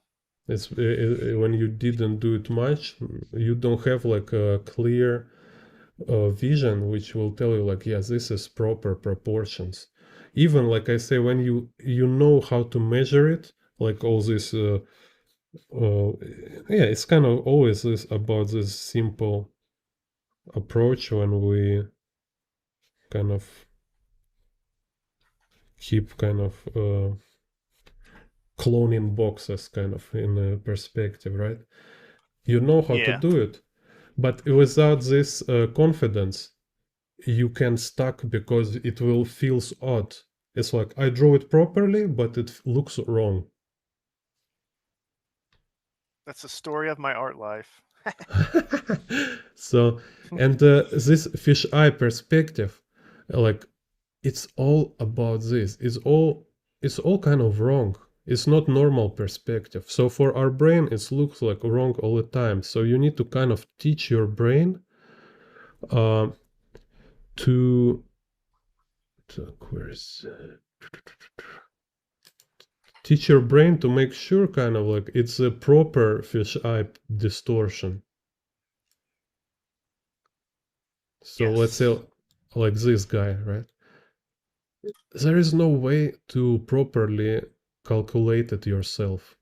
It's when you didn't do it much, you don't have like a clear vision which will tell you like, yes, this is proper proportions. Even like I say, when you know how to measure it, like all this uh, yeah, it's kind of always this about this simple approach when we kind of keep kind of cloning boxes kind of in a perspective, right? You know how to Yeah, do it, but without this confidence, you can stuck because it will feels odd. It's like I draw it properly, but it looks wrong. that's the story of my art life. So, and this fish-eye perspective, like it's all about this. It's all kind of wrong. It's not normal perspective. So for our brain, it looks like wrong all the time. So you need to kind of teach your brain uh, to, where's teach your brain to make sure kind of like it's a proper fish-eye distortion. So let's Yes. say like this guy, right? There is no way to properly calculate it yourself.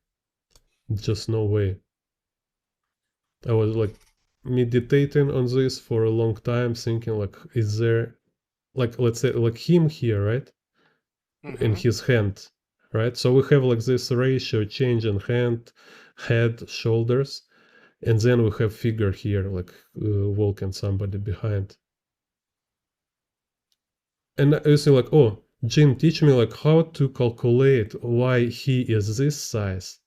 Just no way. I was like meditating on this for a long time, thinking like, is there like let's say like him here, right? In Mm-hmm. his hand, right? So we have like this ratio change in hand, head, shoulders, and then we have figure here, like walking somebody behind. And I was like, oh, Jim, teach me like how to calculate why he is this size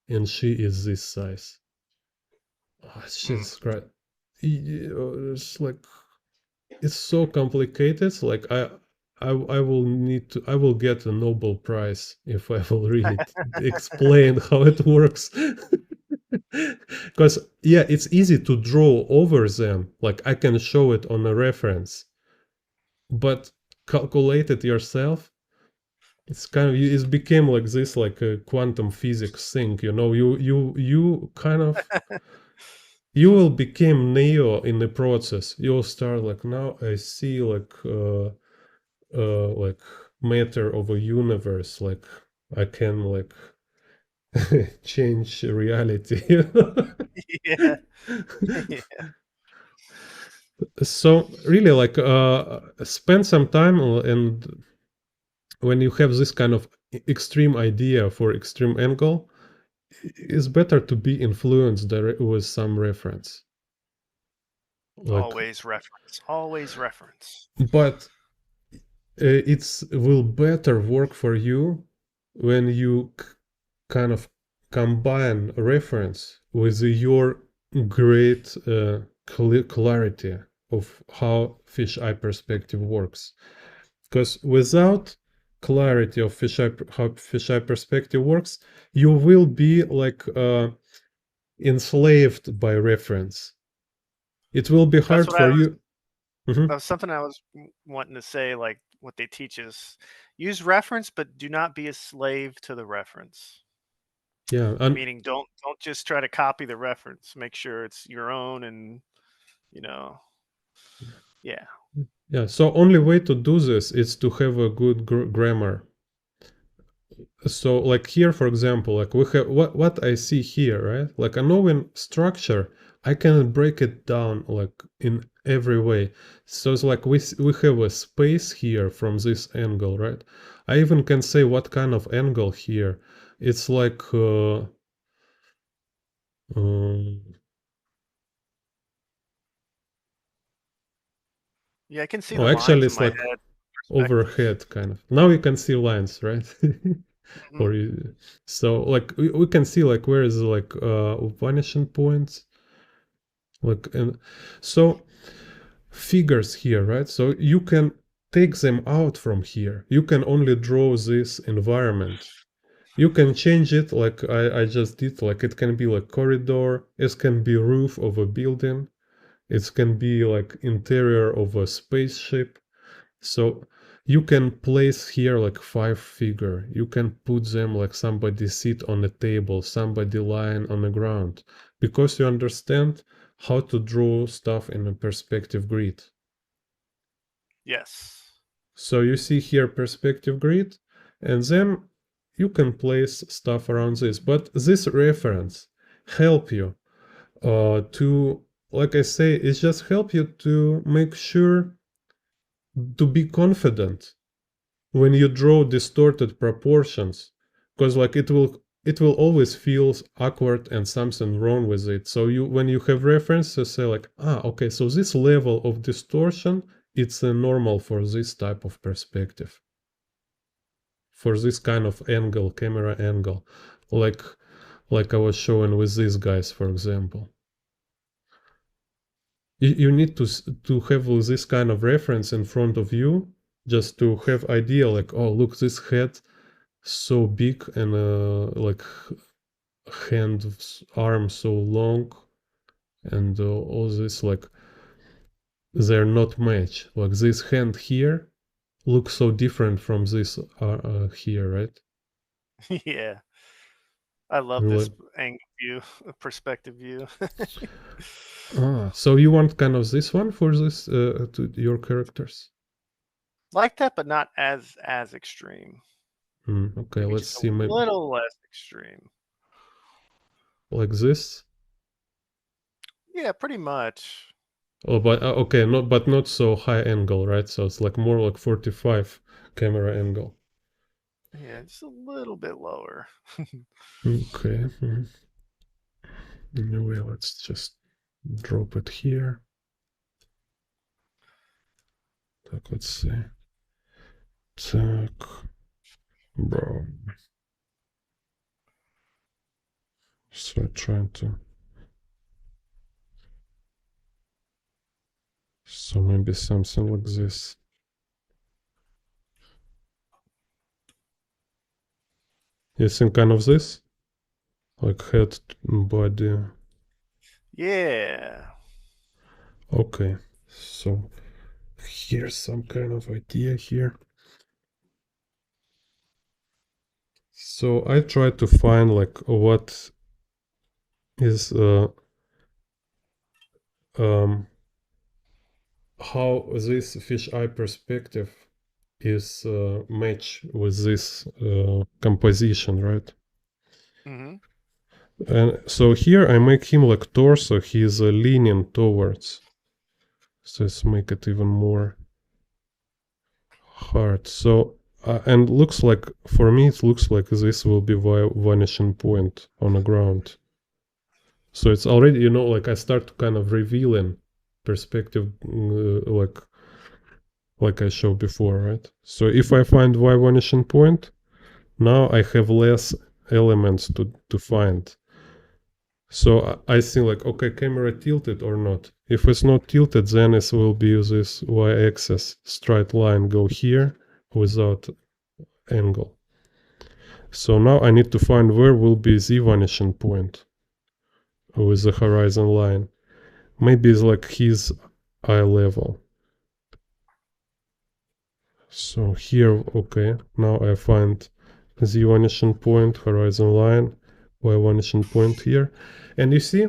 and she is this size. Oh, Mm. Jesus Christ. It's like it's so complicated. Like I will need to I will get a Nobel Prize if I will really explain how it works. Because yeah, it's easy to draw over them. Like I can show it on a reference, but calculate it yourself. It's kind of it became like this, like a quantum physics thing. You kind of you will become Neo in the process. You'll start like now I see like matter of a universe. Like I can like change reality. Yeah. Yeah. So really like spend some time and when you have this kind of extreme idea for extreme angle, it's better to be influenced with some reference. Like, Always reference. Always reference. but it's will better work for you when you kind of combine reference with your great clarity of how fisheye perspective works. Because without clarity of how fisheye perspective works, you will be like enslaved by reference. It will be That's hard what I for was. you. Mhm. Something I was wanting to say. Like what they teach is use reference, but do not be a slave to the reference. Yeah, and Meaning, don't just try to copy the reference. Make sure it's your own, and you know, yeah. yeah. So only way to do this is to have a good grammar. So like here, for example, like we have what I see here, right? Like a knowing structure, I can break it down like in every way. So it's like we have a space here from this angle, right? I even can say what kind of angle here. It's like um, Yeah, I can see oh, the actually, lines in it's my like head. Perspective. overhead kind of. Now you can see lines, right? Hmm. or so like we can see like where is like vanishing points, like and so figures here, right? So you can take them out from here. You can only draw this environment. You can change it like I just did. Like it can be like corridor. It can be roof of a building. It can be like interior of a spaceship. So you can place here like 5 figure. You can put them like somebody sit on a table, somebody lying on the ground, because you understand how to draw stuff in a perspective grid. Yes. So you see here perspective grid, and then you can place stuff around this. But this reference help you to, like I say, it just help you to make sure to be confident when you draw distorted proportions, because like it will always feels awkward and something wrong with it. So you, when you have reference, you say like, ah, okay, so this level of distortion, it's normal for this type of perspective, for this kind of angle, camera angle, like I was showing with these guys, for example. You need to have this kind of reference in front of you, just to have idea like, oh, look, this head so big, and like hand, arm so long, and all this, like they're not match. Like this hand here looks so different from this here, right? Yeah. I love And this like, angle view, perspective view. so you want kind of this one for this to your characters? Like that, but not as extreme. Okay, Maybe let's just a see, maybe little less extreme. like this. Yeah, pretty much. Oh, but okay, not, but not so high angle, right? So it's like more like 45 camera angle. Yeah, just a little bit lower. Okay. Anyway, let's just drop it here. Так, let's see. Так, bro. So trying to. So maybe something like this. You think kind of this? Like head, body. Yeah. Okay. So here's some kind of idea here. So I try to find like what is um how this fisheye perspective is match with this composition, right? Hmm. And so here I make him like torso, he's leaning towards. So let's make it even more hard. So, and looks like, for me, it looks like this will be vanishing point on the ground. So it's already, like I start to kind of revealing perspective, like I showed before, right? So if I find y vanishing point, now I have less elements to find. So I think like, okay, camera tilted or not. If it's not tilted, then it will be this y-axis straight line go here without angle. So now I need to find where will be the vanishing point with the horizon line. Maybe it's like his eye level. So here, okay, now I find the vanishing point, horizon line, y vanishing point here. And you see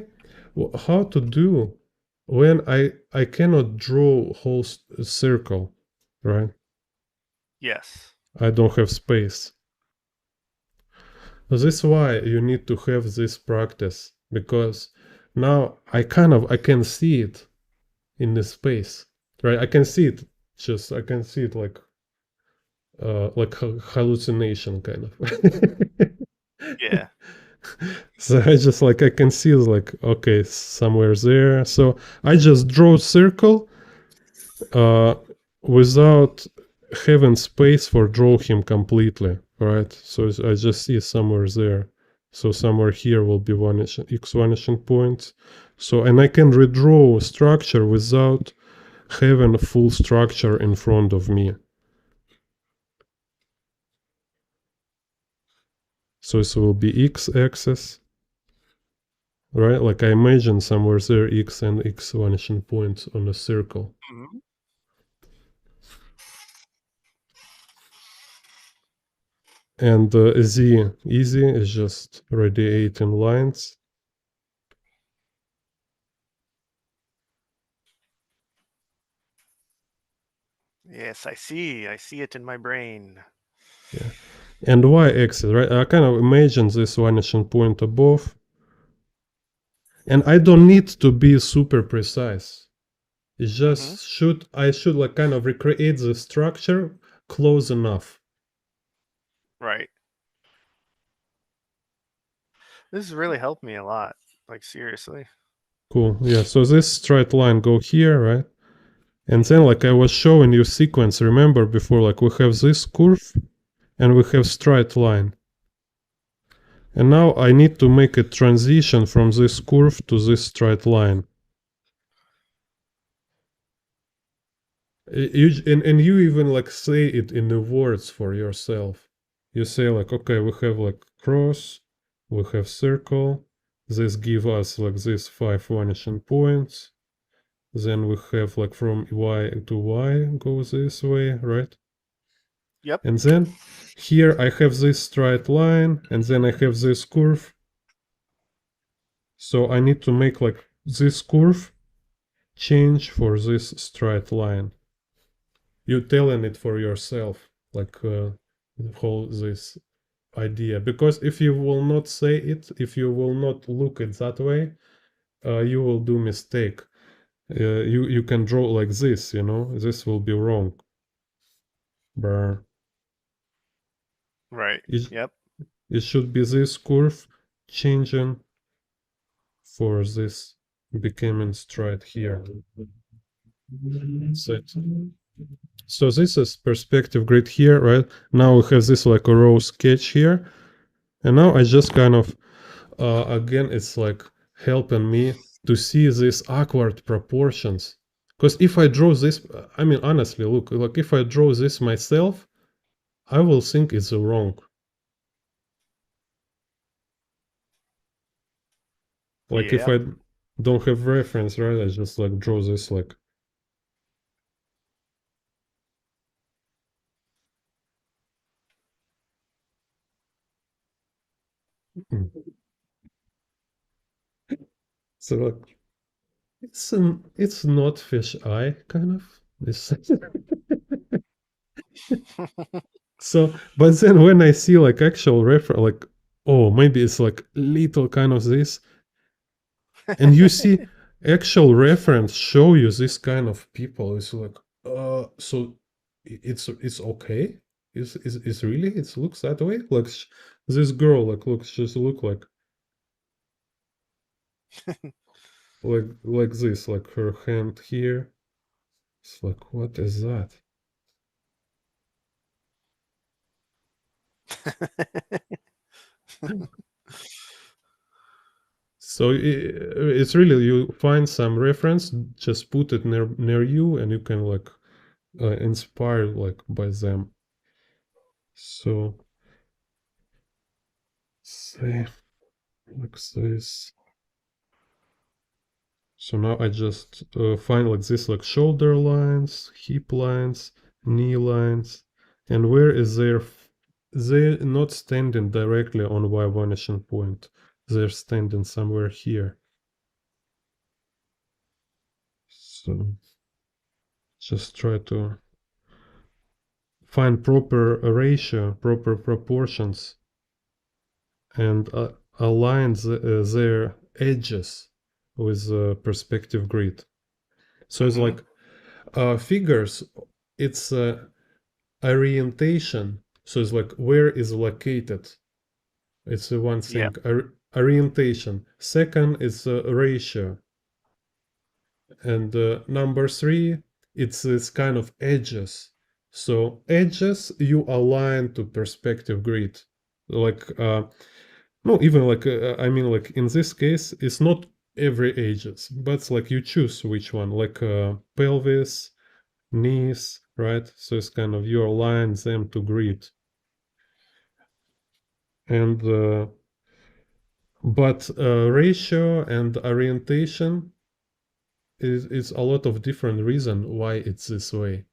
how to do when I cannot draw whole circle, right? Yes. I don't have space. This is why you need to have this practice, because now I can see it in the space, right? I can see it, just I can see it like hallucination kind of. Yeah. So I just like I can see like, okay, somewhere there. So I just draw circle uh without having space for draw him completely, right? So I just see somewhere there. So somewhere here will be x vanishing point. So, and I can redraw structure without having a full structure in front of me. So this will be x-axis, right? Like I imagine somewhere there x and x vanishing points on a circle. Mhm. And z easy is just radiating lines. Yes, I see. I see it in my brain. Yeah. And y-axis, right? I kind of imagine this vanishing point above. And I don't need to be super precise. It Mm-hmm. just I should like kind of recreate the structure close enough. Right. This has really helped me a lot. Like seriously. Cool. Yeah. So this straight line go here, right? And Mm-hmm. then like I was showing you sequence, remember before, like we have this curve and we have straight line. And now I need to make a transition from this curve to this straight line. And you even like say it in the words for yourself. You say like, okay, we have like cross, we have circle. This give us like this 5 vanishing points. Then we have like from y to y go this way, right? Yep. And then here I have this straight line, and then I have this curve. So I need to make like this curve change for this straight line. You telling it for yourself, like the whole this idea. Because if you will not say it, if you will not look it that way, you will do mistake. You can draw like this, you know. This will be wrong. But Right. it, Yep. it should be this curve changing for this becoming straight here. So, so this is perspective grid here, right? Now we have this like a row sketch here. And now I just kind of, again, it's like helping me to see these awkward proportions. Because if I draw this, I mean, honestly, look, like if I draw this myself, I will think it's wrong. Like if Yep. I don't have reference, right? I just like draw this like. Mm. So like it's not fish eye kind of. It's so, but then when I see like actual reference, like oh maybe it's like little kind of this, and you see actual reference show you this kind of people. It's like so it's okay. Is really it looks that way? Like this girl like looks just look like this like her hand here. It's like what is that? So it's really you find some reference, just put it near you, and you can like inspire like by them. So say like this. So now I just find like this like shoulder lines, hip lines, knee lines, and where is their they're not standing directly on Y vanishing point. They're standing somewhere here. So just try to find proper ratio, proper proportions, and align their edges with perspective grid. So it's Mm-hmm. like figures, it's orientation. So it's like where is located. It's one Yep. thing. Orientation. Second is ratio. And number three, it's this kind of edges. So edges you align to perspective grid. Like no, even like I mean like in this case, it's not every edges, but it's like you choose which one, like pelvis, knees, right? So it's kind of you align them to grid. And but ratio and orientation is a lot of different reason why it's this way.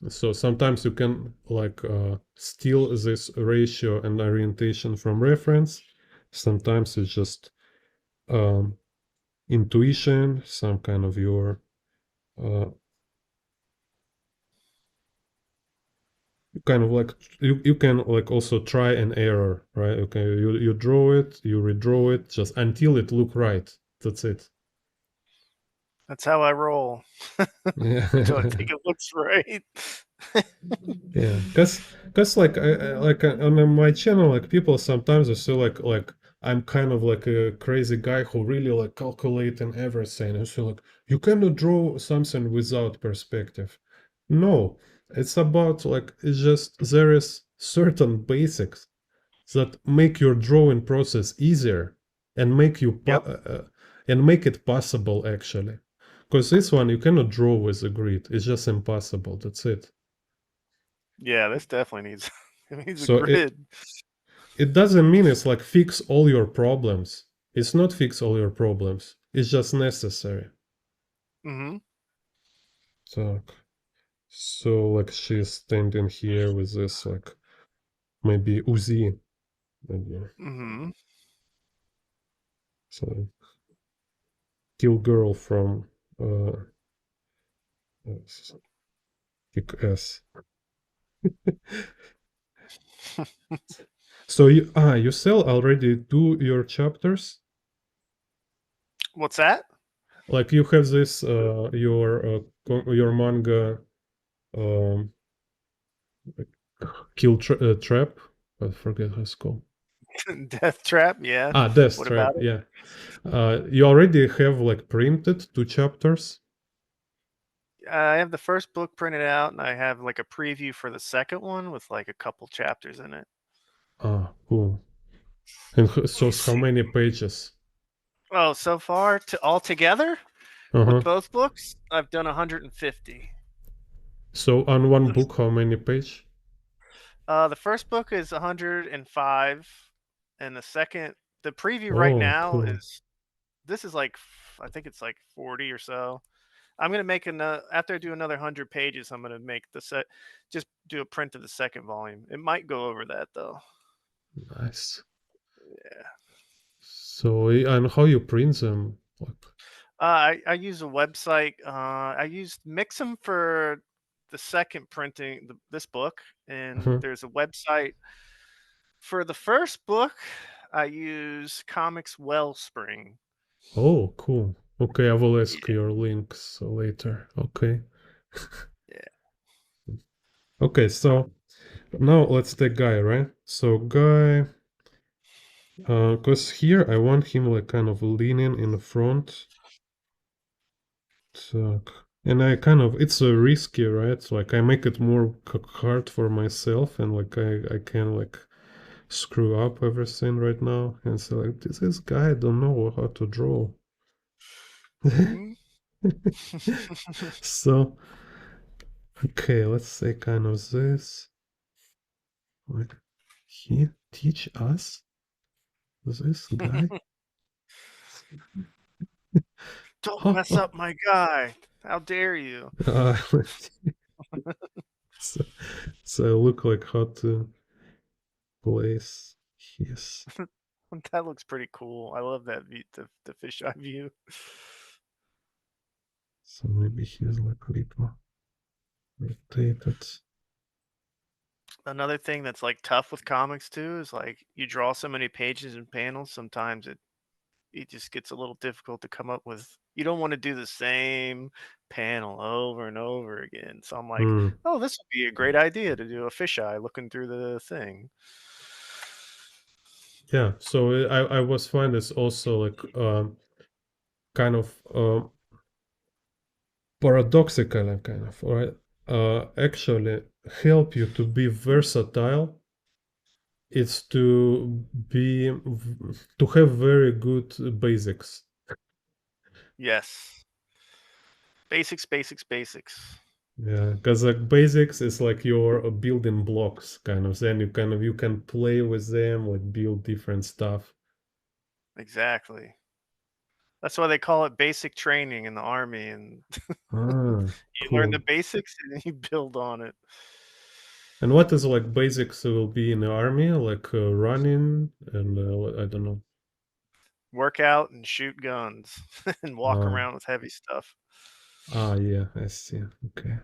So sometimes you can like steal this ratio and orientation from reference. Sometimes it's just intuition, some kind of your uh, kind of like you can like also try and error, right? Okay, you draw it, you redraw it, just until it look right. That's it. That's how I roll until I Yeah. think it looks right. Yeah, cause like on my channel, like people sometimes are so like I'm kind of like a crazy guy who really like calculate and everything. And so like you cannot draw something without perspective. No, it's about like it's just there is certain basics that make your drawing process easier and make Yep. and make it possible actually. Because this one you cannot draw with a grid. It's just impossible. That's it. Yeah, this definitely needs it needs a So grid. it doesn't mean it's like fix all your problems. It's not fix all your problems. It's just necessary. Mm-hmm. So so like she's standing here with this like maybe Uzi, maybe Mm-hmm. so kill girl from uh kick ass. So you sell already do your chapters? What's that? Like you have this your manga um trap. I forget how it's called. Death Trap? Yeah. Ah, Death What about Trap, it? yeah. You already have like printed two chapters? I have the first book printed out, and I have like a preview for the second one with like a couple chapters in it. Ah, cool. And Let me so how see. many pages? Oh, so far to all together with Uh-huh. both books, I've done 150. So on one The, book, how many page? the first book is 105, and the preview right Oh, now cool. is this is like I think it's like 40 or so. I'm gonna make another after I do another 100 pages. I'm gonna make the set, just do a print of the second volume. It might go over that though. Nice. Yeah. So and how you print them? Like, I use a website. I used Mixam for the second printing this book, and uh-huh. there's a website for the first book. I use Comics Wellspring. Oh, cool. Okay, I will ask Yeah, your links later. Okay. yeah. Okay, so now let's take Guy, right? So Guy, cause here I want him like kind of leaning in the front. So, and I kind of it's a risky, right? So, like I make it more hard for myself, and like I can like screw up everything right now. And so like this guy don't know how to draw. Hmm. So okay, let's say kind of this. Like he teach us this guy. Don't mess up my guy. How dare you? uh, so, so I look like how to place his. That looks pretty cool. I love that view, the fisheye view. So maybe he's like a little rotated. Another thing that's like tough with comics too is like you draw so many pages and panels. Sometimes it just gets a little difficult to come up with. You don't want to do the same panel over and over again. So I'm like, Hmm. oh, this would be a great idea to do a fisheye looking through the thing. Yeah, so I was find it's also like kind of paradoxical and kind of right actually help you to be versatile. It's to be to have very good basics. Yes, basics, basics, basics. Yeah, because like basics is like your building blocks kind of. Then you can play with them, like build different stuff. Exactly. That's why they call it basic training in the army, and Ah, you learn the cool. basics and then you build on it. And what is like basics will be in the army, like running and I don't know. Work out and shoot guns and walk Uh, around with heavy stuff. yeah, I see. Okay.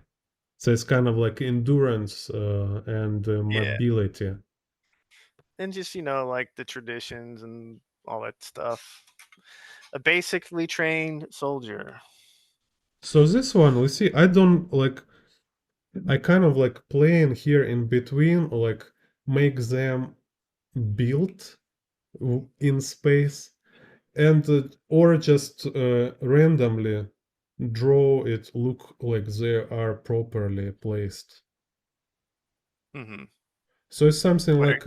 So it's kind of like endurance and Yeah. mobility. And just, like the traditions and all that stuff. A basically trained soldier. So this one, we see, I don't like, I kind of like playing here in between, like make them build in space and or just randomly draw it look like they are properly placed. Hmm. So it's something What are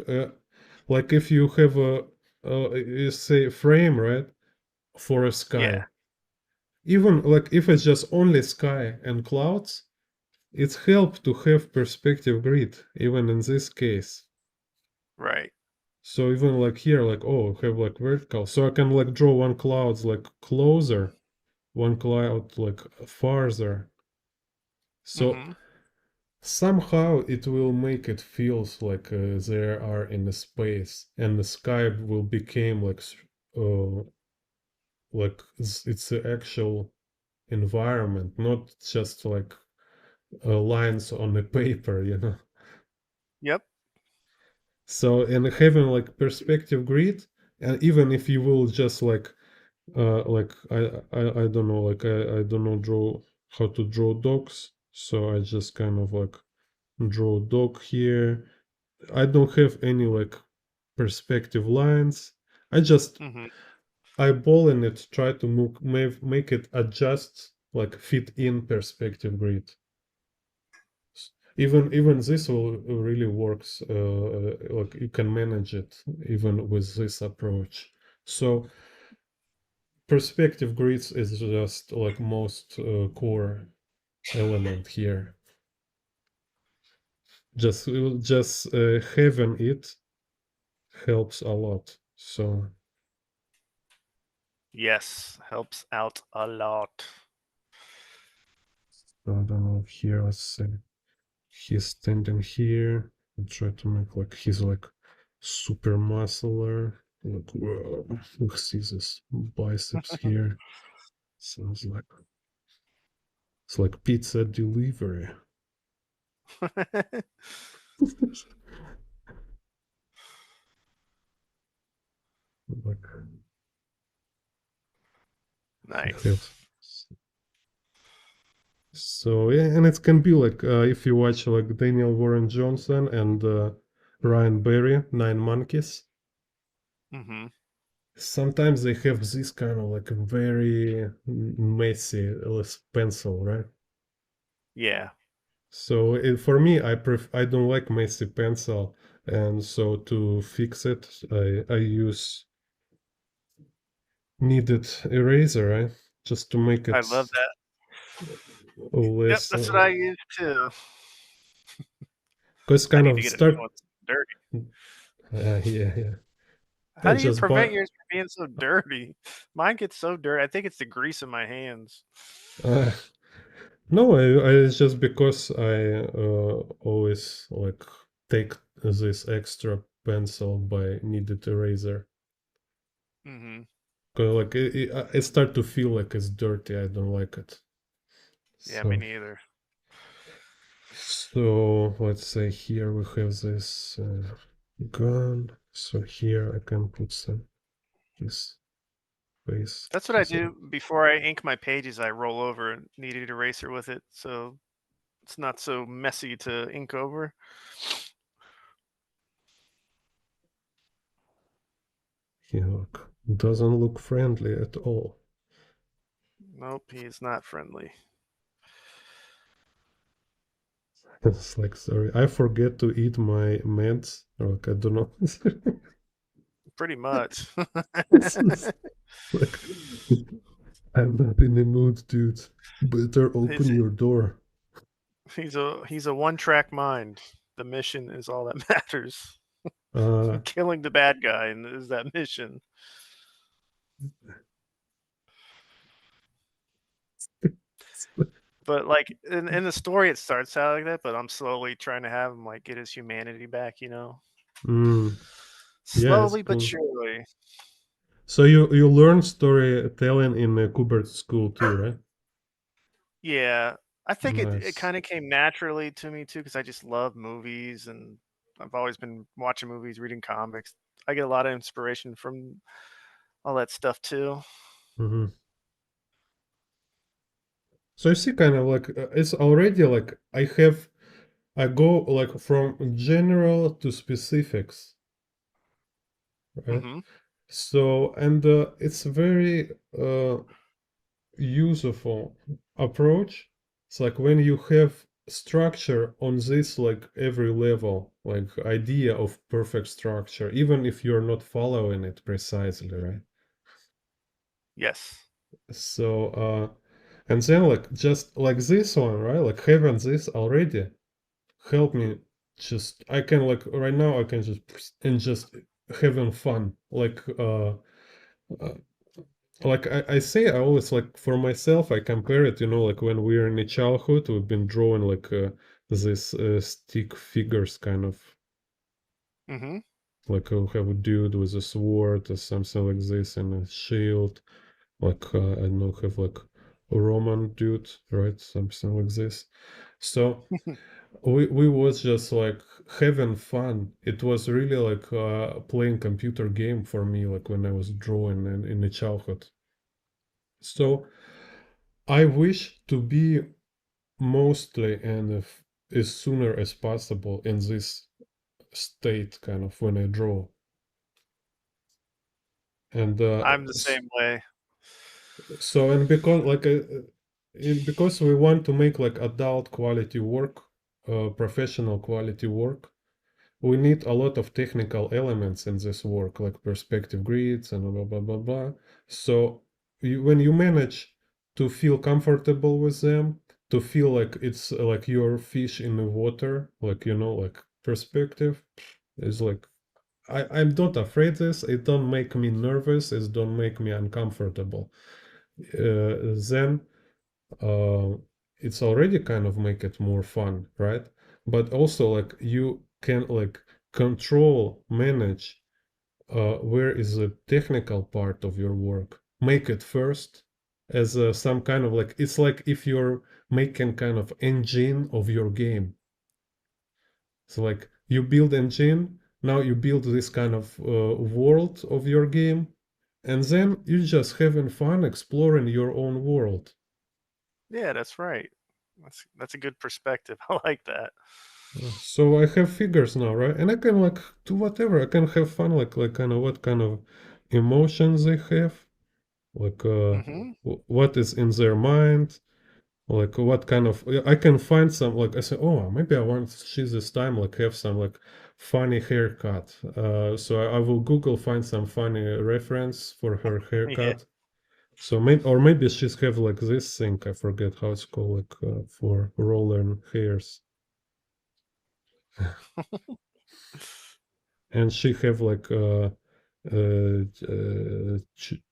like if you have you say frame, right, for a Yeah, sky, even like if it's just only sky and clouds, it's help to have perspective grid even in this case. right. So even like here, like oh, have like vertical, so I can like draw one clouds like closer, one cloud like farther. So Hmm. somehow it will make it feels like they are in a space, and the sky will become uh, like it's the actual environment, not just like lines on a paper, you know. Yep. So and having like perspective grid, and even if you will just like I don't know, like I don't know draw how to draw dogs, so I just kind of like draw dog here. I don't have any like perspective lines. I just Hmm. eyeballing it, try to make it adjust, like fit in perspective grid. Even this will really works. Like you can manage it even with this approach. So perspective grids is just like most core element here. Just having it helps a lot. So Yes, helps out a lot. I don't know here. Let's see. He's standing here and try to make like he's like super muscular. Like whoa, look, see this biceps here. Sounds like it's like pizza delivery. Like he Nice. have so yeah, and it can be like if you watch like Daniel Warren Johnson and Ryan Berry, Nine Monkeys. Hmm. Sometimes they have this kind of like very messy pencil, right? Yeah, So for me, I don't like messy pencil, and so to fix it, I use kneaded eraser, right? Just to make I it love that. Yep, less, that's what I use too. cause I kind need to of get a new start. one. It's dirty. Yeah, yeah. How I do you just prevent buy. yours from being so dirty? Mine gets so dirty. I think it's the grease in my hands. Uh, no, it's just because I always like take this extra pencil by kneaded eraser. Hmm. 'Cause, like I start to feel like it's dirty. I don't like it. Yeah, me So. neither. So let's say here we have this gun. So here I can put some this base. That's what I This do before I ink my pages. I roll over a kneaded eraser with it, so it's not so messy to ink over. here look doesn't look friendly at all. Nope, he is not friendly. It's like sorry, I forget to eat my meds. Or like I don't know. Pretty much. This is like I'm not in the mood, dude. Better open His, your door. he's a one-track mind. The mission is all that matters. Uh, Killing the bad guy and is that mission. But like in the story, it starts out like that. But I'm slowly trying to have him like get his humanity back. mm, yeah, it's Slowly but cool. surely. So you learn storytelling in a Kubert school too, right? Yeah, I think it Nice. kind of came naturally to me too, because I just love movies and I've always been watching movies, reading comics. I get a lot of inspiration from all that stuff too. Mhm. So you see, kind of like it's already like I go like from general to specifics, right? Hmm. So and it's very useful approach. It's like when you have structure on this like every level, like idea of perfect structure, even if you're not following it precisely, right? Yes. So and then like just like this one, right? Like having this already help me just I can like right now I can just having fun uh I say I always like for myself I compare it, like when we are in the childhood we've been drawing like this stick figures kind of Hmm. like we have a dude with a sword or something like this and a shield, like I don't know, have like a Roman dude, right? Something like this. So we was just like having fun. It was really like playing computer game for me, like when I was drawing in the childhood. So I wish to be mostly and if, as sooner as possible in this state, kind of when I draw. And I'm the same way. so and because like because we want to make like adult quality work, professional quality work, we need a lot of technical elements in this work, like perspective grids and blah blah blah blah. So when you manage to feel comfortable with them, to feel like it's like your fish in the water, like like perspective is like I'm not afraid this. It don't make me nervous. It don't make me uncomfortable. Then uh, it's already kind of make it more fun, right? But also like you can like control, manage where is the technical part of your work. Make it first as some kind of like it's like if you're making kind of engine of your game. So like you build engine, now you build this kind of world of your game, and then you just having fun exploring your own world. Yeah, that's right. That's a good perspective. I like that. So I have figures now, right? And I can like do whatever. I can have fun, like kind of what kind of emotions they have, like Hmm. what is in their mind, like what kind of. I can find some like I say, oh, maybe I want she this time like have some like funny haircut. So I will Google find some funny reference for her Yeah. haircut. So maybe she's have like this thing. I forget how it's called, like for rolling hairs. And she have like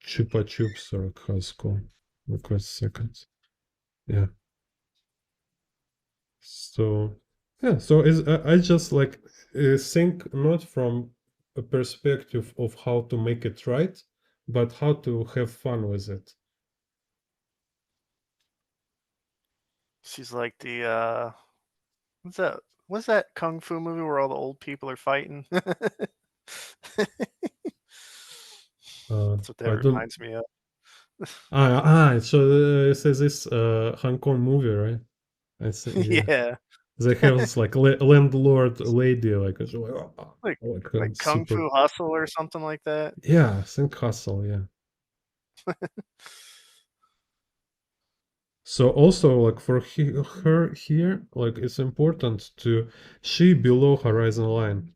chupa chups or how it's called. Request seconds. Yeah. So yeah. So is I just like think not from a perspective of how to make it right, but how to have fun with it. She's like the what's that? What's that kung fu movie where all the old people are fighting? That's what that I don't. reminds me of. So it says this Hong Kong movie, right? I see. Yeah. Yeah, They have this like landlord lady, like, it's like, like Kung super. Fu Hustle or something like that. Yeah, I think hustle. Yeah. So also like for her here, like it's important to she below horizon line,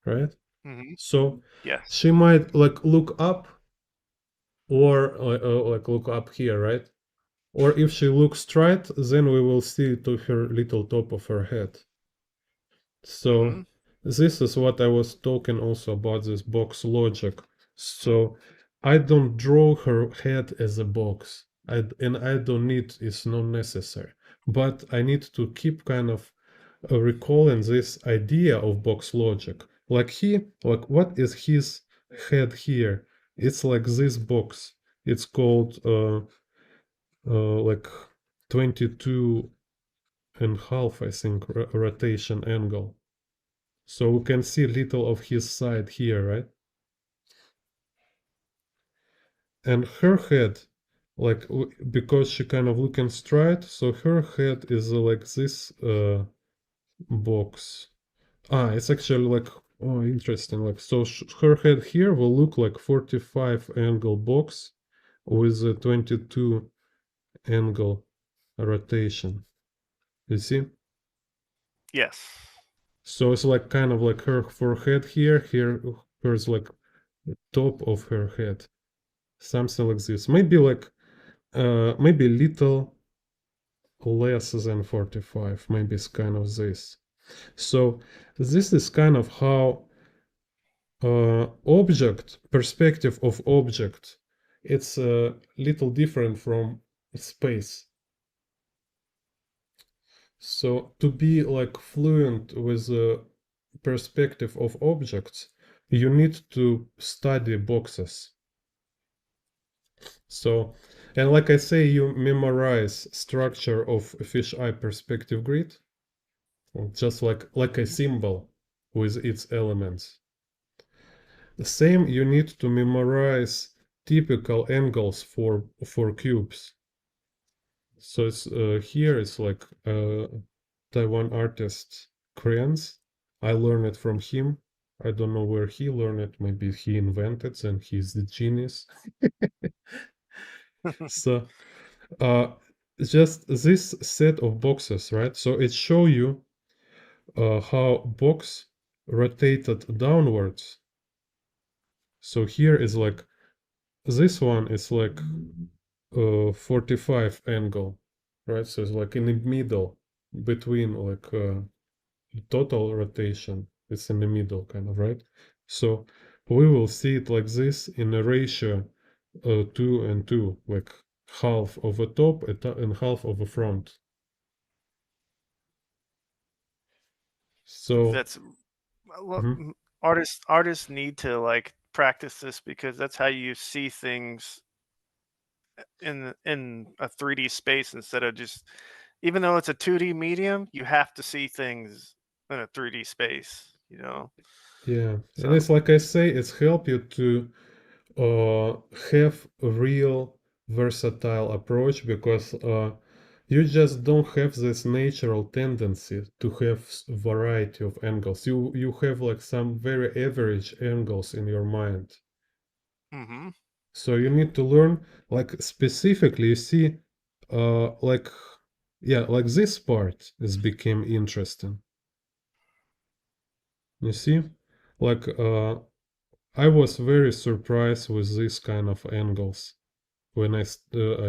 right? Hmm. So Yes. she might like look up or like look up here, right? Or if she looks straight, then we will see to her little top of her head. So Hmm. this is what I was talking also about this box logic. So I don't draw her head as a box. And I don't need, it's not necessary. But I need to keep kind of recalling this idea of box logic. Like what is his head here? It's like this box. It's called like 22 and half, I think, rotation angle. So we can see little of his side here, right? And her head, like because she kind of looking straight, so her head is like this box. Ah, it's actually like, oh, interesting. Like, so her head here will look like 45 angle box with a 22 angle rotation. You see? Yes. So it's like kind of like her forehead here, here, here's like top of her head, something like this. Maybe like, maybe little less than 45. Maybe it's kind of this. So this is kind of how object perspective of object. It's a little different from space. So to be like fluent with the perspective of objects, you need to study boxes. So, and like I say, you memorize structure of fisheye perspective grid, just like a Mhm. symbol with its elements. The same you need to memorize typical angles for cubes. So it's here it's like Taiwan artist Kranz. I learned it from him. I don't know where he learned it. Maybe he invented and he's the genius. So uh, just this set of boxes, right? So it show you how box rotated downwards. So here is like this one is like 45 angle, right? So it's like in the middle between like total rotation. It's in the middle, kind of, right? So we will see it like this in a ratio 2 and 2, like half of a top and half of a front. So, That's well, mhm, artists need to like practice this because that's how you see things in a 3D space instead of just even though it's a 2D medium, you have to see things in a 3D space, you know? yeah, and So, it's like I say, it's help you to uh, have a real versatile approach because you just don't have this natural tendency to have variety of angles. You have like some very average angles in your mind. mhm. So you need to learn like specifically. You see, like yeah, like this part is became interesting. You see, like I was very surprised with this kind of angles when I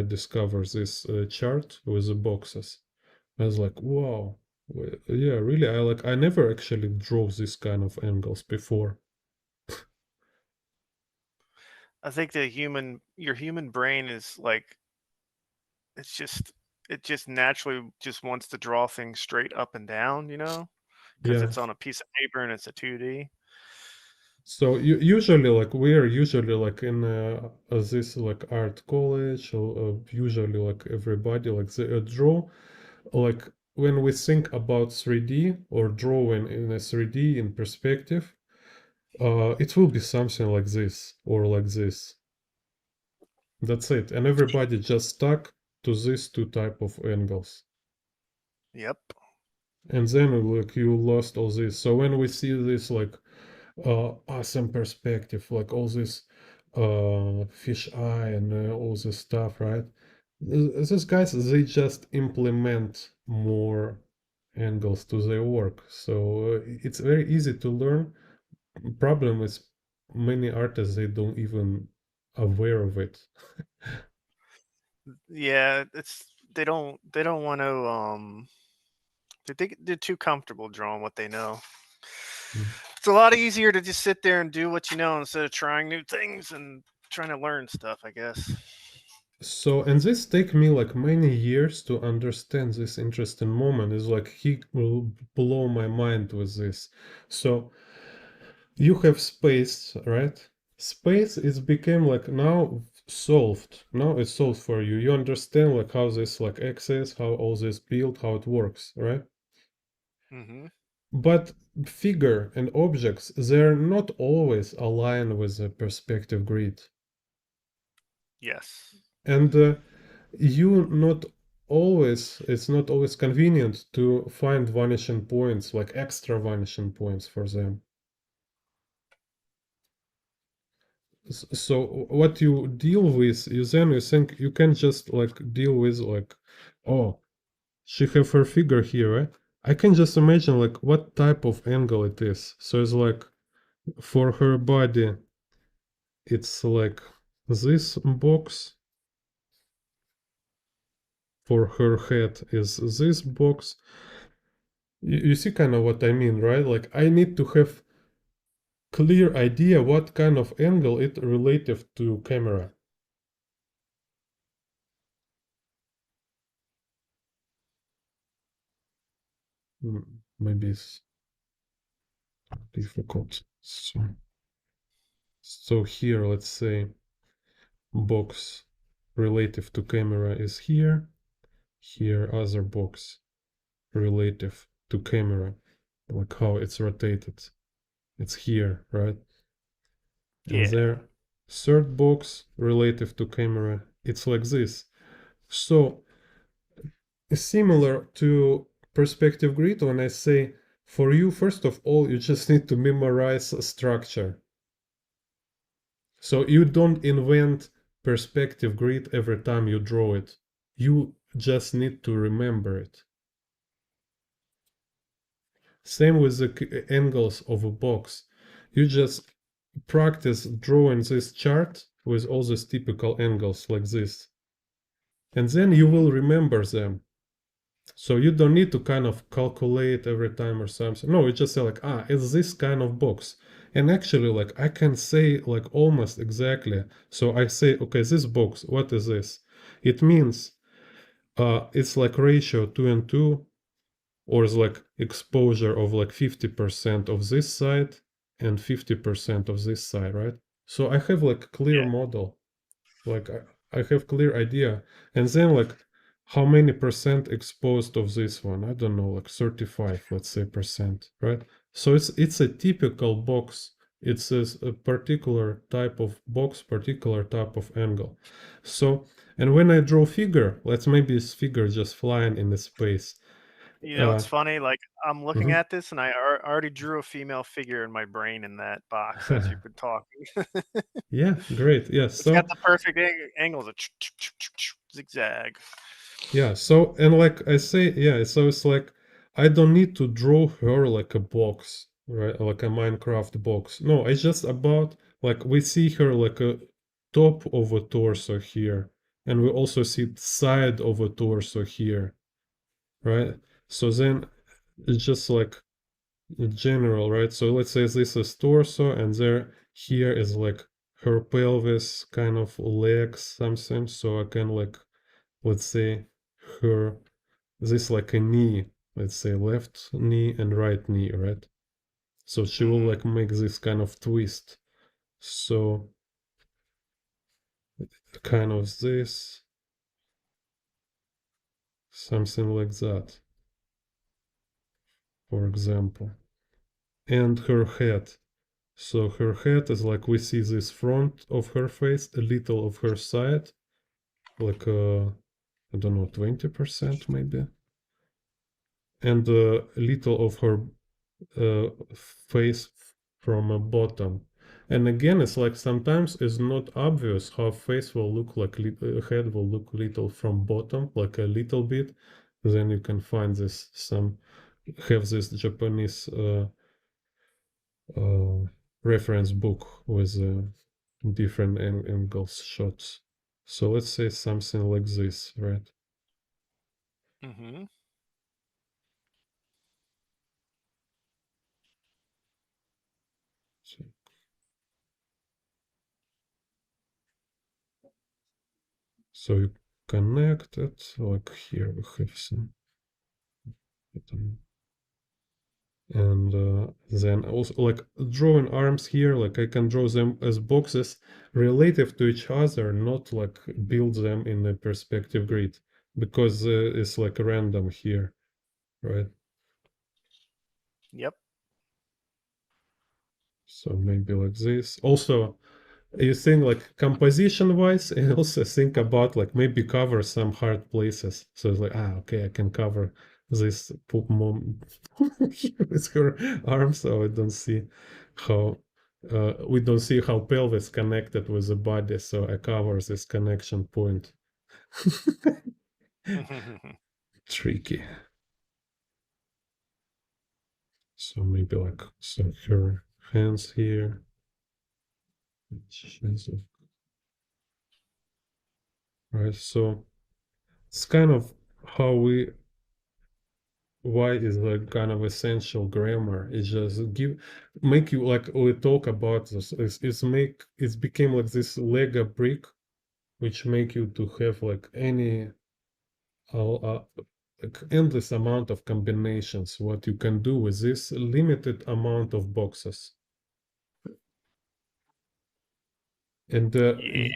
discovered this chart with the boxes. I was like, wow, yeah, really. I never actually draw this kind of angles before. I think your human brain is like it's just it just naturally just wants to draw things straight up and down, you know, because Yeah. it's on a piece of paper and it's a 2D. So you usually like we are usually like in this like art college or usually like everybody like they draw like when we think about 3D or drawing in a 3D in perspective, it will be something like this or like this. That's it. And everybody just stuck to these two type of angles. Yep. And then like you lost all this. So when we see this like awesome perspective, like all this fish eye and all this stuff, right? These guys they just implement more angles to their work. So it's very easy to learn. Problem is many artists they don't even aware of it. Yeah, it's they don't want to they're too comfortable drawing what they know. Mm. It's a lot easier to just sit there and do what you know instead of trying new things and trying to learn stuff, I guess. So, and this take me like many years to understand this interesting moment. Is like he will blow my mind with this. So you have space, right? Space is became like now solved. Now it's solved for you. You understand like how this like access, how all this built, how it works, right? Mm-hmm. But figure and objects, they're not always aligned with the perspective grid. Yes. And you not always, it's not always convenient to find vanishing points, like extra vanishing points for them. So what you deal with, you think you can just like deal with like, oh, she have her figure here, right? I can just imagine like what type of angle it is. So it's like for her body, it's like this box. For her head is this box. You see kind of what I mean, right? Like I need to have clear idea what kind of angle it relative to camera. Maybe it's difficult. So here, let's say box relative to camera is here. Here, other box relative to camera, like how it's rotated. It's here, right? And Yeah. there, third box relative to camera, it's like this. So similar to perspective grid, when I say for you, first of all, you just need to memorize a structure. So you don't invent perspective grid every time you draw it. You just need to remember it. Same with the angles of a box. You just practice drawing this chart with all these typical angles like this. And then you Mm-hmm. will remember them. So you don't need to kind of calculate every time or something. No, you just say like, ah, it's this kind of box. And actually, like I can say like almost exactly. So I say, okay, this box, what is this? It means it's like ratio 2 and 2, or it's like exposure of like 50% of this side and 50% of this side, right? So I have like clear Yeah. model, like I have clear idea, and then like how many percent exposed of this one, I don't know, like 35, let's say, percent, right? So it's a typical box. It's a particular type of box, particular type of angle. So, and when I draw figure, let's maybe this figure just flying in the space. You know, uh it's funny. Like I'm looking mhm. at this, and I already drew a female figure in my brain in that box as you've been talking. Yeah, great, yeah. It's got So the perfect angles of zigzag. yeah, so and like I say, yeah, so it's like I don't need to draw her like a box, right? Like a Minecraft box. No, it's just about like we see her like a top of a torso here, and we also see side of a torso here, right? So then it's just like general, right? So let's say this is torso, and there here is like her pelvis, kind of legs, something. So I can like let's say her this like a knee, let's say left knee and right knee, right? So she will Mm-hmm. like make this kind of twist. So kind of this, something like that, for example. And her head. So her head is like we see this front of her face, a little of her side, like I don't know, 20% maybe, and a little of her face from a bottom. And again, it's like sometimes it's not obvious how face will look like, head will look little from bottom, like a little bit. Then you can find this some have this Japanese uh, reference book with different angles shots. So let's say something like this, right? Mm-hmm. So, so you connect it like here we have some. I don't know. And then also like drawing arms here, like I can draw them as boxes relative to each other, not like build them in a perspective grid, because it's like random here, right? Yep. So maybe like this. Also, you think like composition wise, and also think about like maybe cover some hard places. So it's like, okay, I can cover this poop mom with her arm, so I don't see how we don't see how pelvis connected with the body, so I cover this connection point. Tricky. So maybe like so her hands here. Right, so it's kind of how we why is like kind of essential grammar. It's just make you like we talk about this. It's make it's became like this Lego brick, which make you to have like any like endless amount of combinations. What you can do with this limited amount of boxes, and Yeah.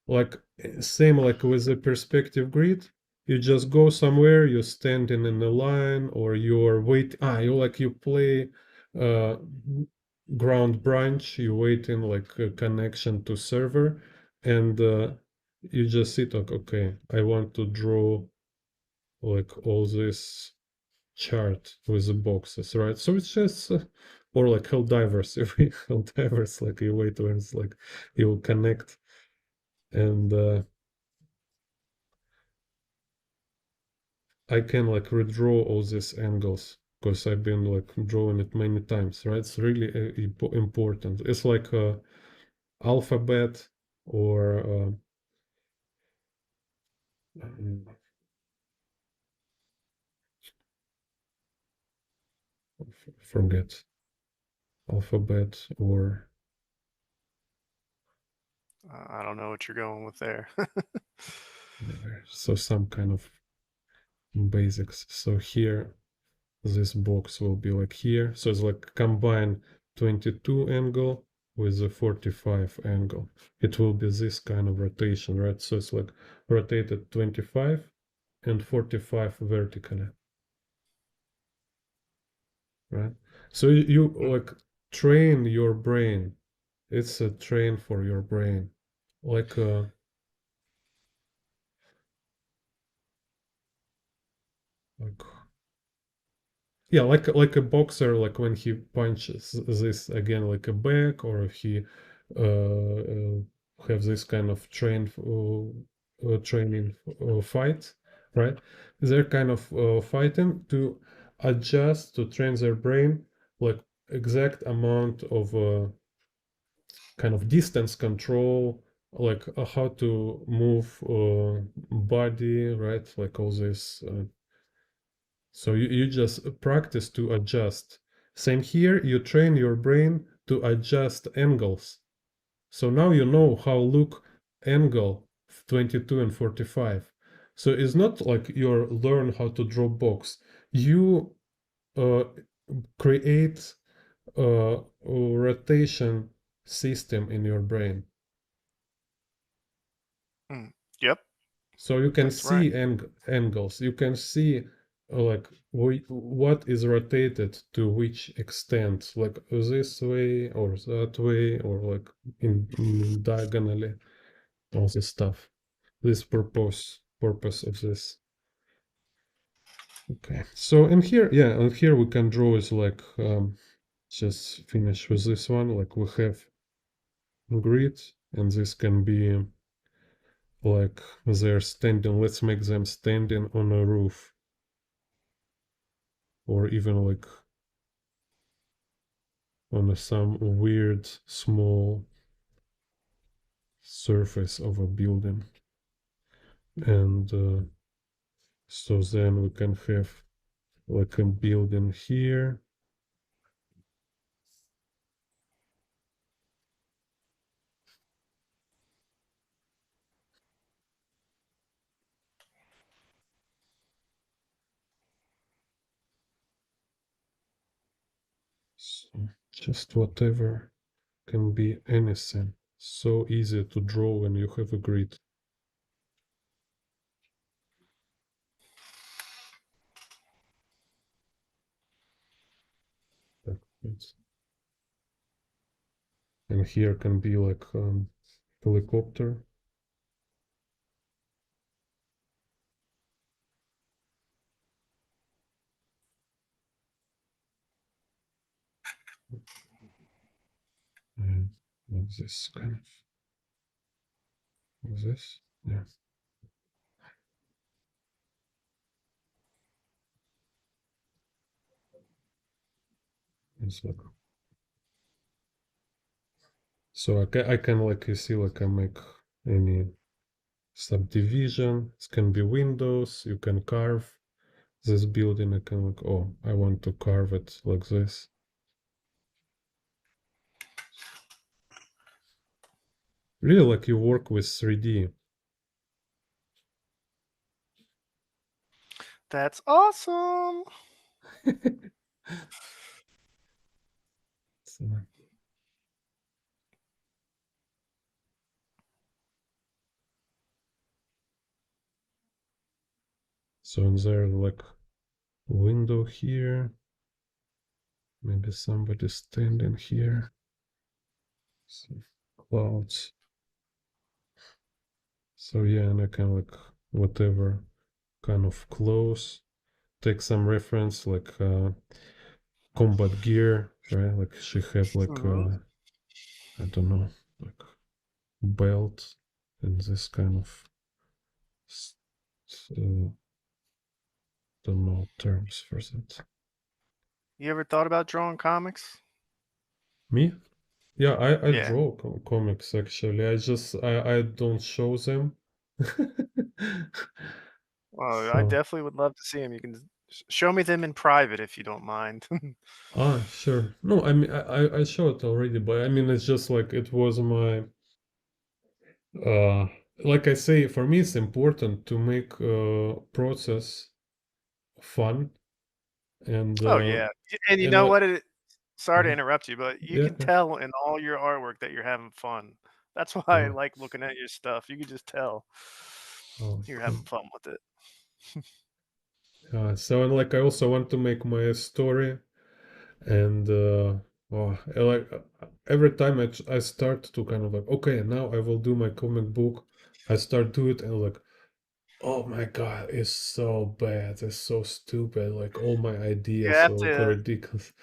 like same like with the perspective grid, you just go somewhere, you're standing in a line, or you're wait you like you play uh ground branch, you waiting like a connection to server, and you just sit like, okay, I want to draw like all this chart with the boxes, right? So it's just or like hell divers. If we hell divers, like you wait where it's like you will connect, and I can like redraw all these angles because I've been like drawing it many times, right? It's really important. It's like a alphabet or forget alphabet or I don't know what you're going with there. so some kind of basics. So here this box will be like here. So it's like combine 22 angle with the 45 angle. It will be this kind of rotation, right? So it's like rotated 25 and 45 vertically, right? So you like train your brain. It's a train for your brain. Like like yeah, like a boxer, like when he punches this again like a back, or if he have this kind of training fight, right? They're kind of fighting to adjust to train their brain like exact amount of kind of distance control, like how to move body, right? Like all this so you just practice to adjust. Same here, you train your brain to adjust angles. So now you know how look angle 22 and 45. So it's not like you learn how to draw box. You uh, create a rotation system in your brain. Yep, So you can that's right. see angles. You can see like what is rotated to which extent, like this way or that way, or like in diagonally. All this stuff. This purpose of this. Okay. So in here, yeah, and here we can draw is like just finish with this one. Like we have grid, and this can be like they're standing. Let's make them standing on a roof, or even like on some weird small surface of a building. And so then we can have like a building here. Just whatever can be anything. So easy to draw when you have a grid. And here can be like helicopter. And like this kind of like this. Yeah. It's like so I can like you see like I make any subdivision. It can be windows. You can carve this building. I can like oh I want to carve it like this. Really like you work with 3D. That's awesome. So, so and there like window here. Maybe somebody standing here. So, clouds. So yeah, and I can like whatever kind of clothes. Take some reference like combat gear, right? Like she have like Hmm. I don't know, like belt and this kind of don't know terms for that. You ever thought about drawing comics? Me? Yeah, I Yeah. draw comics actually. I don't show them. Well, I So definitely would love to see them. You can show me them in private if you don't mind. sure. No, I mean I show it already, but I mean it's just like it was my uh like I say, for me it's important to make process fun and Oh, yeah. And you and know what what? Sorry to mhm. interrupt you, but you Yeah, can yeah. tell in all your artwork that you're having fun. That's why I Oh, like looking at your stuff. You can just tell oh, you're cool. having fun with it. So and like I also want to make my story and oh, like every time I start to kind of like okay now I will do my comic book. I start do it and like oh my god, it's so bad, it's so stupid, like all my You ideas have are like to ridiculous.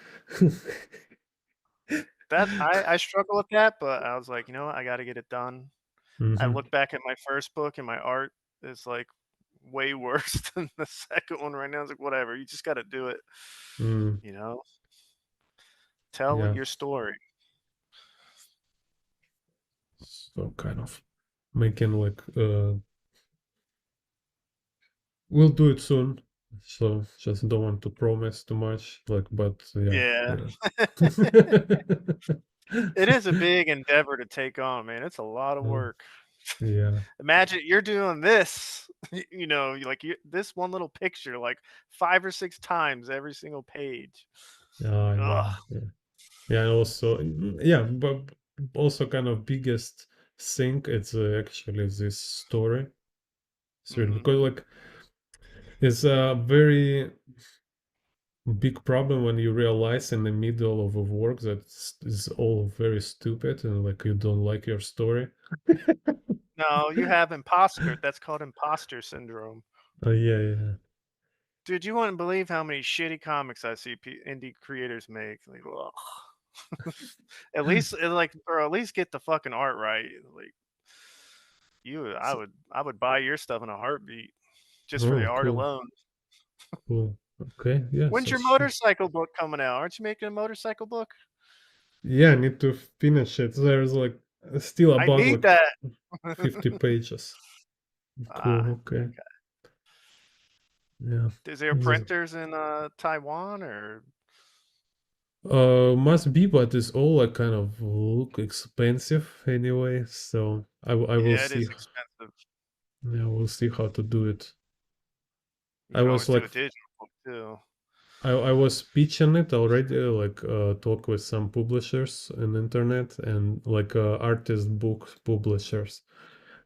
that I struggle with that, but I was like, "You know what? I gotta get it done." I Hmm. look back at my first book and my art is, like, way worse than the second one right now. It's like, "Whatever, you just gotta do it." Mm, You know? Tell yeah, your story. so kind of making like we'll do it soon. So just don't want to promise too much, like, but yeah, Yeah. yeah. It is a big endeavor to take on, man. It's a lot of Oh, work. yeah. Imagine you're doing this, this one little picture like 5 or 6 times every single page. Yeah, Ugh. yeah. Yeah, and also, yeah, but also kind of biggest thing, it's actually this story. It's really Mhm. because like it's a very big problem when you realize in the middle of a work that is all very stupid and like you don't like your story. No, you have imposter that's called imposter syndrome. Oh yeah, yeah. Dude, you wouldn't believe how many shitty comics I see indie creators make. Like, ugh. At least, or at least get the fucking art right. Like, So, I would buy your stuff in a heartbeat just for the oh, art cool, alone. cool. Okay, yeah, When's so your sure. motorcycle book coming out? Aren't you making a motorcycle book? Yeah, I need to finish it. There's like still I about need like that. 50 pages. Ah, Cool, okay. okay. Yeah. Is there This- printers in Taiwan or? must be, but it's all like kind of look expensive anyway. So I will Yeah, it see. is expensive. Yeah, we'll see how to do it. You I can was always do like, a digital book too. I was pitching it already, like talk with some publishers on internet and like artist book publishers.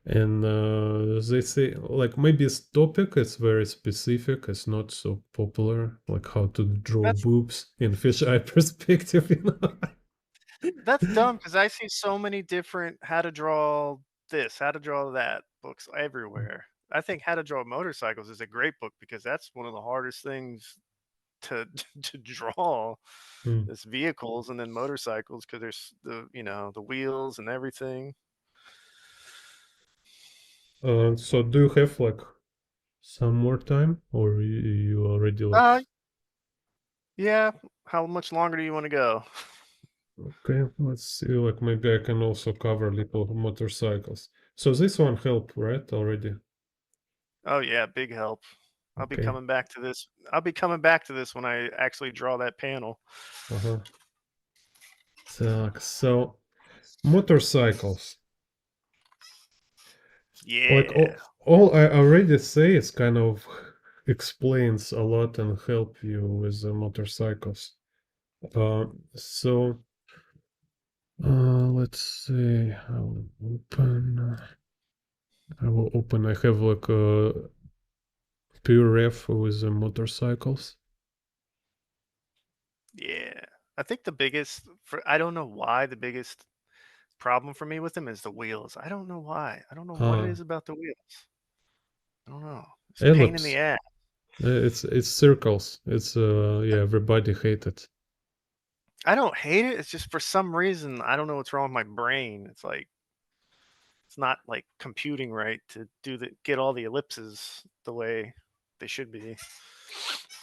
And they say like maybe this topic is very specific, it's not so popular, like how to draw That's boobs in fisheye perspective, you know. that's dumb because I see so many different how to draw this, how to draw that books everywhere. I think how to draw motorcycles is a great book because that's one of the hardest things to to draw Mm. is vehicles and then motorcycles because there's the wheels and everything. So do you have like some more time, or you already like Uh, yeah. How much longer do you want to go? okay, let's see, like maybe I can also cover little motorcycles. So this one helped, right? Already. Oh yeah, big help. I'll be Okay. coming back to this. I'll be coming back to this when I actually draw that panel. Uh-huh. So motorcycles. Like Yeah. all I already say is kind of explains a lot and help you with the motorcycles. So let's see. I will open. I have like a pure ref with the motorcycles. Yeah. I think the biggest for I don't know why the biggest problem for me with them is the wheels. I don't know why. I don't know what it Uh, is about the wheels. I don't know. It's a pain in the ellipse. ass. It's circles. It's yeah, everybody hate it. I don't hate it. It's just for some reason I don't know what's wrong with my brain. It's like it's not like computing right to do the get all the ellipses the way they should be.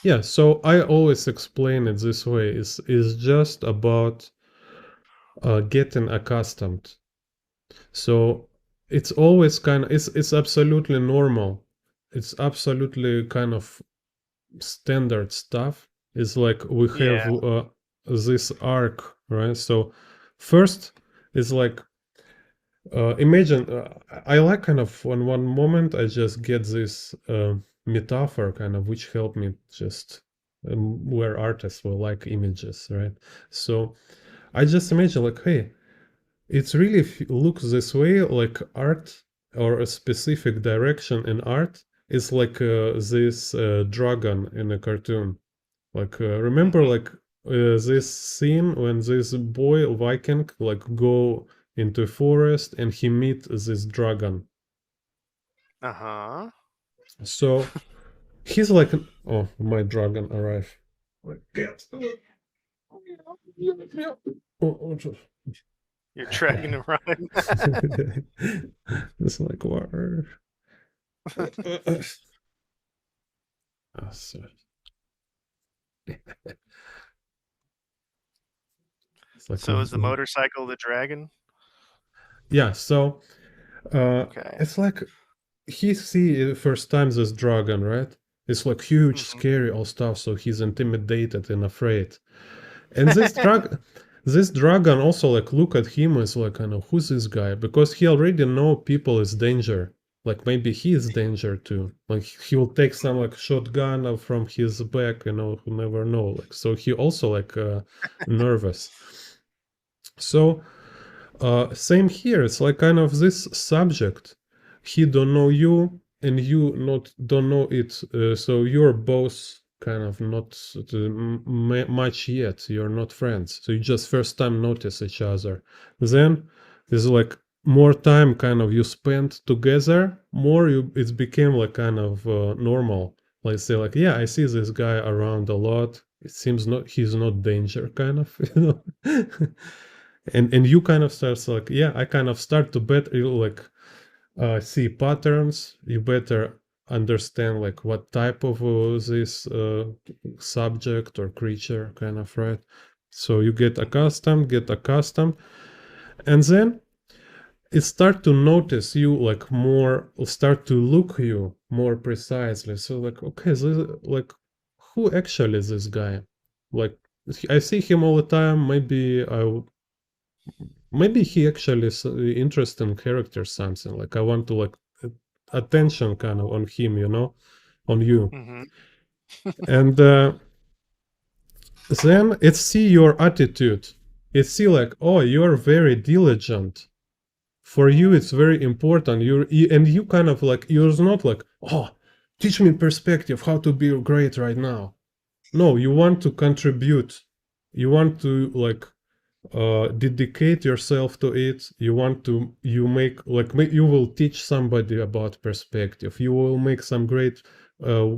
Yeah, so I always explain it this way. It's just about getting accustomed. So it's always kind of it's absolutely normal. It's absolutely kind of standard stuff. It's like we Yeah. have this arc, right? So first it's like imagine I like kind of on one moment I just get this metaphor kind of which help me just where artists will like images, right? So I just imagine like, hey, it's really looks this way like art or a specific direction in art is like this dragon in a cartoon. Like remember Mhm. like this scene when this boy Viking like go into a forest and he meet this dragon. Uh-huh. So he's like, oh, my dragon arrived. Like, get. Oh, You're dragging the rhyme. it's like what? Oh, sorry. It's like So is the motorcycle the dragon? yeah. So Okay. it's like he see first time this dragon, right? It's like huge, Mhm. scary, all stuff. So he's intimidated and afraid. And this dragon also like look at him as like kind of who's this guy because he already know people is danger. Like maybe he is danger too. Like he will take some like shotgun from his back, you know, who never know. Like so he also like nervous. So same here. It's like kind of this subject. He don't know you, and you not don't know it. So you're both kind of not much yet. You're not friends. So you just first time notice each other. Then there's like more time kind of you spend together. More you it became like kind of normal. Like say like yeah, I see this guy around a lot. It seems not he's not danger kind of you know. And you kind of starts like yeah I kind of start to bet you like see patterns you better understand like what type of this subject or creature kind of right so you get accustomed and then it start to notice you like more start to look you more precisely so like okay this, like who actually is this guy like I see him all the time maybe he actually is interesting character something like I want to like attention kind of on him you know on you Mhm. and then it see your attitude. It see like, oh, you're very diligent. For you, it's very important. And you kind of like, you're not like, oh, teach me perspective, how to be great right now. No, you want to contribute. You want to like dedicate yourself to it. You want to, you make like you will teach somebody about perspective. You will make some great uh,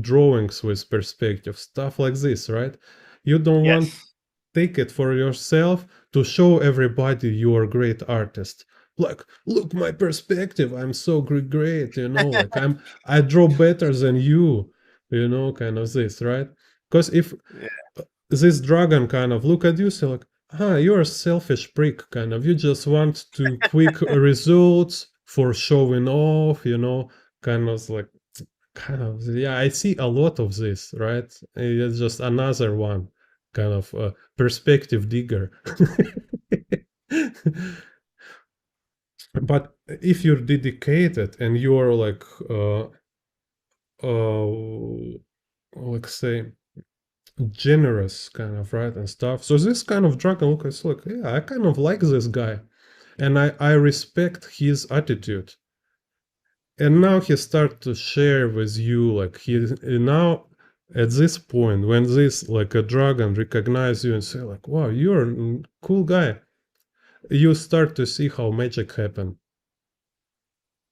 drawings with perspective, stuff like this, right? You don't want Yes. take it for yourself to show everybody you are a great artist. Like, look my perspective, I'm so great, like I draw better than you, kind of this, right? Because if Yeah. this dragon kind of look at you, say like, you're a selfish prick, kind of. You just want to quick results for showing off, kind of like, yeah. I see a lot of this, right? It's just another one, kind of perspective digger. But if you're dedicated and you're like say generous kind of, right, and stuff. So this kind of dragon look is like, yeah, I kind of like this guy, and I respect his attitude. And now he start to share with you like he now at this point when this like a dragon recognize you and say like, wow, you're a cool guy. You start to see how magic happen.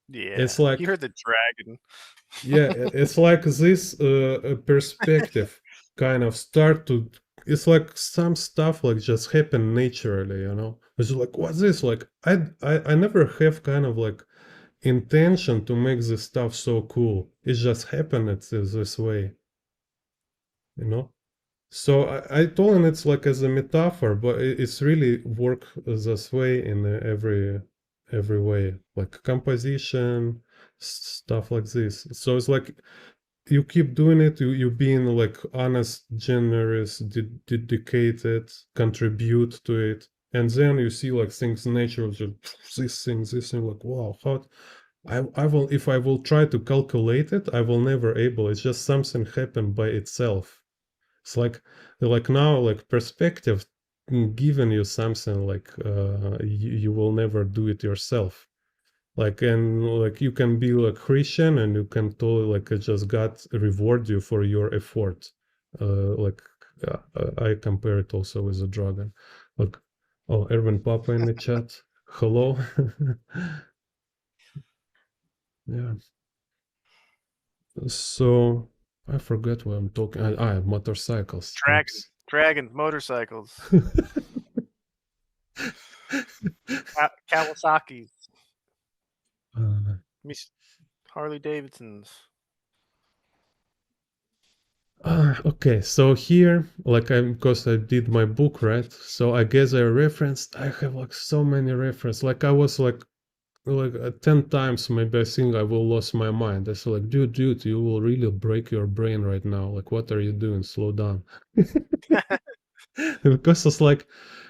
Yeah. It's You like, heard the dragon. yeah, it's like this perspective kind of start to. It's like some stuff like just happen naturally. It's like what's this? Like I never have kind of like intention to make this stuff so cool. It just happened this way, you know. So I told him it's like as a metaphor, but it's really work this way in every way, like composition, stuff like this. So it's like you keep doing it, you being like honest, generous, dedicated, contribute to it, and then you see like things natural, just this thing, like wow, how I will if I will try to calculate it, I will never able. It's just something happen by itself. It's like now like perspective giving you something like you will never do it yourself, like, and like you can be like Christian and you can totally like just God reward you for your effort. Like I compare it also with a dragon. Like, oh, Erwin Papa in the chat, hello. Yeah. So I forget what I'm talking. Motorcycles. Dragon. Oops. Dragons, motorcycles, Kawasaki's, uh, Harley Davidsons. okay, so here, like because I did my book, right? So I guess I referenced. I have like so many references. Like I was like 10 times maybe I think I will lose my mind. I said like, dude, you will really break your brain right now. Like, what are you doing? Slow down. Because it's like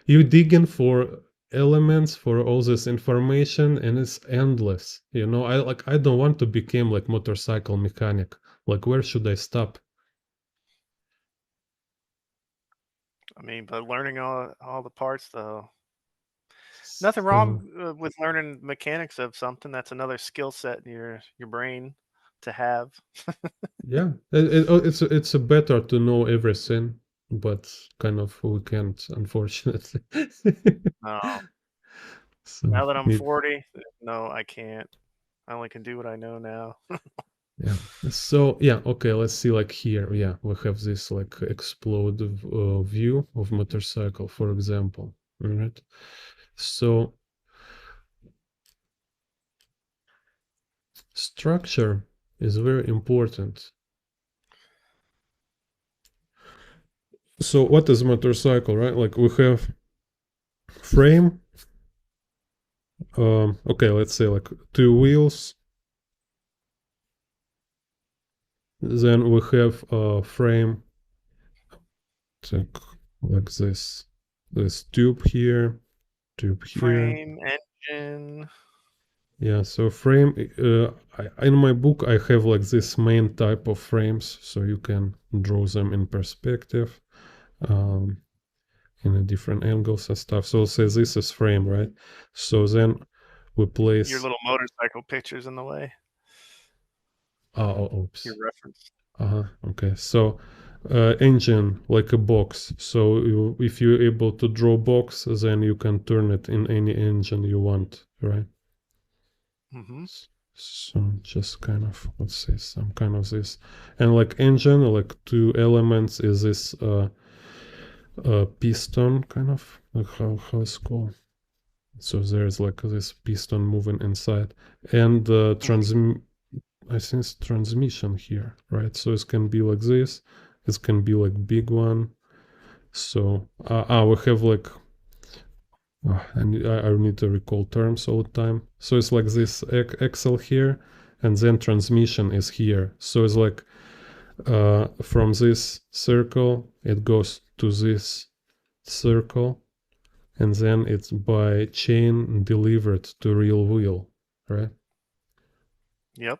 you digging for elements for all this information and it's endless. I don't want to become like motorcycle mechanic. Like, where should I stop? I mean, but learning all the parts though. Nothing So wrong with learning mechanics of something. That's another skill set in your brain to have. yeah, it's a better to know everything, but kind of we can't, unfortunately. No, So now that I'm need 40, no, I can't. I only can do what I know now. yeah. So yeah, okay. Let's see. Like here, yeah, we have this like explode view of motorcycle, for example. All right. So structure is very important. So what is motorcycle, right? Like we have frame. Okay, let's say like two wheels. Then we have a frame like this tube here, tube here. Frame, engine. Yeah, so frame, in my book I have like this main type of frames, so you can draw them in perspective. um, in a different angles and stuff. So say this is frame, right? So then we Your place. little motorcycle picture's in the way. Your Oops. reference. Okay. So engine like a box. So if you're able to draw box, then you can turn it in any engine you want, right? Mm-hmm. So just kind of, let's say some kind of this, and like engine, like two elements is this piston kind of, like how it's called. So there's like this piston moving inside, and the I think it's transmission here, right? So it can be like this, it can be like big one. So we have like and I need to recall terms all the time. So it's like this axle here, and then transmission is here. So it's like from this circle, it goes to this circle, and then it's by chain delivered to real wheel, right? Yep.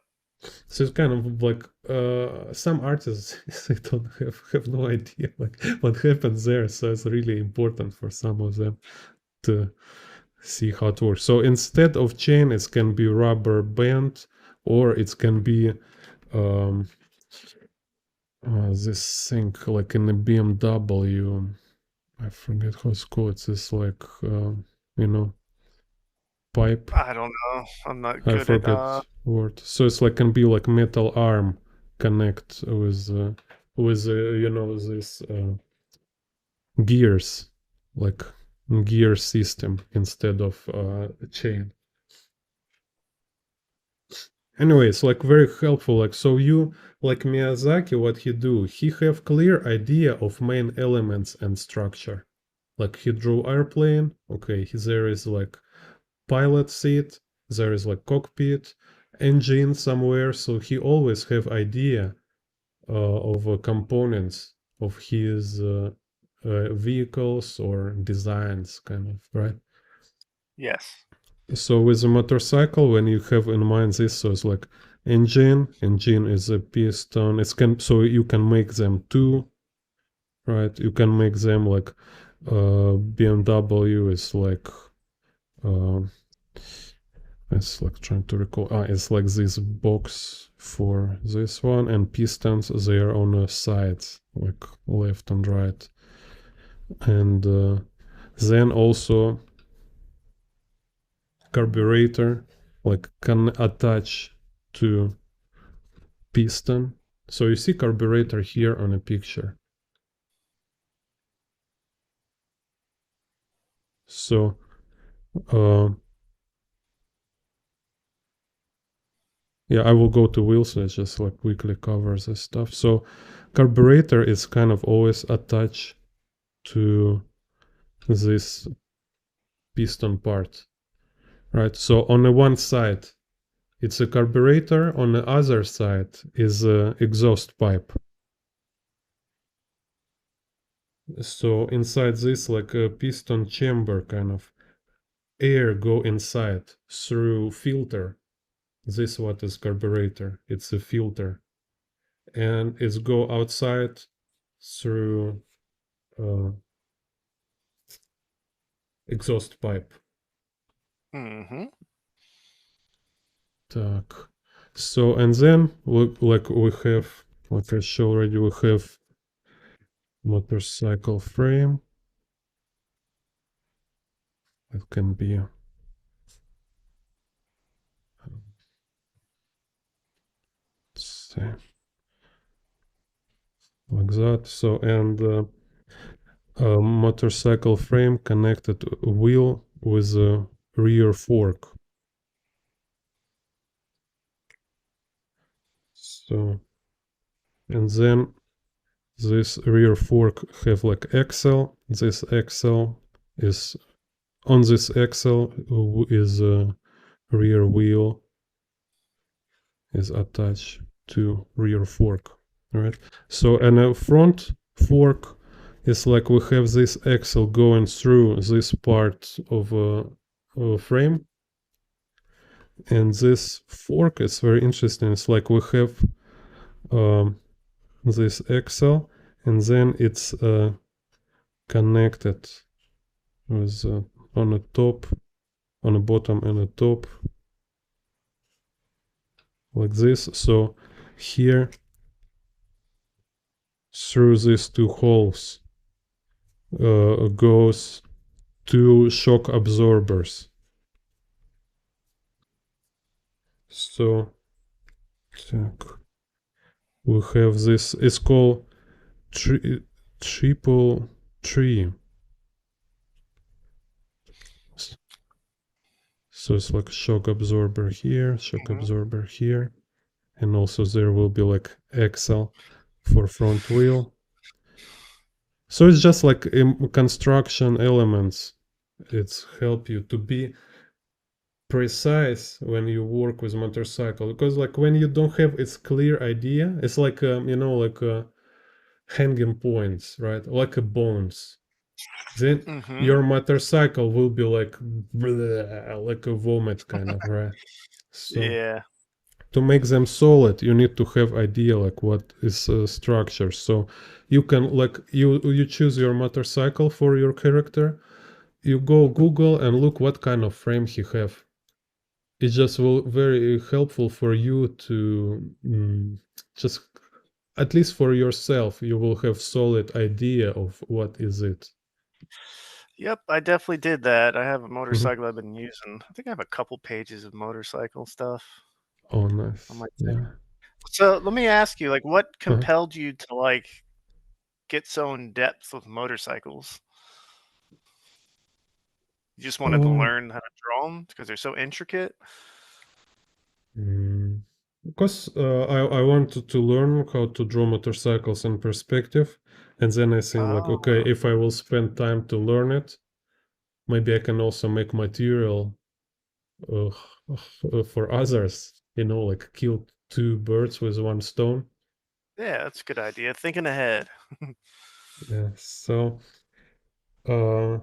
So it's kind of like some artists they don't have no idea like what happens there. So it's really important for some of them to see how it works. So instead of chain, it can be rubber band, or it can be um, this thing like in a BMW. I forget how it's called. It's this like you know pipe. I don't know. I'm not I good at forget word. So it's like can be like metal arm connect with this gears, like gear system instead of chain. Anyway, it's like very helpful. Like so, you like Miyazaki, what he do? He have clear idea of main elements and structure. Like he drew airplane. Okay, there is like pilot seat. There is like cockpit, engine somewhere. So he always have idea of components of his vehicles or designs, kind of, right? yes. So with a motorcycle, when you have in mind this, so it's like engine is a piston. It's can so you can make them two, right? You can make them like BMW is like uh, it's like trying to recall. It's like this box for this one, and pistons they are on the sides, like left and right, and then also carburetor like can attach to piston. So you see carburetor here on a picture. So uh, yeah, I will go to wheels. Let's just like quickly cover this stuff. So carburetor is kind of always attached to this piston part, right? So on the one side, it's a carburetor. On the other side is a exhaust pipe. So inside this, like a piston chamber, kind of air go inside through filter. This what is carburetor. It's a filter, and it's go outside through uh, exhaust pipe. Mm-hmm. Так. So and then like we have, like I showed already, we have motorcycle frame. It can be say, like that. So and motorcycle frame connected wheel with a rear fork. So and then this rear fork have like axle. This axle is on this axle is a rear wheel is attached to rear fork. All right. So and a front fork is like we have this axle going through this part of a frame, and this fork is very interesting. It's like we have um, this axle, and then it's connected with on the top, on the bottom and the top, like this. So here, through these two holes, goes two shock absorbers. So we have this. It's called triple tree. So it's like shock absorber here, shock Hmm. absorber here, and also there will be like axle for front wheel. So it's just like construction elements. It's help you to be precise when you work with motorcycle, because like when you don't have its clear idea, it's like like hanging points, right? Like a bones. Then Hmm. your motorcycle will be like like a vomit kind of, right? So Yeah. to make them solid, you need to have idea like what is structure. So you can like you choose your motorcycle for your character. You go Google and look what kind of frame he have. It just will very helpful for you to just at least for yourself you will have solid idea of what is it. Yep, I definitely did that. I have a Mhm. motorcycle I've been using. I think I have a couple pages of motorcycle stuff Oh, on nice. my thing. Yeah. So let me ask you, like, what Uh-huh. compelled you to like get so in depth with motorcycles? You just wanted to Oh, learn how to draw them because they're so intricate? mm, because I wanted to learn how to draw motorcycles in perspective, and then I think like, okay, Oh, if I will spend time to learn it, maybe I can also make material uh, for others. Like kill two birds with one stone. yeah, that's a good idea. Thinking ahead. Yeah. Uh,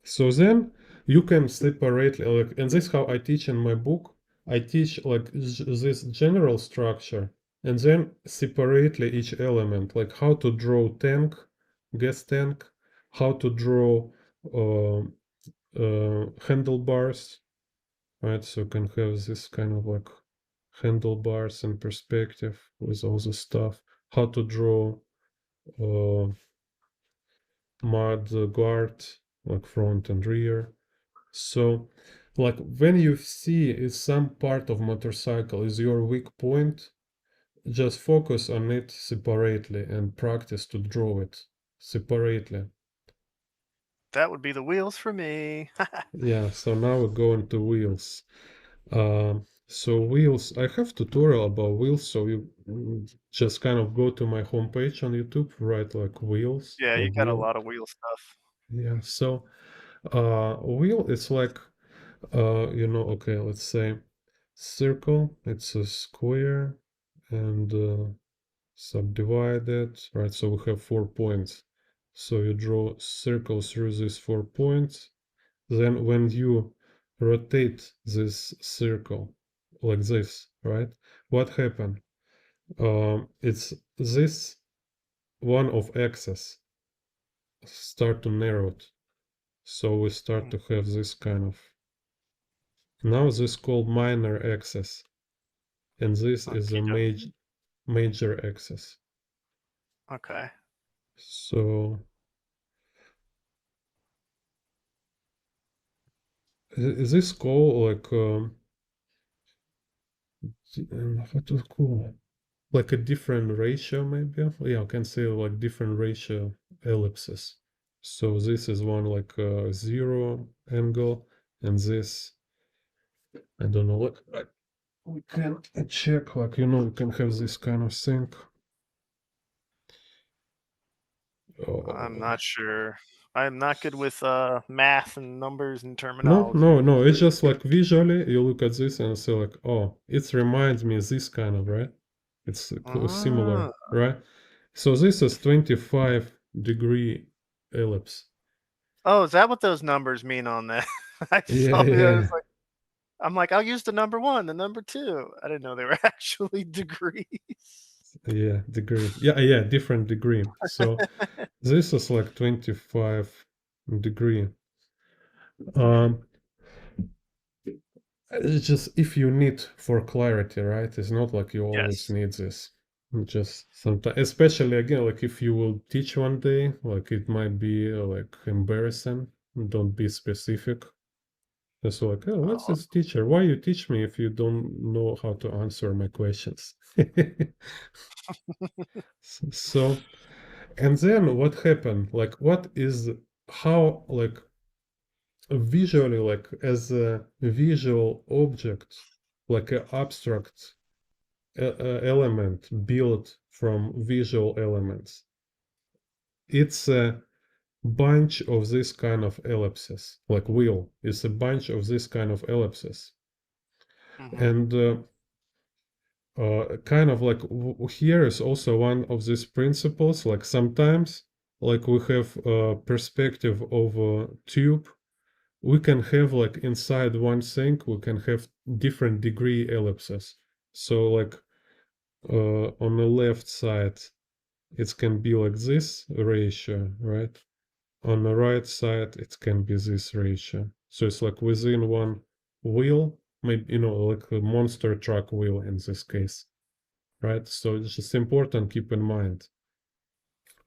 so then you can separate like, and this is how I teach in my book. I teach like this general structure, and then separately each element, like how to draw tank, gas tank, how to draw uh, handlebars, right? So you can have this kind of like handlebars in perspective with all the stuff. How to draw uh, mud guard, like front and rear. So, like when you see is some part of motorcycle is your weak point, just focus on it separately and practice to draw it separately. That would be the wheels for me. Yeah, so now we go into wheels. So wheels, I have tutorial about wheels, so you just kind of go to my homepage on YouTube, write like wheels Yeah, or you got a wheel. lot of wheel stuff. Yeah, so wheel is like okay, let's say circle, it's a square and subdivided, right? So we have 4 points. So you draw circle through these 4 points. Then when you rotate this circle like this, right? What happened? It's this one of axis start to narrow it. So we start Mm, to have this kind of, now this called minor axis, and this is a okie dokie. major axis. Okay. So is this called like what to call like a different ratio maybe? Yeah, I can say like different ratio ellipses. So this is one like zero angle, and this I don't know. Like we can check like we can have this kind of thing. I'm Oh. not sure. I'm not good with math and numbers and No, terminology. no, no. It's just like visually, you look at this and say like, oh, it reminds me of this kind of, right? It's similar, Ah. right? So this is 25-degree ellipse. Oh, is that what those numbers mean on that? I Yeah, saw it. I was yeah. like, I'm like, I'll use the number one, the number two. I didn't know they were actually degrees. Yeah, degree. Yeah, yeah, different degree. So this is like 25 degree. Um, it's just if you need for clarity, right? It's not like you always Yes. need this. Just sometimes, especially again, like if you will teach one day, like it might be like embarrassing. Don't be specific. It's like, oh, what's Oh, this teacher? Why you teach me if you don't know how to answer my questions? So, and then what happened? Like, what is how like visually, like as a visual object, like an abstract element built from visual elements. It's a bunch of this kind of ellipses, like wheel. It's a bunch of this kind of ellipses, hmm. and kind of like here is also one of these principles. Like sometimes, like we have a perspective of a tube, we can have like inside one thing we can have different degree ellipses. So like on the left side it can be like this ratio, right? On the right side it can be this ratio. So it's like within one wheel, maybe like a monster truck wheel in this case, right? So it's just important keep in mind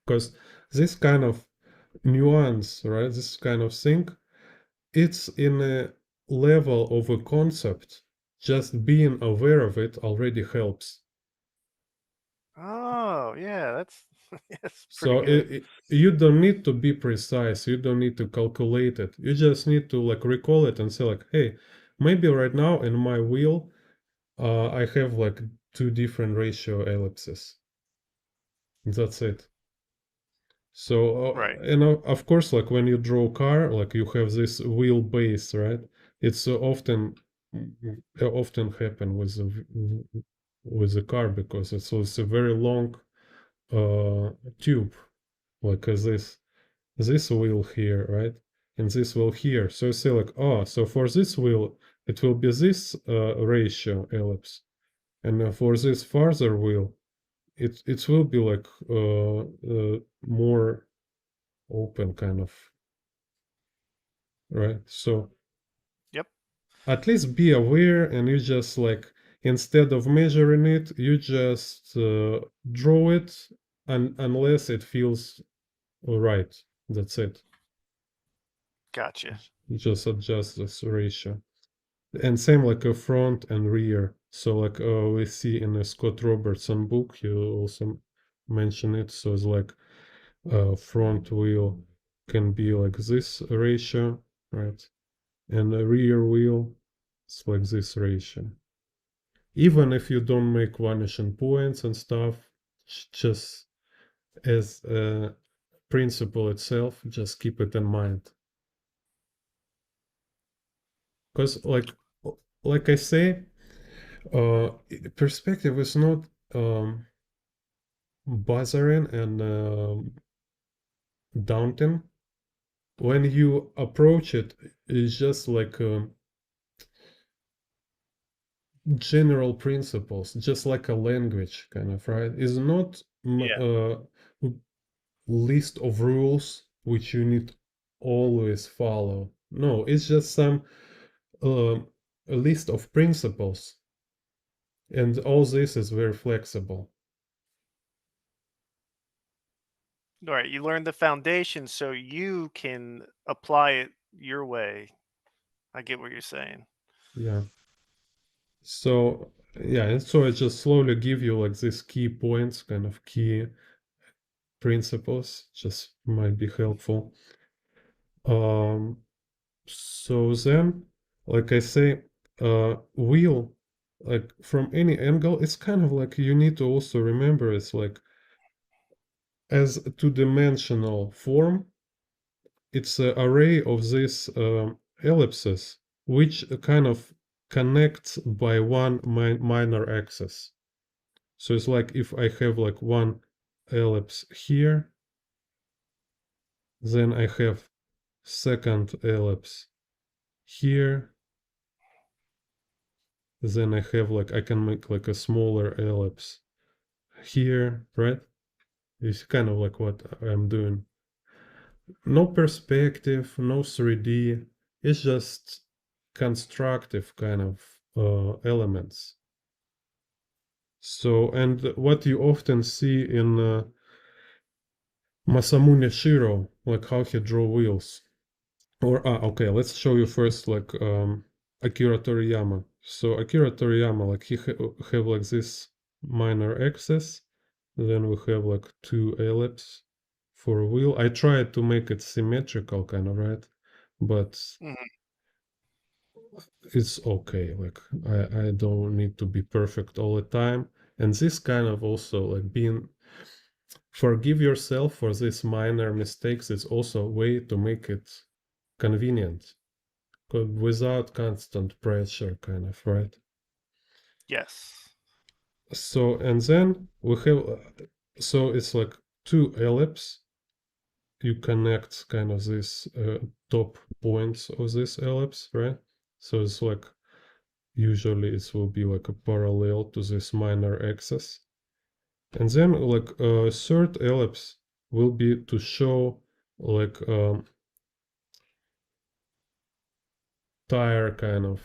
because this kind of nuance, right, this kind of thing, it's in a level of a concept. Just being aware of it already helps. Oh, yeah, that's that's pretty So good. you don't need to be precise. You don't need to calculate it. You just need to like recall it and say like, hey, maybe right now in my wheel, I have like two different ratio ellipses. That's it. So, Right. of course, like when you draw a car, like you have this wheelbase, right? It's often happen with with the car because it's a very long tube, like this wheel here, right? And this wheel here. So you say like, oh, so for this wheel, it will be this ratio ellipse, and for this farther wheel, it will be like more open kind of, right? So Yep. at least be aware and you just like instead of measuring it you just draw it and unless it feels right, that's it. Gotcha. You just adjust this ratio and same like a front and rear. So like we see in a Scott Robertson book you also mention it. So it's like front wheel can be like this ratio, right? And the rear wheel is like this ratio. Even if you don't make vanishing points and stuff, just as a principle itself, just keep it in mind. Because like I say, uh, perspective is not bothering and daunting. When you approach it, it's just like general principles, just like a language, kind of, right? It's not Yeah. list of rules which you need always follow. No, it's just some uh, a list of principles, and all this is very flexible. All right. You learn the foundation so you can apply it your way. I get what you're saying. Yeah. So yeah, and so I just slowly give you like these key points, kind of key principles, just might be helpful. Um, so then, like I say, wheel, like from any angle, it's kind of like you need to also remember it's like as a two-dimensional form, it's an array of these ellipses, which kind of connects by one minor axis. So it's like if I have like one ellipse here, then I have second ellipse here, then I have like I can make like a smaller ellipse here, right? It's kind of like what I'm doing. No perspective, no 3D. It's just constructive kind of elements. So, and what you often see in Masamune Shiro, like how he draw wheels. Or okay, let's show you first like Akira Toriyama. So Akira Toriyama, like he have like this minor axis, then we have like two ellipse for a wheel. I tried to make it symmetrical, kind of, right? But Mhm. it's okay. Like I don't need to be perfect all the time. And this kind of also like being forgive yourself for these minor mistakes. It's also a way to make it convenient without constant pressure, kind of, right? Yes. So and then we have so it's like two ellipse. You connect kind of this top points of this ellipse, right? So it's like usually it will be like a parallel to this minor axis. And then like a third ellipse will be to show like tire kind of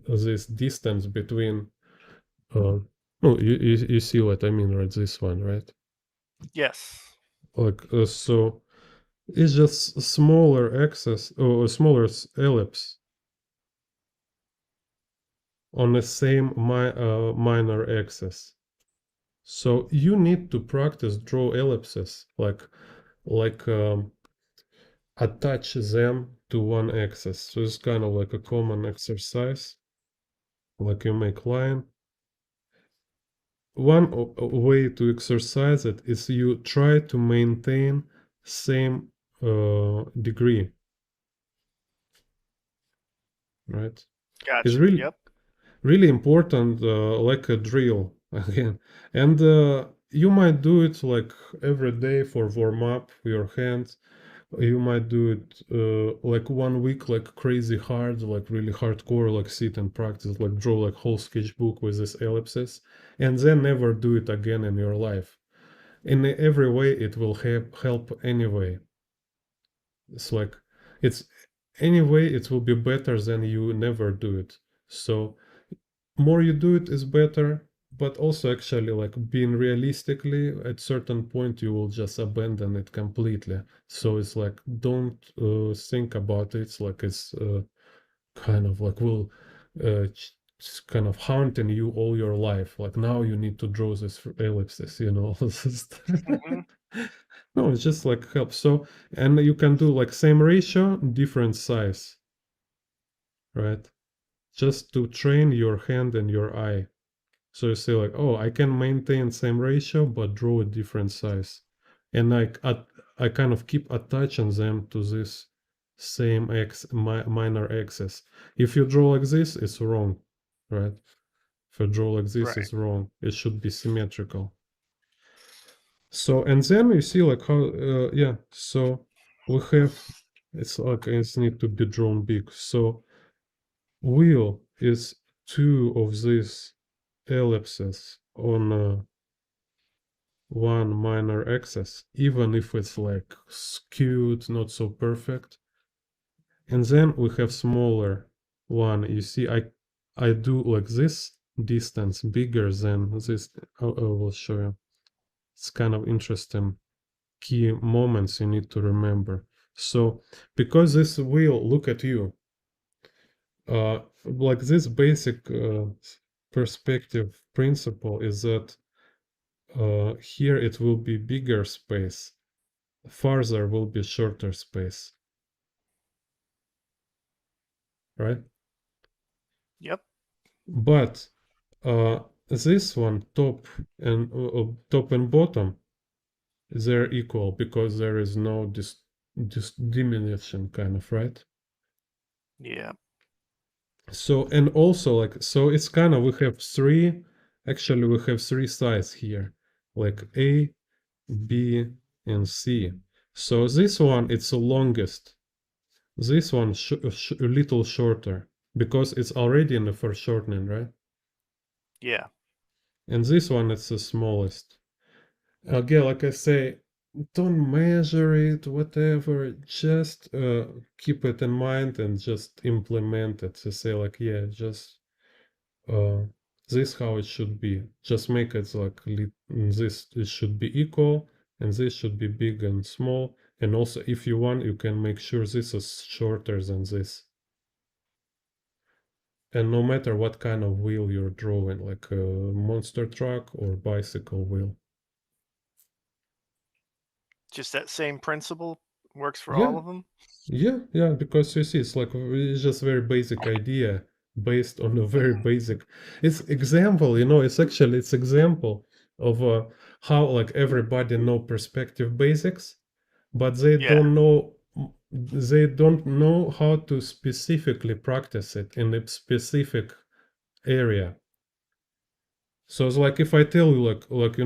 this distance between oh you see what I mean, right? This one, right? Yes. Like so it's just smaller axis or a smaller ellipse on the same minor axis. So you need to practice draw ellipses, like attach them to one axis. So it's kind of like a common exercise. Like you make line. One way to exercise it is you try to maintain same degree, right? It's Gotcha. really Yep. really important, like a drill again. And you might do it like every day for warm up your hands. You might do it like 1 week, like crazy hard, like really hardcore, like sit and practice, like draw like whole sketchbook with these ellipses, and then never do it again in your life. In every way, it will help anyway. It's like it's anyway, it will be better than you never do it. So more you do it is better, but also actually like being realistically at certain point you will just abandon it completely. So it's like don't think about it. It's like it's kind of like will kind of haunting you all your life. Like now you need to draw this ellipses, all this stuff. Hmm. No, it's just like help. So and you can do like same ratio, different size, right? Just to train your hand and your eye. So you say like, oh, I can maintain same ratio but draw a different size, and I kind of keep attaching them to this same minor axis. If you draw like this, it's wrong, right? If you draw like this, Right. it's wrong. It should be symmetrical. So and then you see like how yeah. So we have it's like it's need to be drawn big. So wheel is two of these ellipses on one minor axis, even if it's like skewed, not so perfect. And then we have smaller one. You see, I do like this distance bigger than this. I will show you. It's kind of interesting key moments you need to remember. So because this wheel look at you, like this basic perspective principle is that here it will be bigger space, farther will be shorter space, right? Yep. But this one, top and bottom, they're equal because there is no diminution, kind of, right? Yeah. So and also like so it's kind of we have three. Actually, we have three sides here, like A, B, and C. So this one it's the longest. This one a little shorter because it's already in the foreshortening, right? Yeah. And this one is the smallest. Again, like I say, don't measure it, whatever. Just keep it in mind and just implement it. To say like, yeah, just uh, this how it should be. Just make it like this. It should be equal, and this should be big and small. And also, if you want, you can make sure this is shorter than this. And no matter what kind of wheel you're drawing, like a monster truck or bicycle wheel. Just that same principle works for Yeah, all of them. yeah, because you see, it's just very basic idea based on a very Mhm. basic. It's example, it's example of how like everybody know perspective basics, but Yeah. they don't know how to specifically practice it in a specific area. So it's like if I tell you like like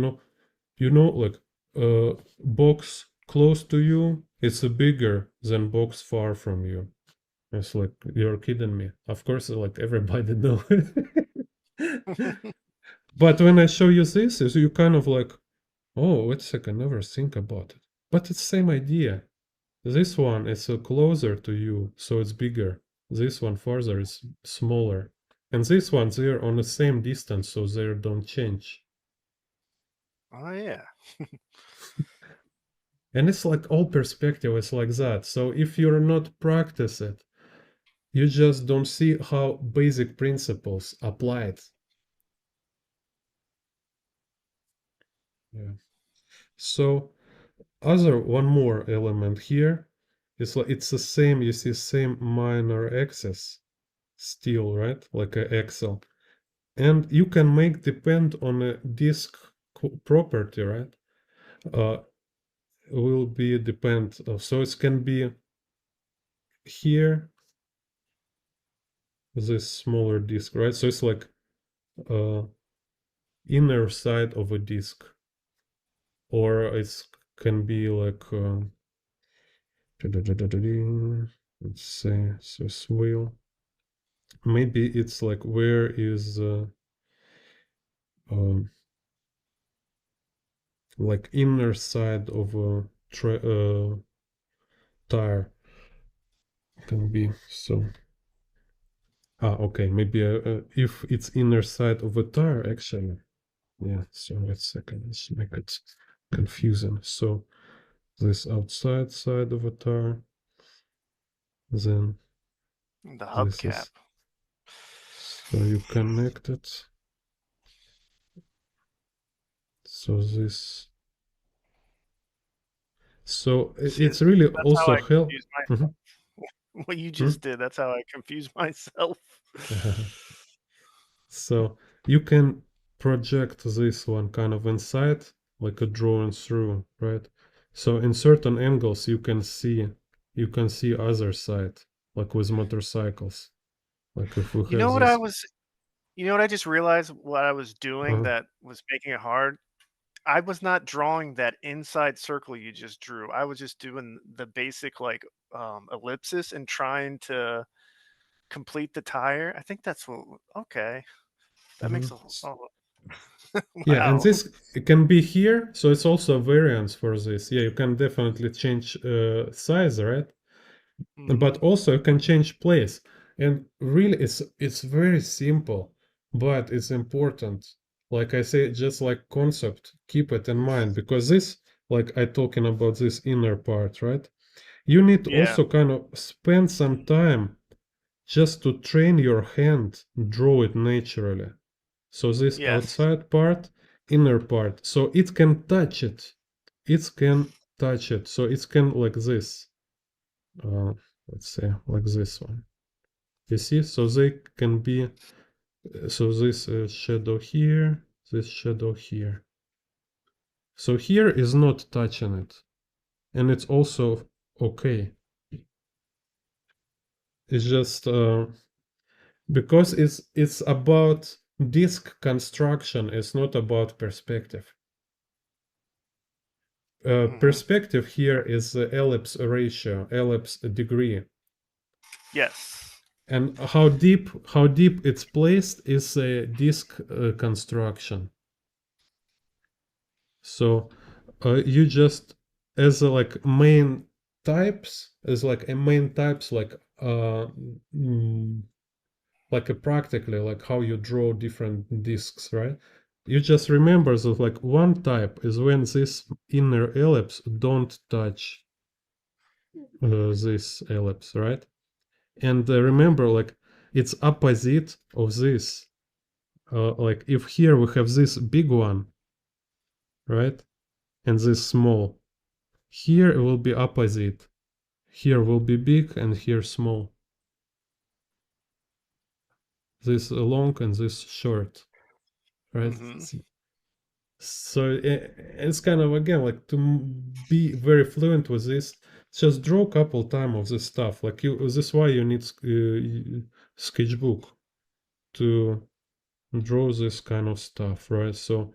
box close to you, it's bigger than box far from you. It's like you're kidding me. Of course, like everybody know. But when I show you this, is you kind of like, oh, wait a second, never think about it. But it's same idea. This one is closer to you, so it's bigger. This one further is smaller. And this one, they're on the same distance, so they don't change. Oh yeah. And it's like all perspective is like that. So if you're not practice it, you just don't see how basic principles applied. Yeah. So other one more element here is like it's the same, you see same minor axis still, right? Like a Excel. And you can make depend on a disk property, right? Uh, will be depend of, so it can be here, this smaller disk, right? So it's like uh, inner side of a disk, or it can be like let's say this wheel. Maybe it's like where is um, like inner side of a tire can be so. Okay, maybe if it's inner side of a tire actually. Yeah, so wait a second, let's make it confusing. So this outside side of a tire, then The this hubcap. is, so you connect it. So this, so See, it's really that's how also I help. confuse myself. Mhm. What you Hmm? just did, that's how I confuse myself. So you can project this one kind of inside, like a drawing through, right? So in certain angles you can see other side, like with motorcycles. Like if we You have know what I this, was you know what I just realized what I was doing uh, that was making it hard? I was not drawing that inside circle you just drew. I was just doing the basic like ellipsis and trying to complete the tire. I think that's what okay. That makes mhm. a oh, Yeah, and wow. this can be here, so it's also a variance for this. Yeah, you can definitely change size, right? But Mhm. also you can change place. And really it's very simple, but it's important. Like I say, just like concept, keep it in mind because this, like I talking about this inner part, right? You need to Yeah. also kind of spend some time just to train your hand, draw it naturally. So this Yes. outside part, inner part, so it can touch it. It can touch it. So it can like this. Uh, let's say like this one. You see, so they can be, so this shadow here, this shadow here. So here is not touching it, and it's also okay. It's just because it's about disk construction. It's not about perspective. Mhm. Perspective here is the ellipse ratio, ellipse degree, Yes. and how deep it's placed is a disk construction. So You just as a, like main types as like a main types mm, like a practically like how you draw different discs, right? You just remember that like one type is when this inner ellipse don't touch this ellipse, right? And remember like it's opposite of this. Like if here we have this big one, right, and this small, here it will be opposite. Here will be big and here small. This long and this short, right? Hmm. So it's kind of again like to be very fluent with this. Just draw a couple time of this stuff. Like you, this is why you need sketchbook to draw this kind of stuff, right? So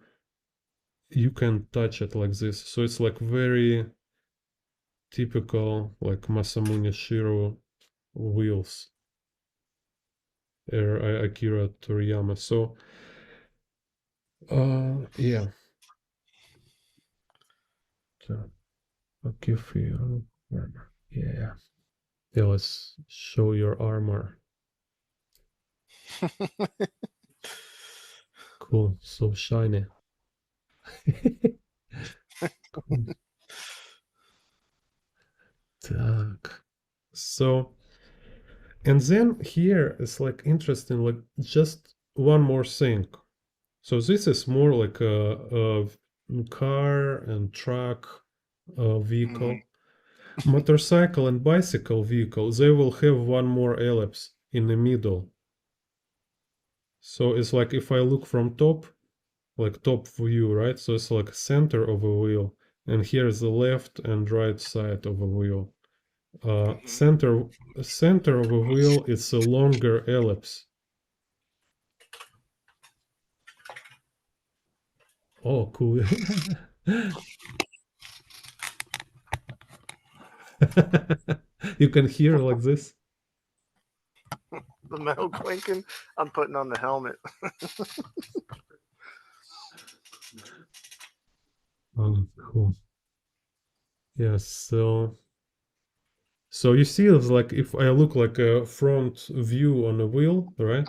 you can touch it like this. So it's like very typical like Masamune Shiro wheels or Akira Toriyama. So yeah. So okay for you. Armor. Yeah. Yeah, let's show your armor. Cool. So shiny. Cool. Так. So and then here it's like interesting, like just one more thing. So this is more like a car and truck Hmm. vehicle. Motorcycle and bicycle vehicle, they will have one more ellipse in the middle. So it's like if I look from top, like top view, right? So it's like center of a wheel, and here is the left and right side of a wheel. Hmm. Center of a wheel is a longer ellipse. Oh, cool. You can hear like this. The metal clinking. I'm putting on the helmet. Oh, cool. Yeah, so you see it's like if I look like a front view on a wheel, right?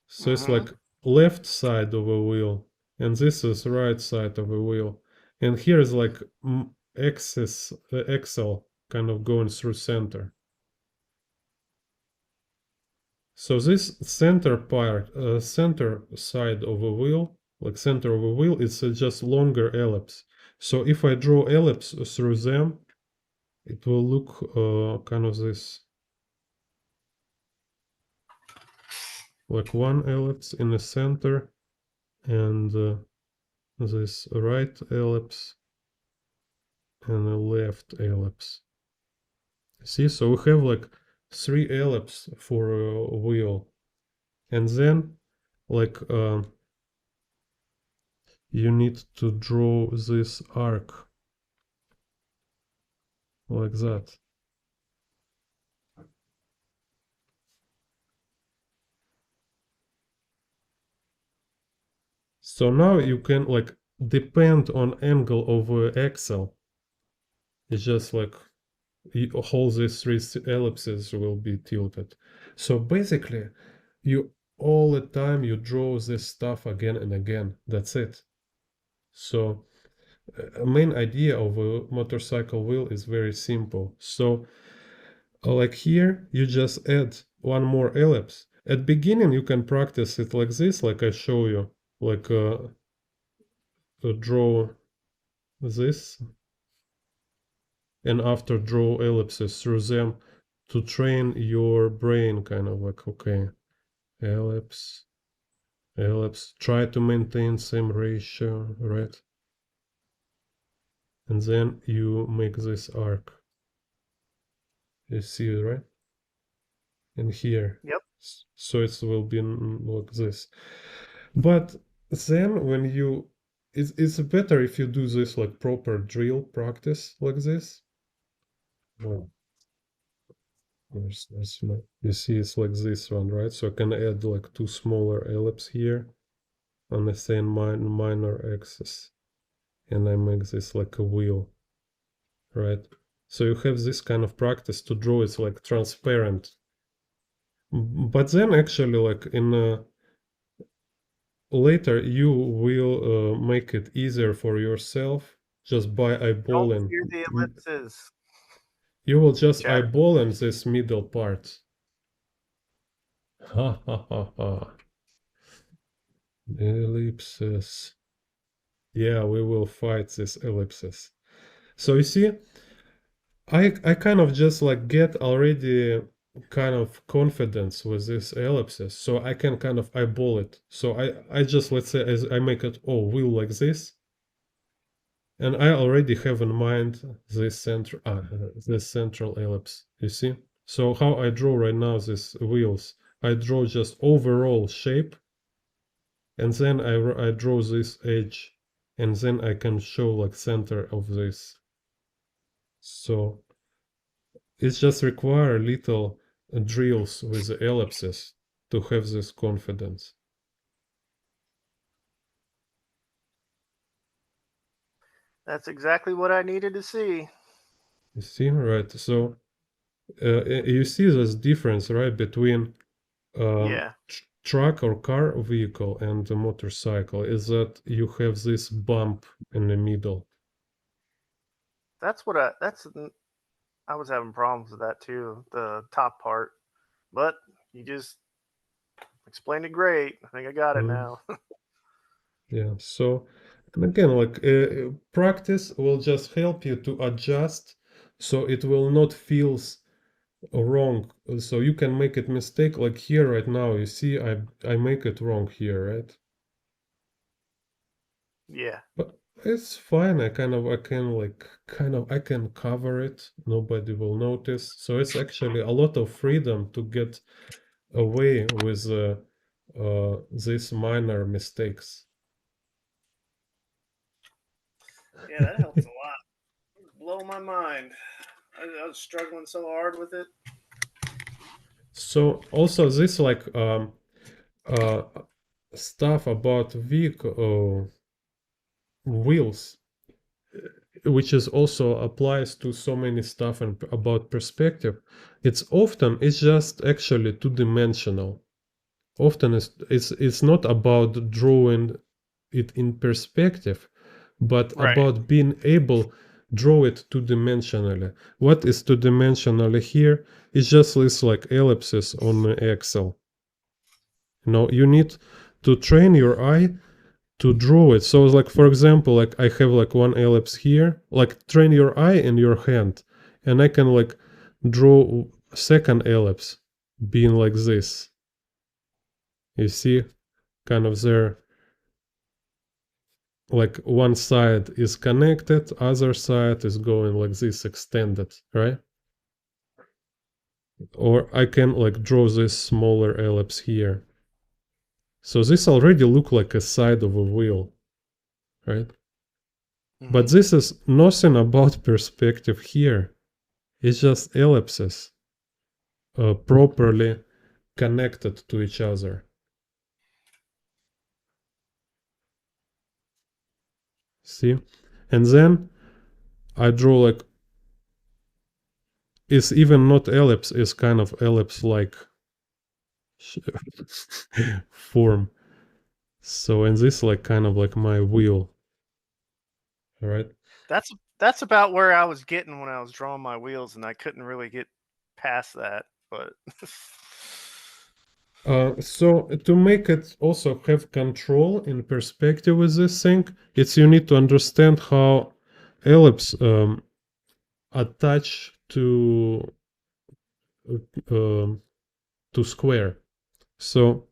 So it's Hmm. like left side of a wheel, and this is right side of a wheel. And here is like axis, axle kind of going through center. So this center part, center side of a wheel, like center of a wheel, it's just longer ellipse. So if I draw ellipse through them, it will look kind of this, like one ellipse in the center and this right ellipse and a left ellipse. See, so we have like three ellipses for a wheel, and then like you need to draw this arc like that. So now you can like depend on angle of axle. It's just like all these three ellipses will be tilted. So basically, you all the time you draw this stuff again and again. That's it. So a main idea of a motorcycle wheel is very simple. So like here, you just add one more ellipse. At beginning, you can practice it like this, like I show you, like draw this, and after draw ellipses through them to train your brain, kind of like, okay, ellipse, ellipse, try to maintain same ratio, right? And then you make this arc. You see it, right? And here. Yep. So it will be like this. But then when you, it's better if you do this like proper drill practice like this. Well, you see it's like this one, right? So I can add like two smaller ellipses here on the same minor axis. and I make this like a wheel, right? So you have this kind of practice to draw it like transparent. But then actually like in later you will make it easier for yourself just by Don't eyeballing. fear the ellipses. You will just Chat. eyeball in this middle part. Ha ha ha ha. Ellipses. Yeah, we will fight this ellipses. So you see, I kind of just like get already kind of confidence with this ellipses, so I can kind of eyeball it. So I just, let's say, as I make it all wheel like this, and I already have in mind this central ellipse. You see? So how I draw right now these wheels, I draw just overall shape, and then I draw this edge, and then I can show like center of this. So it just require little drills with the ellipses to have this confidence. That's exactly what I needed to see. You see, right? So you see this difference, right, between Yeah, truck or car vehicle and a motorcycle is that you have this bump in the middle. that's what I was having problems with that too, the top part. But you just explained it great. I think I got it Mm, now. yeah. So and again, like practice will just help you to adjust, so it will not feel wrong. So you can make it mistake like here right now. You see, I make it wrong here, right? Yeah. But it's fine. I can like I can cover it. Nobody will notice. So it's actually a lot of freedom to get away with these minor mistakes. Yeah, that helps a lot. Blow my mind. I was struggling so hard with it. So also this like uh stuff about vehicle wheels, which is also applies to so many stuff and about perspective. It's just actually two-dimensional. Often it's not about drawing it in perspective, but Right. about being able draw it two-dimensionally. What is two-dimensionally here is just this like ellipses on Excel. You need to train your eye to draw it. So like for example, like I have like one ellipse here, like train your eye and your hand, and I can like draw second ellipse being like this. You see, kind of there, like one side is connected, other side is going like this extended, right? Or I can like draw this smaller ellipse here. So this already look like a side of a wheel, right? Mm-hmm. But this is nothing about perspective here. It's just ellipses properly connected to each other. See? And then I draw like it's even not ellipse, it's kind of ellipse like form. So and this like kind of like my wheel, right? That's that's about where I was getting when I was drawing my wheels, and I couldn't really get past that. But So to make it also have control in perspective with this thing, it's you need to understand how ellipse attach um, to square. So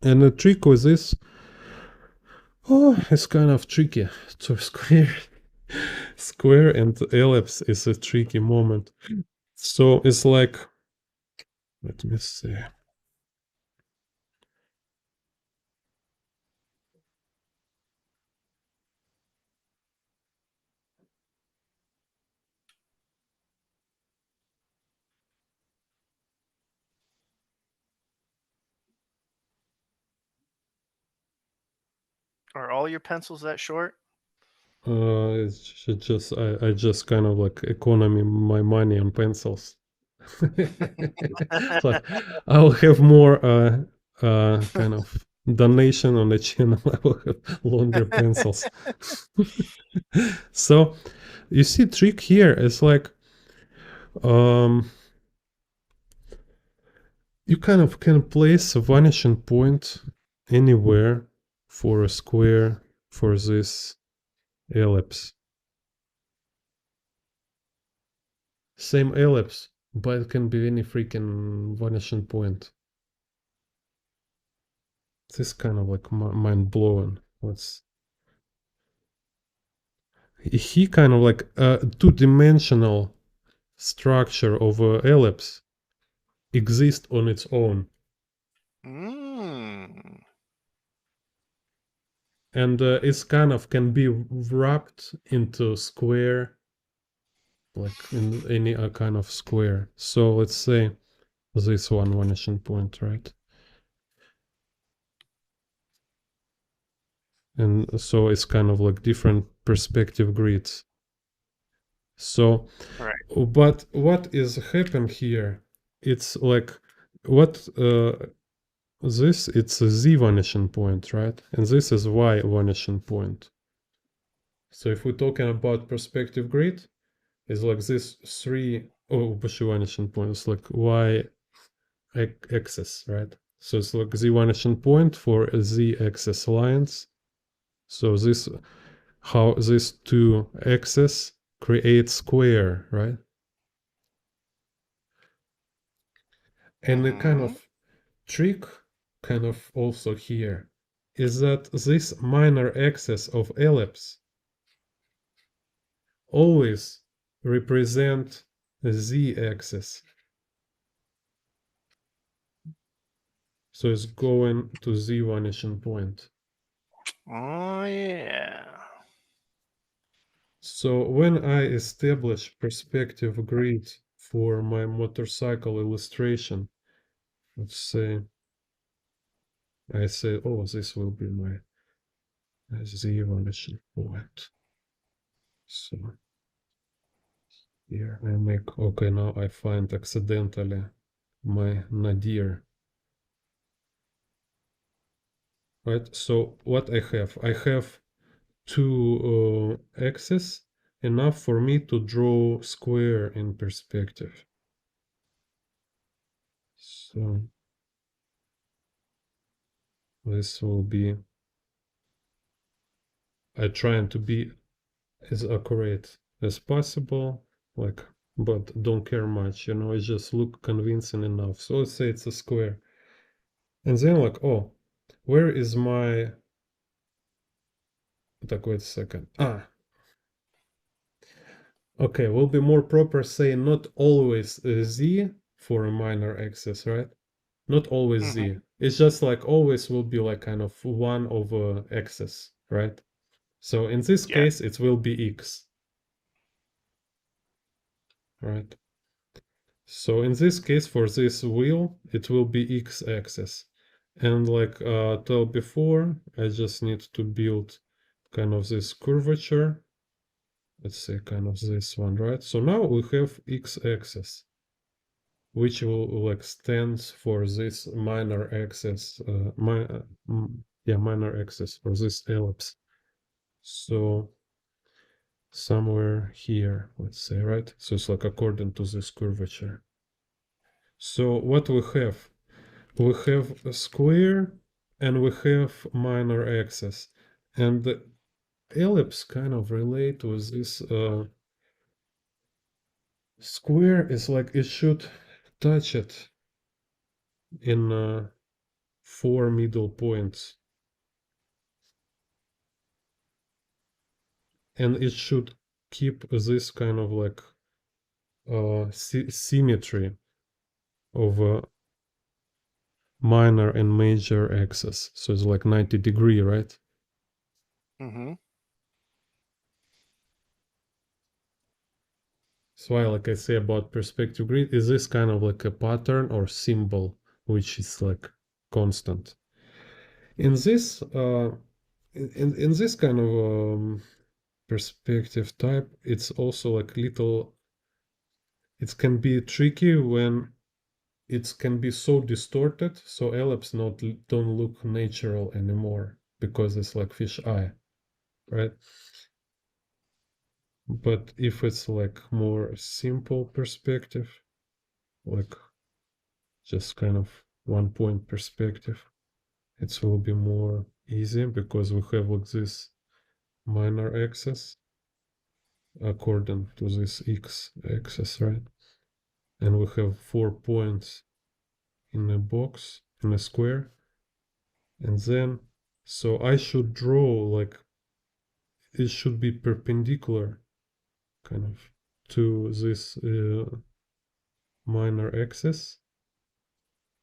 and the trick with this, oh, it's kind of tricky. So square and ellipse is a tricky moment. So it's like, let me see. are all your pencils that short? I just kind of like economy my money on pencils. Like I'll have more kind of donation on the channel. I will have longer pencils. So you see, trick here is like um you kind of can place a vanishing point anywhere for a square for this ellipse. Same ellipse, but it can be any freaking vanishing point. This kind of like mind blowing. What's he kind of like a two-dimensional structure of a ellipse exists on its own, Mm. and it's kind of can be wrapped into square, like in any kind of square. So let's say this one vanishing point, right? And so it's kind of like different perspective grids. So, Right. but what is happening here? It's like what this it's a z vanishing point, right? And this is y vanishing point. So if we're talking about perspective grid, it's like this three Bushy vanishing points, like y axis, right? So it's like z vanishing point for z axis lines. So this how these two axes create square, right? And the kind Mm-hmm. of trick kind of also here is that this minor axis of ellipse always represent the z-axis. So it's going to z vanishing point. Oh yeah. So when I establish perspective grid for my motorcycle illustration, let's say I say, oh, this will be my z vanishing point. So here I make, okay, now I find accidentally my nadir, right? So what I have two axes, enough for me to draw square in perspective. So this will be, I trying to be as accurate as possible, like, but don't care much, it just look convincing enough. So let's say it's a square. And then like, oh, where is my, так, wait a second. Okay, will be more proper say not always z for a minor axis, right? Not always Mm-hmm. z. It's just like always will be like kind of one over axis, right? So in this Yeah. case, it will be x, right? So in this case, for this wheel, it will be x-axis. And like told before, I just need to build kind of this curvature. Let's say kind of this one, right? So now we have x-axis, which will like stands for this minor axis, minor axis for this ellipse. So somewhere here, let's say, right? So it's like according to this curvature. So what we have? We have a square and we have minor axis. And the ellipse kind of relate with this square is like it should touch it in four middle points. And it should keep this kind of like symmetry of minor and major axis. So it's like 90-degree, right? Mm-hmm. So I like I say about perspective grid is this kind of like a pattern or symbol which is like constant. In this in this kind of perspective type, it's also like little, it can be tricky when it can be so distorted, so ellipse not don't look natural anymore because it's like fish eye, right? But if it's like more simple perspective, like just kind of one point perspective, it will be more easy because we have like this minor axis according to this x axis, right? And we have 4 points in a box, in a square. And then, so I should draw like, it should be perpendicular kind of to this minor axis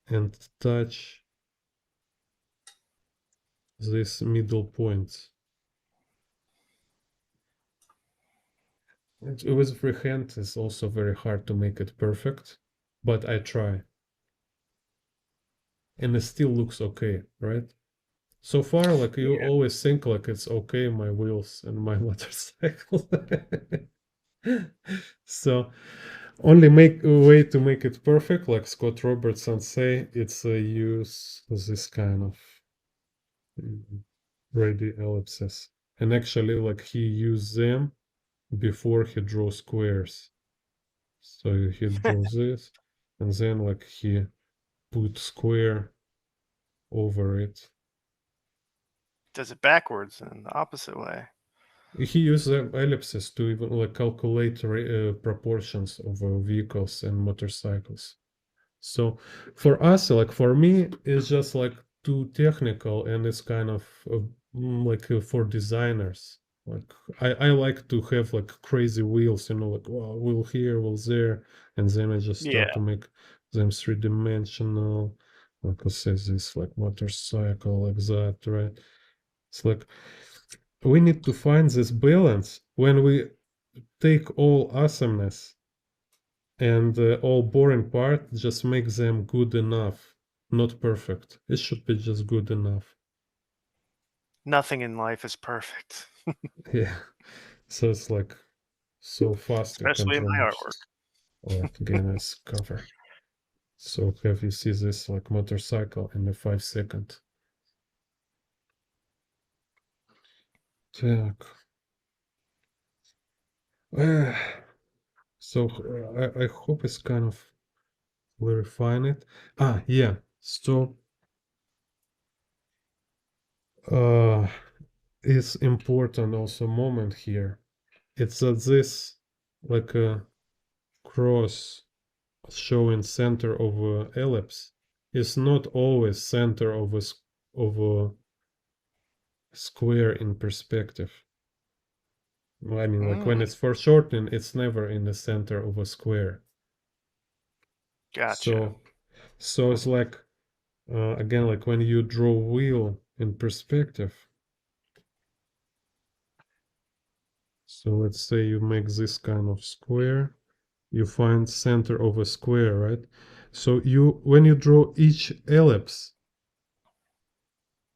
and touch this middle point. With freehand it's also very hard to make it perfect, but I try. And it still looks okay, right? So far, like you Yeah. always think like it's okay, my wheels and my motorcycle. So only make a way to make it perfect, like Scott Robertson say, it's a use this kind of ready ellipses. And actually, like he used them before he draw squares. So he draws this, and then like he put square over it. Does it backwards and the opposite way. He used the ellipses to even like calculate proportions of vehicles and motorcycles. So for us, like for me, it's just like too technical, and it's kind of like for designers. Like I like to have like crazy wheels, like well, wheel here, wheel there, and then I just Yeah. start to make them three-dimensional. Like I say, this like motorcycle, like that, right? It's like we need to find this balance when we take all awesomeness and all boring part, just make them good enough, not perfect. It should be just good enough. Nothing in life is perfect, Yeah. So it's like so fast you can especially in draw my much. artwork. Like again as cover. So have you see this like motorcycle in the 5 second. Так. Uh, so I hope it's kind of clarifying it. Yeah. So uh it's important also moment here. It's that this like a cross showing center of a ellipse is not always center of a square in perspective. I mean, like when Mm, it's foreshortening, it's never in the center of a square. gotcha. So it's like again, like when you draw wheel in perspective. So let's say you make this kind of square, you find center of a square, right? So when you draw each ellipse,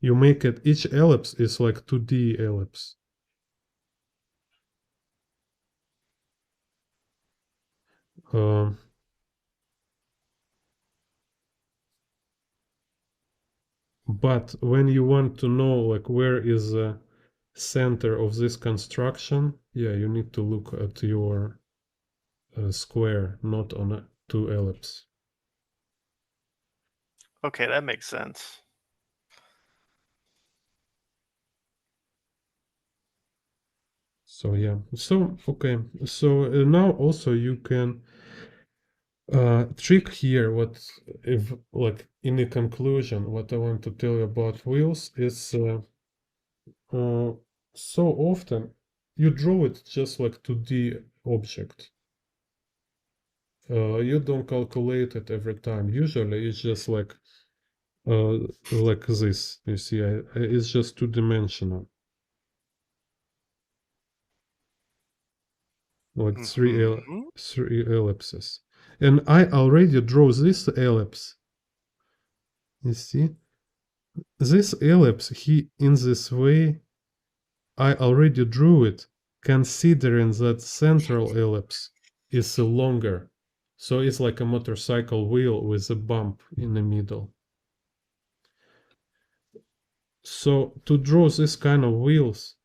you make it, each ellipse is like 2D ellipse. Um, but when you want to know like where is the center of this construction, yeah, you need to look at your square, not on a two ellipse. Okay, that makes sense. So yeah, so okay, so now also you can trick here. What if like in the conclusion, what I want to tell you about wheels is uh, so often you draw it just like 2D object. You don't calculate it every time. Usually it's just like this. You see, it's just two-dimensional, like Hmm. three ellipses. And I already draw this ellipse. You see, this ellipse, he in this way, I already drew it considering that central ellipse is longer, so it's like a motorcycle wheel with a bump in the middle. So to draw this kind of wheels,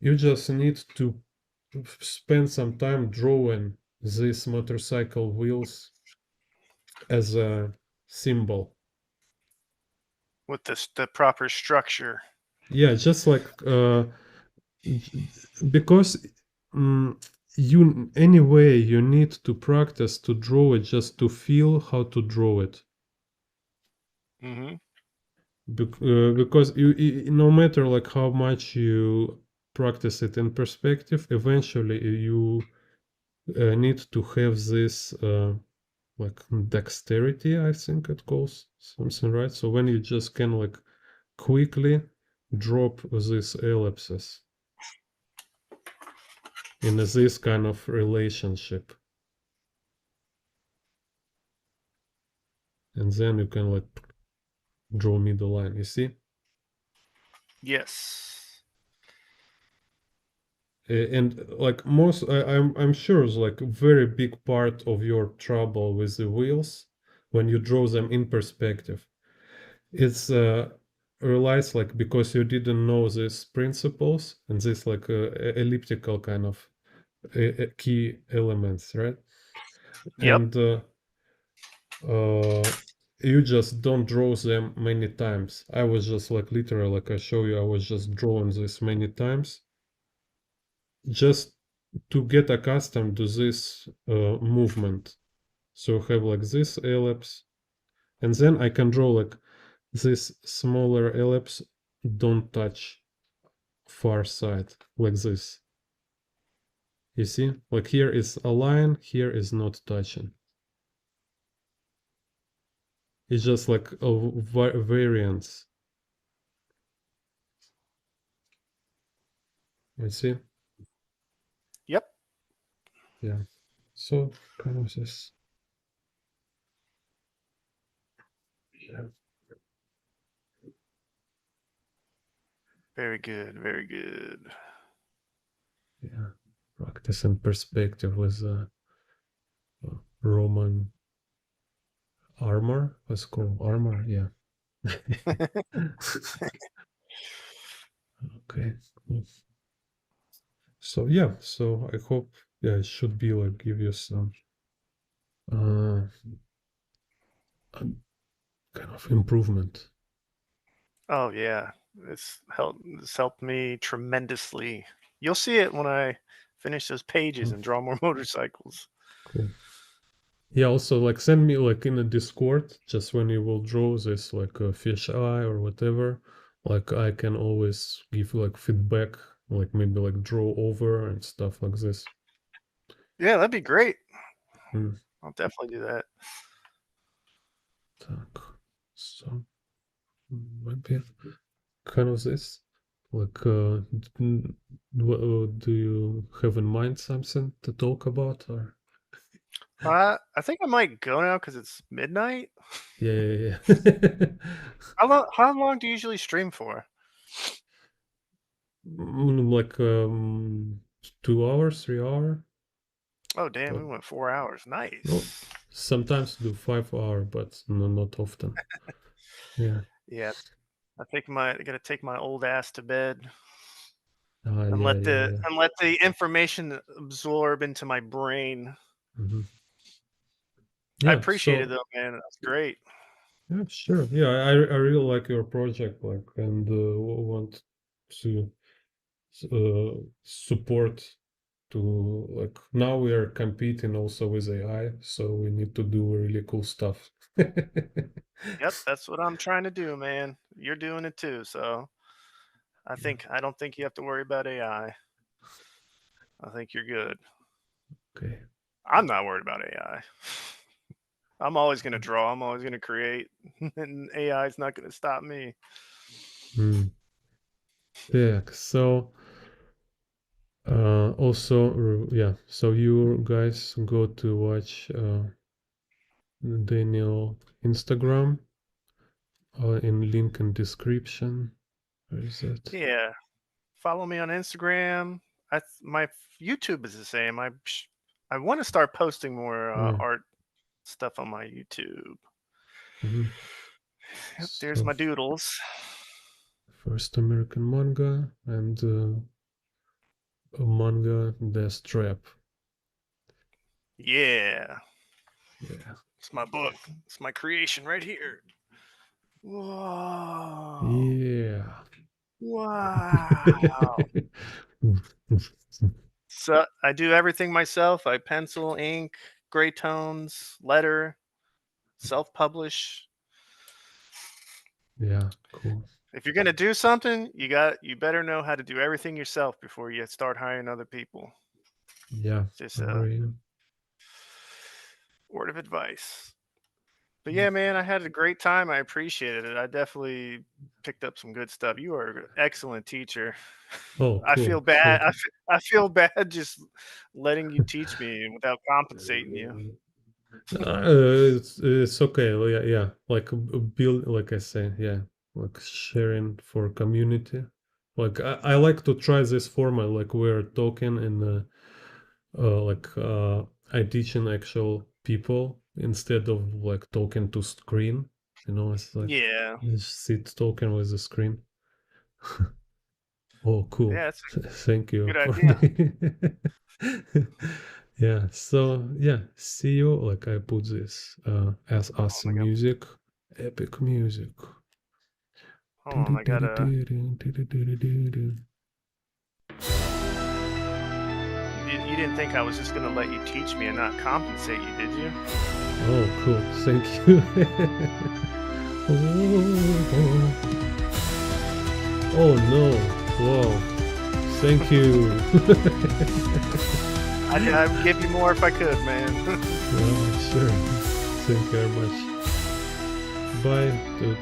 you just need to spend some time drawing these motorcycle wheels as a symbol. With the proper structure. Yeah, just like because you anyway you need to practice to draw it just to feel how to draw it. Mm-hmm. Because no matter like how much you practice it in perspective, eventually you need to have this like dexterity, I think it calls something, right? So when you just can like quickly drop these ellipses in this kind of relationship, and then you can like draw middle line, you see. Yes. And like most I'm sure it's like a very big part of your trouble with the wheels when you draw them in perspective, it's relies like because you didn't know these principles and this like elliptical kind of key elements, right? Yep. And uh you just don't draw them many times. I was just like literally like I show you, I was just drawing this many times just to get accustomed to this movement. So have like this ellipse, and then I can draw like this smaller ellipse don't touch far side like this. You see, like here is a line, here is not touching. It's just like a variance. You see, Yep. yeah. So kind of this. Yeah, Very good. Very good. yeah. Practice and perspective with Roman armor. Let's call armor. Yeah. Okay. Cool. So yeah. So I hope yeah it should be like give you some uh kind of improvement. Oh yeah. It's helped me tremendously. You'll see it when I finish those pages Mm, and draw more motorcycles. cool. Yeah, also like send me like in a Discord just when you will draw this like a fish eye or whatever. Like I can always give like feedback, like maybe like draw over and stuff like this. Yeah, that'd be great. Mm, I'll definitely do that. так. So maybe kind of this. Like, do you have in mind something to talk about or? I think I might go now because it's midnight. Yeah, yeah, yeah. How long do you usually stream for? Like 2 hours, 3 hour. Oh damn, But we went 4 hours. no, Nice. sometimes do 5 hour, but no, not often. Yeah. Yeah, I gotta take my old ass to bed and Yeah, let yeah, the yeah. and let the information absorb into my brain. Hmm. I Yeah. appreciate it So though, man. That's great. yeah, sure. Yeah, I really like your project, like, and want to support to like now we are competing also with AI, so we need to do really cool stuff. Yep, that's what I'm trying to do, man. You're doing it too, so I don't think you have to worry about AI. I think you're good. Okay. I'm not worried about AI. I'm always gonna draw. I'm always gonna create, and AI is not gonna stop me. Mm. Yeah. So also yeah. So you guys go to watch Daniel Instagram in link in description. Where is that? Yeah, follow me on Instagram. my YouTube is the same. I want to start posting more Yeah. art stuff on my YouTube. Mhm. Yep, there's So my doodles. first American manga and a manga Death Trap. Yeah, Yeah. it's my book. It's my creation right here. Whoa! Yeah. Wow! So I do everything myself. I pencil, ink, gray tones, letter, self-publish. Yeah, cool. If you're gonna do something, you better know how to do everything yourself before you start hiring other people. Yeah, Just a agree. word of advice. But yeah, man, I had a great time. I appreciated it. I definitely picked up some good stuff. You are an excellent teacher. Oh, I feel cool. bad. Thank you. I feel bad just letting you teach me without compensating you. It's okay. Yeah, yeah. Like build, like I say, yeah, like sharing for community. Like I like to try this format, like we're talking and like I teaching actual people instead of like talking to screen. You know, it's like Yeah, just sit talking with the screen. Oh, cool. yeah, it's Thank a you good for idea. the. Yeah, so yeah, see you. Like I put this as Oh my awesome god, music, epic music. hold on, I gotta. You didn't think I was just gonna let you teach me and not compensate you, did you? Oh, cool. Thank you. Oh, oh no. Wow. Thank you. I would give you more if I could, man. Sure. Thank you very much. Bye, dude.